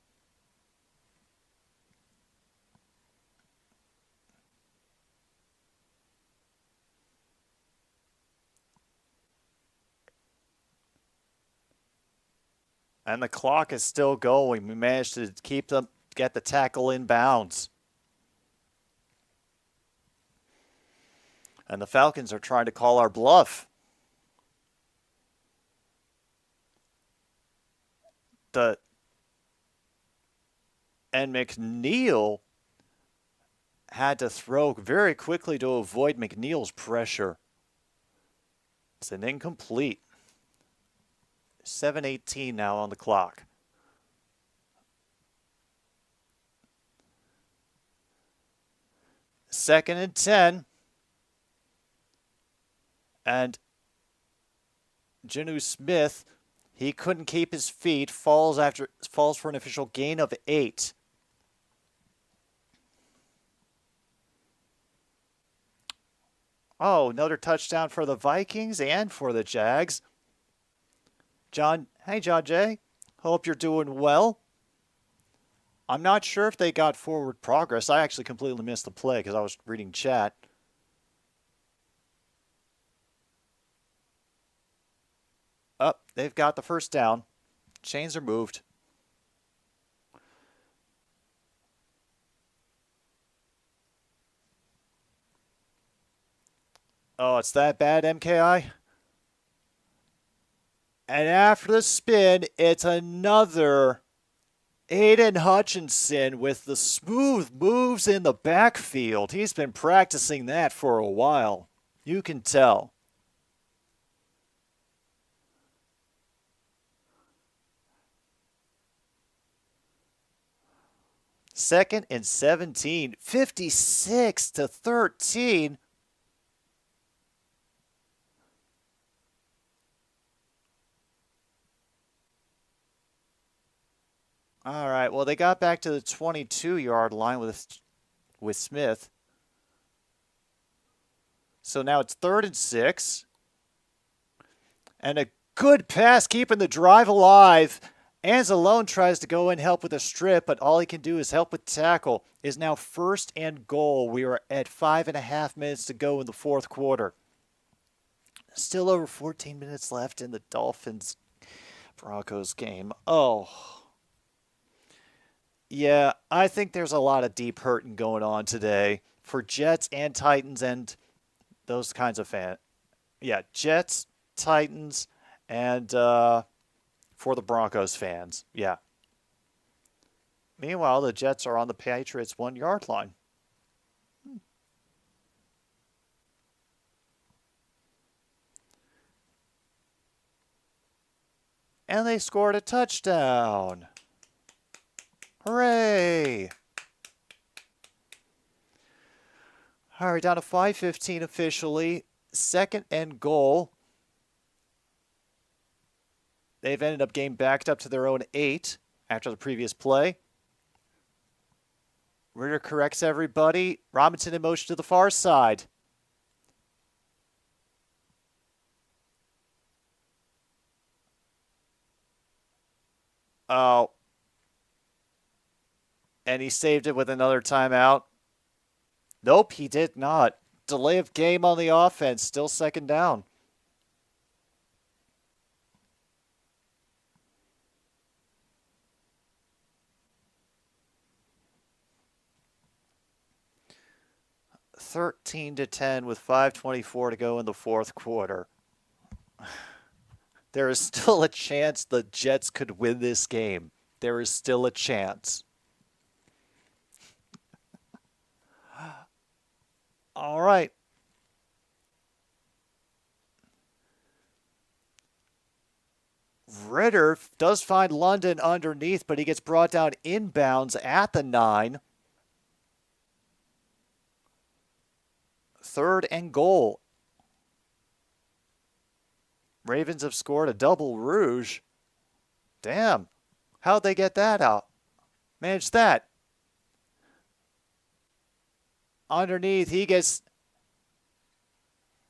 And the clock is still going. We managed to get the tackle in bounds. And the Falcons are trying to call our bluff. And McNeil had to throw very quickly to avoid McNeil's pressure. It's an incomplete. 7:18 now on the clock. Second and 10. And Genu Smith, he couldn't keep his feet, falls for an official gain of 8. Oh, another touchdown for the Vikings and for the Jags. Hey, John Jay. Hope you're doing well. I'm not sure if they got forward progress. I actually completely missed the play because I was reading chat. They've got the first down. Chains are moved. Oh, it's that bad, MKI? And after the spin, it's another Aiden Hutchinson with the smooth moves in the backfield. He's been practicing that for a while. You can tell. Second and 17, 56-13. All right, well, they got back to the 22-yard line with Smith. So now it's 3rd and 6. And a good pass keeping the drive alive. Anzalone tries to go and help with a strip, but all he can do is help with tackle. Is now 1st and goal. We are at 5.5 minutes to go in the 4th quarter. Still over 14 minutes left in the Dolphins-Broncos game. Oh. Yeah, I think there's a lot of deep hurting going on today for Jets and Titans and those kinds of fans. Yeah, Jets, Titans, and for the Broncos fans. Yeah. Meanwhile, the Jets are on the Patriots' 1-yard line. And they scored a touchdown. Hooray! All right, down to 5:15 officially. 2nd and goal. They've ended up getting backed up to their own 8 after the previous play. Ritter corrects everybody. Robinson in motion to the far side. Oh. And he saved it with another timeout. Nope, he did not. Delay of game on the offense. Still 2nd down. (13-10) with 5:24 to go in the 4th quarter. There is still a chance the Jets could win this game. There is still a chance. All right. Ritter does find London underneath, but he gets brought down inbounds at the 9. 3rd and goal. Ravens have scored a double rouge. Damn. How'd they get that out? Manage that. Underneath,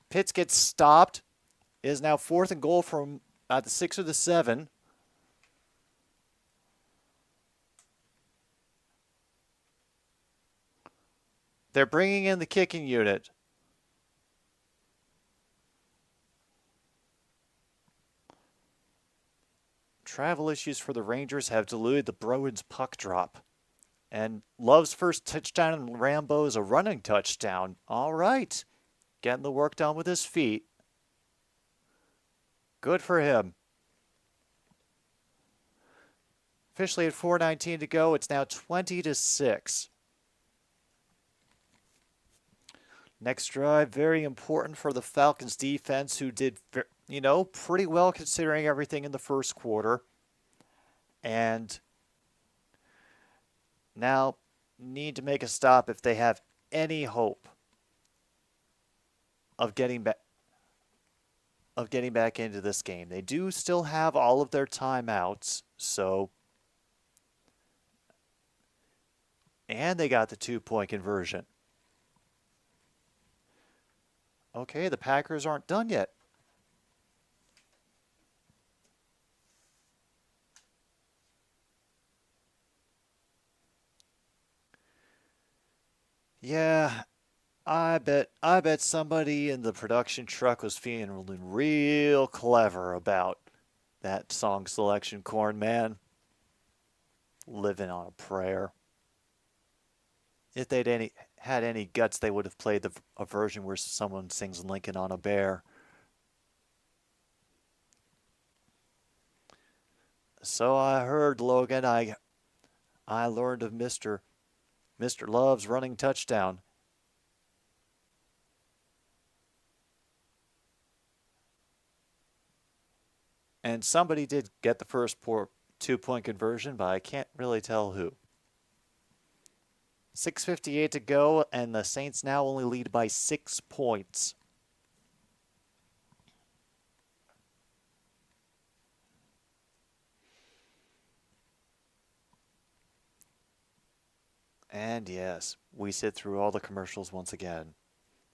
Pitx gets stopped. It is now 4th and goal from the 6 or the 7. They're bringing in the kicking unit. Travel issues for the Rangers have diluted the Bruins puck drop. And Love's first touchdown in Rambo is a running touchdown. All right. Getting the work done with his feet. Good for him. Officially at 4:19 to go. It's now 20-6. Next drive, very important for the Falcons defense, who did, pretty well considering everything in the 1st quarter. And now need to make a stop if they have any hope of getting back. of getting back into this game. They do still have all of their timeouts, so. And they got the 2-point conversion. Okay, the Packers aren't done yet. Yeah, I bet somebody in the production truck was feeling real clever about that song selection, Corn Man. Living on a prayer. If they'd had any guts, they would have played a version where someone sings Lincoln on a Bear. So I heard, Logan. I learned of Mr. Love's running touchdown. And somebody did get the first 2-point conversion, but I can't really tell who. 6:58 to go, and the Saints now only lead by 6 points. And yes, we sit through all the commercials once again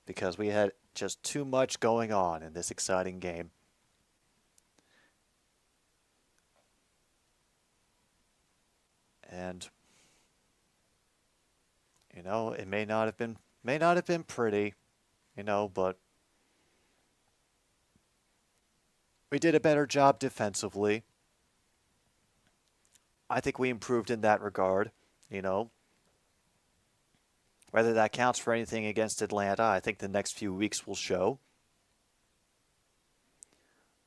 because we had just too much going on in this exciting game. And you know, it may not have been pretty, you know, but we did a better job defensively. I think we improved in that regard, you know. Whether that counts for anything against Atlanta, I think the next few weeks will show.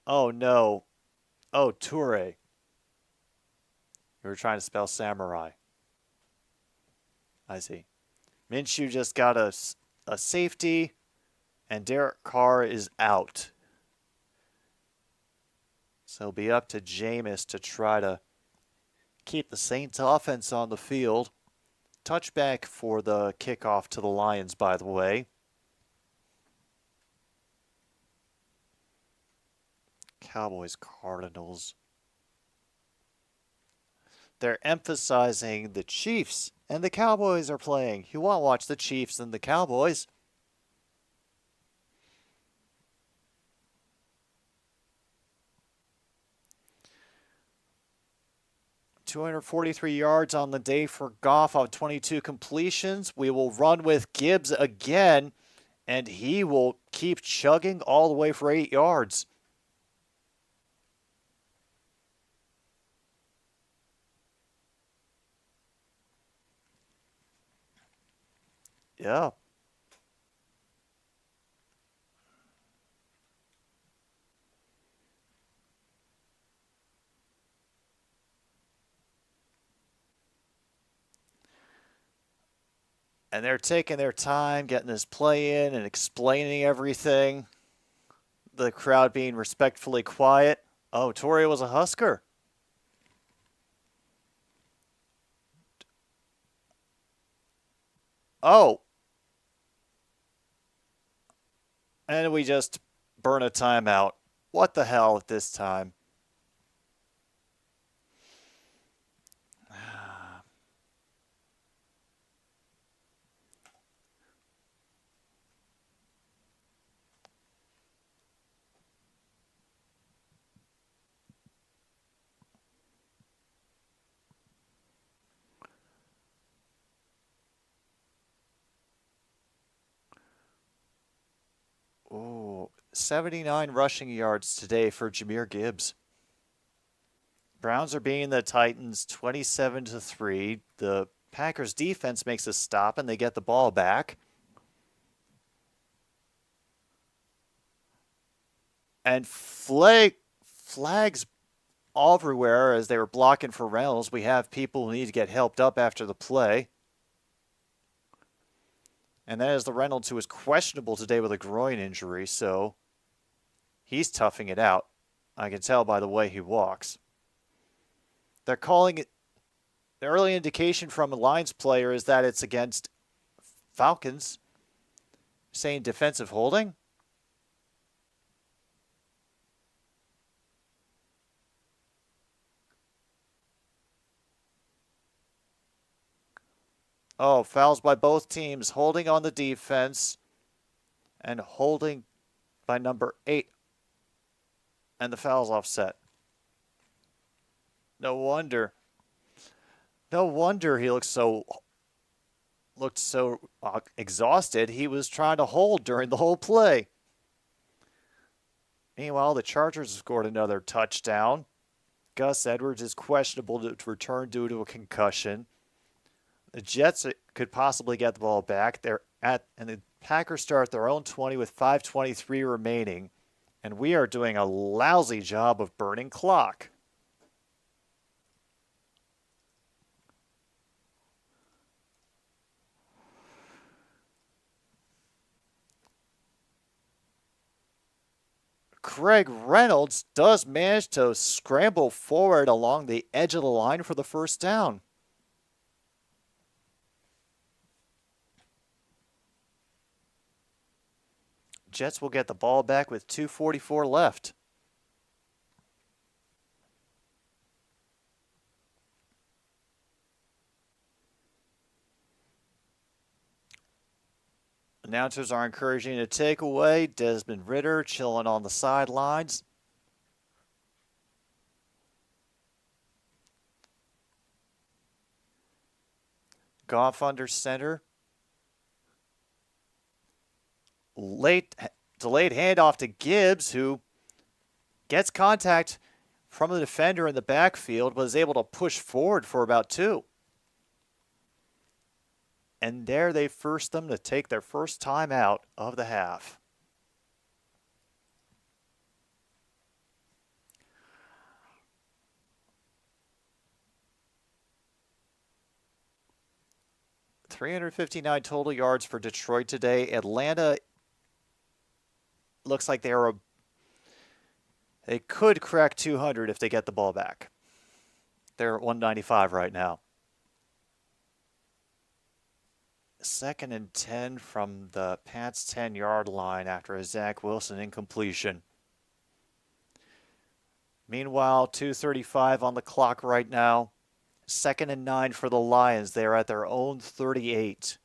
Oh no. Oh, Toure. You were trying to spell samurai. I see. Minshew just got a safety, and Derek Carr is out. So it'll be up to Jameis to try to keep the Saints offense on the field. Touchback for the kickoff to the Lions, by the way. Cowboys, Cardinals. They're emphasizing the Chiefs, and the Cowboys are playing. You want to watch the Chiefs and the Cowboys. .243 yards on the day for Goff on 22 completions. We will run with Gibbs again, and he will keep chugging all the way for 8 yards. Yeah. And they're taking their time, getting this play in and explaining everything. The crowd being respectfully quiet. Oh, Torrey was a Husker. Oh. And we just burn a timeout. What the hell at this time? Oh, 79 rushing yards today for Jahmyr Gibbs. Browns are beating the Titans 27-3. The Packers defense makes a stop and they get the ball back. And flags everywhere as they were blocking for Reynolds. We have people who need to get helped up after the play. And that is the Reynolds who is questionable today with a groin injury, so he's toughing it out. I can tell by the way he walks. They're calling it, the early indication from a Lions player is that it's against Falcons, saying defensive holding. Oh, fouls by both teams, holding on the defense and holding by number 8. And the foul's offset. No wonder. No wonder he looked so exhausted. He was trying to hold during the whole play. Meanwhile, the Chargers scored another touchdown. Gus Edwards is questionable to return due to a concussion. The Jets could possibly get the ball back. And the Packers start their own 20 with 5:23 remaining. And we are doing a lousy job of burning clock. Craig Reynolds does manage to scramble forward along the edge of the line for the first down. Jets will get the ball back with 2:44 left. Announcers are encouraging a takeaway. Desmond Ridder chilling on the sidelines. Goff under center. Delayed handoff to Gibbs, who gets contact from the defender in the backfield, but is able to push forward for about 2. And there they force them to take their first time out of the half. .359 total yards for Detroit today. Atlanta looks like they could crack 200 if they get the ball back. They're at 195 right now. 2nd and 10 from the Pats' 10-yard line after a Zach Wilson incompletion. Meanwhile, 2:35 on the clock right now. 2nd and 9 for the Lions. They're at their own 38.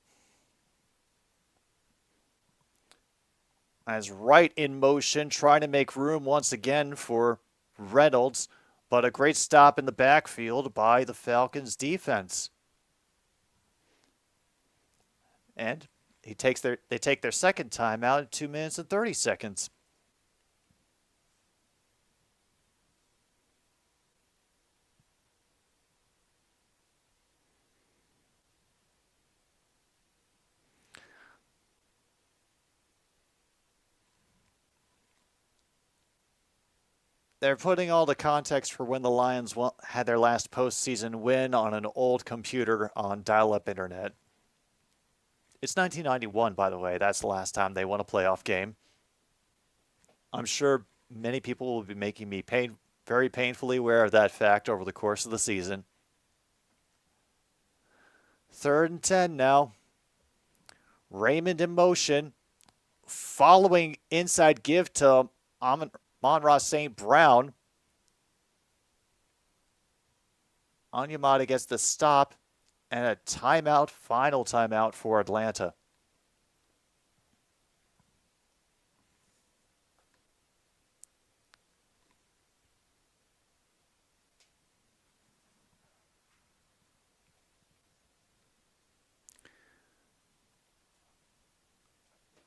As Wright in motion, trying to make room once again for Reynolds, but a great stop in the backfield by the Falcons defense. And they take their second timeout in 2 minutes and 30 seconds. They're putting all the context for when the Lions had their last postseason win on an old computer on dial-up internet. It's 1991, by the way. That's the last time they won a playoff game. I'm sure many people will be making me very painfully aware of that fact over the course of the season. 3rd and 10 now. Raymond in motion. Following inside give to Amon-Ra St. Brown. Onyemata gets the stop. And a timeout, final timeout for Atlanta.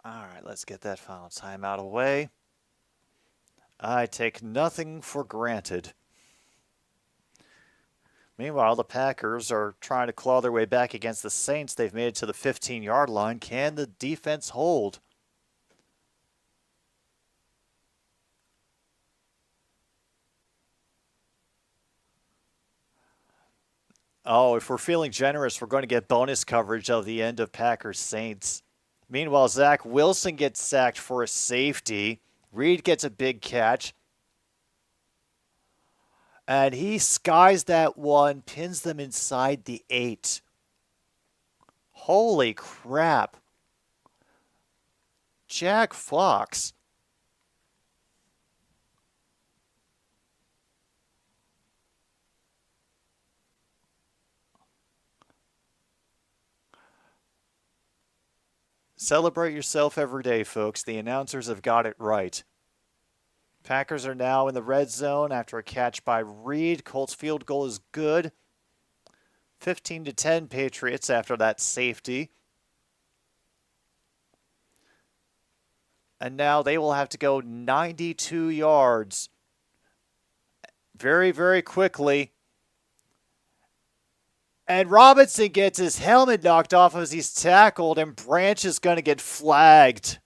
All right, let's get that final timeout away. I take nothing for granted. Meanwhile, the Packers are trying to claw their way back against the Saints. They've made it to the 15-yard line. Can the defense hold? Oh, if we're feeling generous, we're going to get bonus coverage of the end of Packers-Saints. Meanwhile, Zach Wilson gets sacked for a safety. Reed gets a big catch. And he skies that one, pins them inside the 8. Holy crap. Jack Fox. Celebrate yourself every day, folks. The announcers have got it right. Packers are now in the red zone after a catch by Reed. Colts field goal is good. 15-10 Patriots after that safety. And now they will have to go 92 yards very, very quickly. And Robinson gets his helmet knocked off as he's tackled, and Branch is going to get flagged.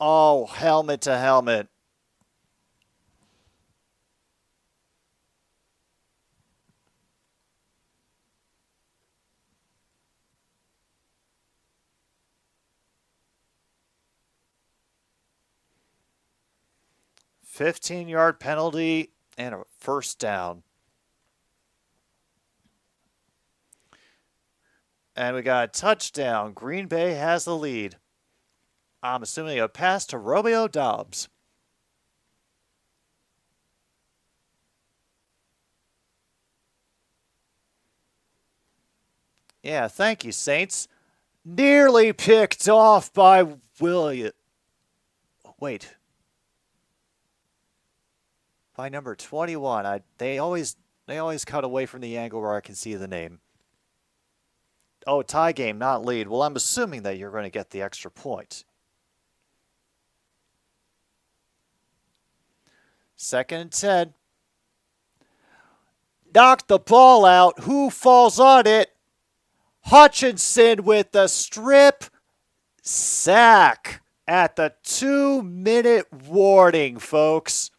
Oh, helmet to helmet. $15-yard penalty and a first down. And we got a touchdown. Green Bay has the lead. I'm assuming a pass to Romeo Doubs. Yeah, thank you, Saints. Nearly picked off by William. Wait. By number 21. They always cut away from the angle where I can see the name. Oh, tie game, not lead. Well, I'm assuming that you're going to get the extra point. 2nd and 10. Knocked the ball out. Who falls on it? Hutchinson with the strip sack at the 2-minute warning, folks.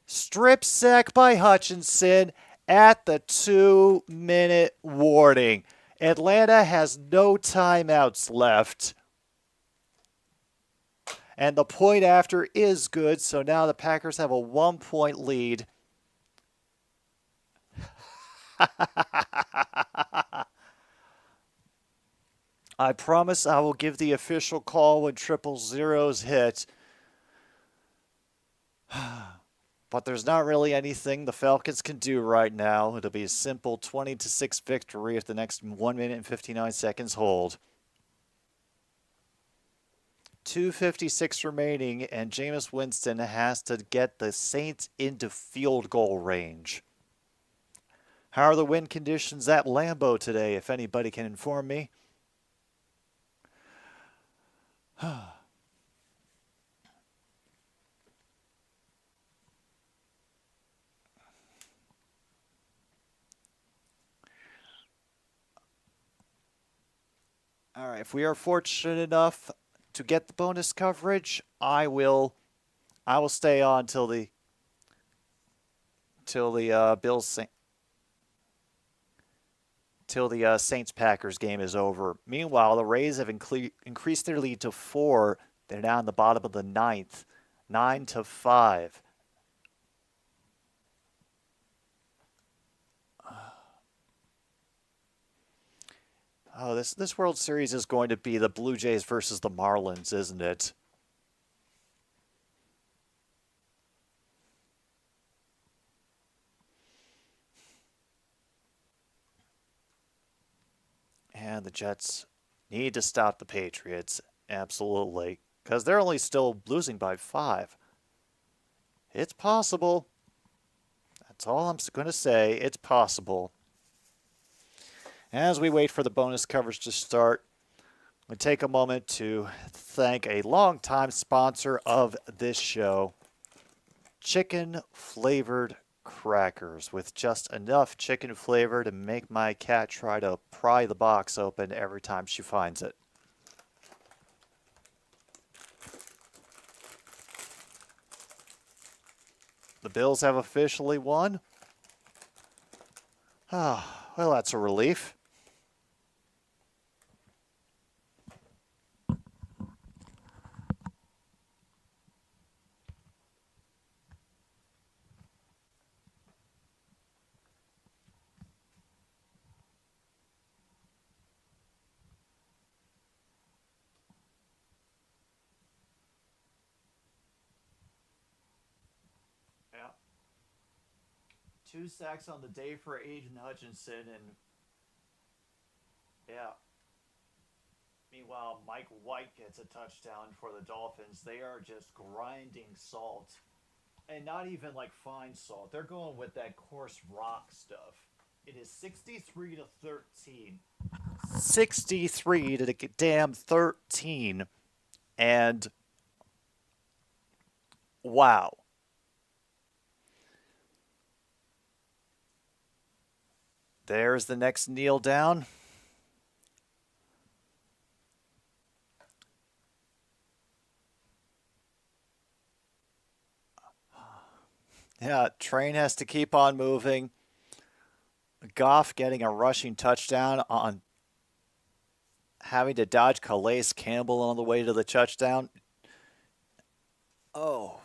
Strip sack by Hutchinson at the 2-minute warning. Atlanta has no timeouts left. And the point after is good, so now the Packers have a 1-point lead. I promise I will give the official call when 000's hit. But there's not really anything the Falcons can do right now. It'll be a simple 20-6 victory if the next 1 minute and 59 seconds hold. 2:56 remaining, and Jameis Winston has to get the Saints into field goal range. How are the wind conditions at Lambeau today, if anybody can inform me? All right, if we are fortunate enough to get the bonus coverage, I will stay on till the Saints Packers game is over. Meanwhile, the Rays have increased their lead to 4. They're now in the bottom of the 9th, 9-5. Oh, this World Series is going to be the Blue Jays versus the Marlins, isn't it? And the Jets need to stop the Patriots, absolutely, because they're only still losing by 5. It's possible. That's all I'm going to say. It's possible. As we wait for the bonus coverage to start, we take a moment to thank a longtime sponsor of this show, chicken-flavored crackers, with just enough chicken flavor to make my cat try to pry the box open every time she finds it. The Bills have officially won. Ah, well, that's a relief. Yeah. 2 sacks on the day for Aiden Hutchinson, and Yeah. Meanwhile, Mike White gets a touchdown for the Dolphins. They are just grinding salt. And not even like fine salt. They're going with that coarse rock stuff. It is 63 to 13. 63 to the damn 13. And wow. There's the next kneel down. Yeah, train has to keep on moving. Goff getting a rushing touchdown on having to dodge Calais Campbell on the way to the touchdown. Oh,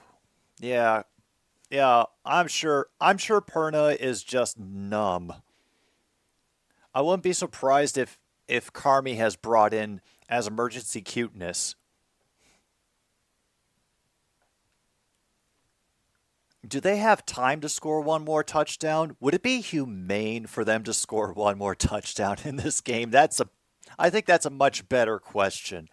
yeah. Yeah, I'm sure Perna is just numb. I wouldn't be surprised if Carmi has brought in as emergency cuteness. Do they have time to score one more touchdown? Would it be humane for them to score one more touchdown in this game? I think that's a much better question.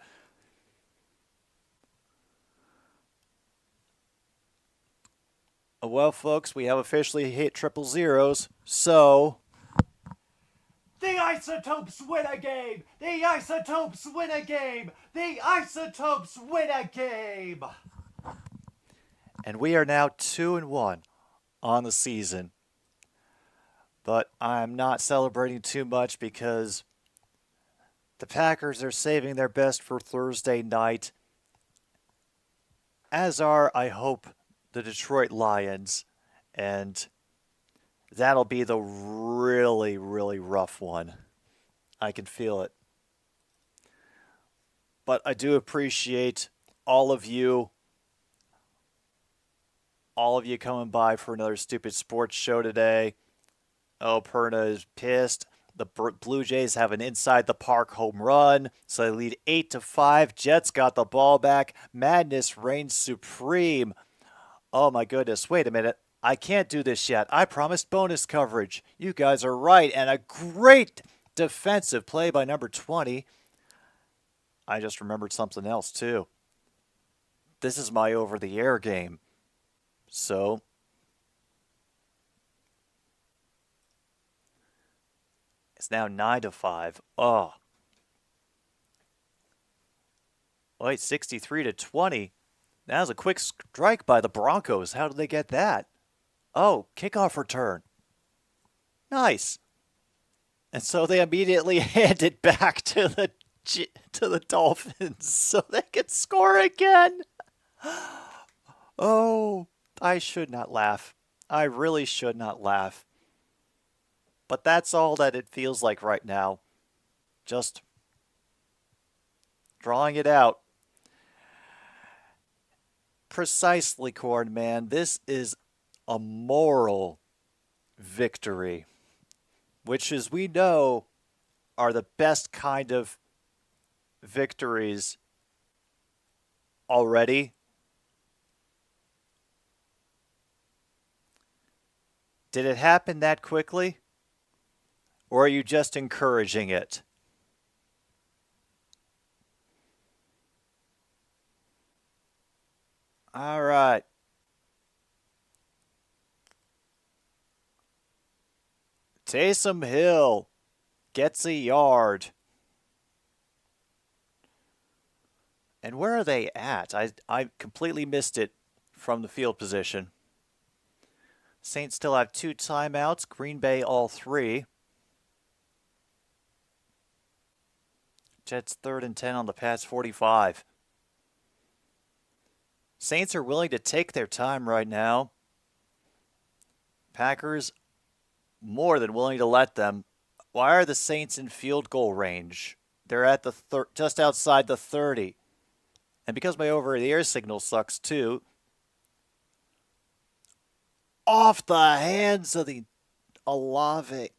Well, folks, we have officially hit triple zeros, so the Isotopes win a game! The Isotopes win a game! The Isotopes win a game! And we are now 2-1 on the season. But I'm not celebrating too much because the Packers are saving their best for Thursday night. As are, I hope, the Detroit Lions. And that'll be the really, really rough one. I can feel it. But I do appreciate all of you coming by for another stupid sports show today. Oh, Perna is pissed. The Blue Jays have an inside the park home run, so they lead 8-5. Jets got the ball back. Madness reigns supreme. Oh my goodness, wait a minute. I can't do this yet. I promised bonus coverage. You guys are right, and a great defensive play by number 20. I just remembered something else too. This is my over-the-air game. So it's now 9-5. Oh. Wait, 63-20. That was a quick strike by the Broncos. How did they get that? Oh, kickoff return. Nice. And so they immediately hand it back to the Dolphins so they can score again. Oh, I should not laugh. I really should not laugh. But that's all that it feels like right now. Just drawing it out. Precisely, Corn Man. This is a moral victory, which, as we know, are the best kind of victories already. Did it happen that quickly? Or are you just encouraging it? All right. Taysom Hill gets a yard. And where are they at? I completely missed it from the field position. Saints still have 2 timeouts. Green Bay all 3. Jets 3rd and 10 on the past 45. Saints are willing to take their time right now. Packers more than willing to let them. Why are the Saints in field goal range? They're at the just outside the 30. And because my over-the-air signal sucks too, off the hands of the Olave.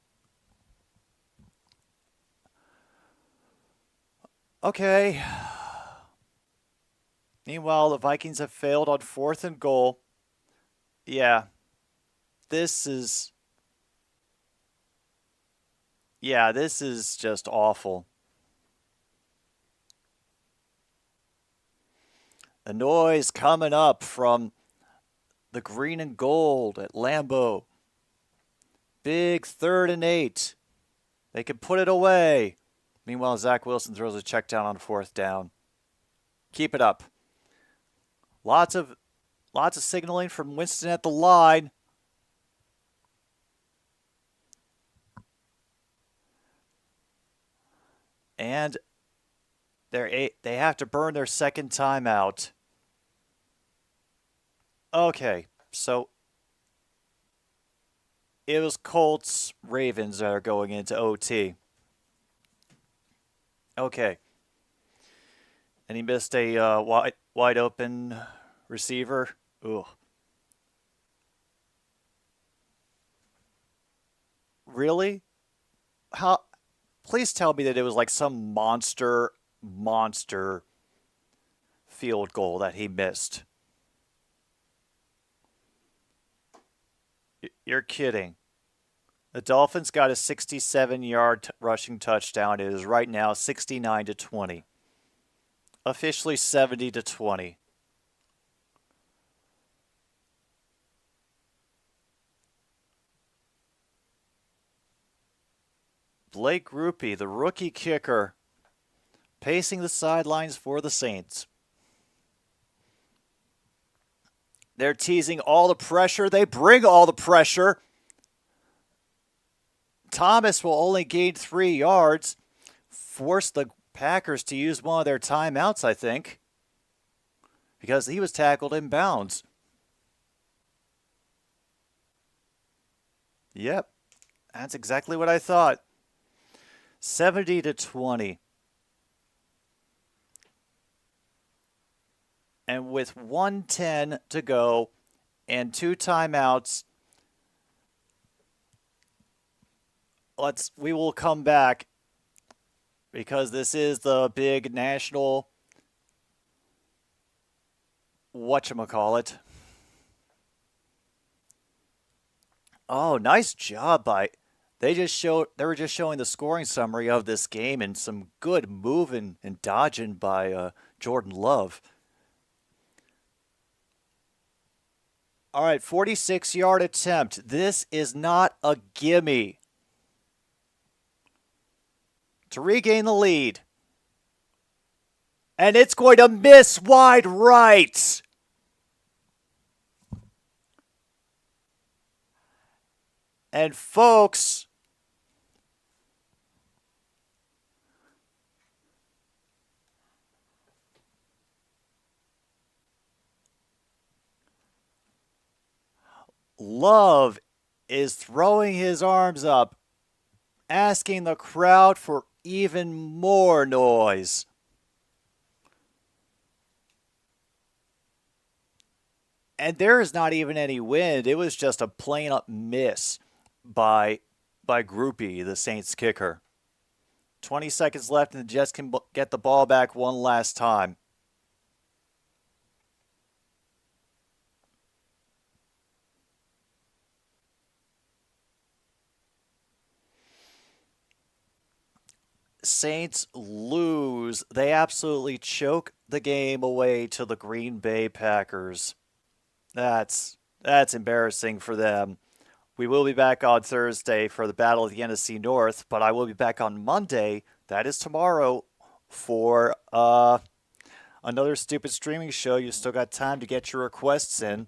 Okay. Meanwhile, the Vikings have failed on 4th and goal. Yeah. This is Yeah, this is just awful. The noise coming up from the green and gold at Lambeau. Big 3rd and 8. They can put it away. Meanwhile, Zach Wilson throws a check down on 4th down. Keep it up. Lots of signaling from Winston at the line. And they have to burn their second timeout. Okay, so it was Colts Ravens that are going into OT. Okay. And he missed a wide open receiver. Ooh. Really? How? Please tell me that it was like some monster field goal that he missed. You're kidding. The Dolphins got a 67-yard rushing touchdown. It is right now 69-20. Officially 70-20. Blake Grupe, the rookie kicker, pacing the sidelines for the Saints. They're teasing all the pressure. They bring all the pressure. Thomas will only gain 3 yards. Force the Packers to use one of their timeouts, I think, because he was tackled in bounds. Yep, that's exactly what I thought. 70-20. And with 1:10 to go and 2 timeouts, we will come back because this is the big national whatchamacallit. Oh, nice job by they were just showing the scoring summary of this game and some good moving and dodging by Jordan Love. All right, 46-yard attempt. This is not a gimme. To regain the lead. And it's going to miss wide right. And folks, Love is throwing his arms up, asking the crowd for even more noise. And there is not even any wind. It was just a plain up miss by Grupe, the Saints kicker. 20 seconds left and the Jets can get the ball back one last time. Saints lose. They absolutely choke the game away to the Green Bay Packers. That's embarrassing for them. We will be back on Thursday for the Battle of the NFC North, but I will be back on Monday, that is tomorrow, for another stupid streaming show. You still got time to get your requests in.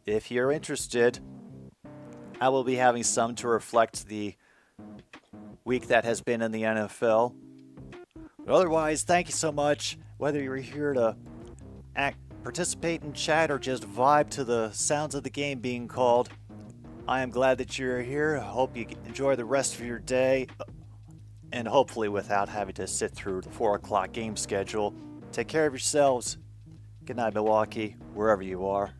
If you're interested, I will be having some to reflect the week that has been in the NFL. But otherwise, thank you so much. Whether you're here to participate in chat or just vibe to the sounds of the game being called, I am glad that you're here. I hope you enjoy the rest of your day, and hopefully without having to sit through the 4 o'clock game schedule. Take care of yourselves. Good night, Milwaukee, wherever you are.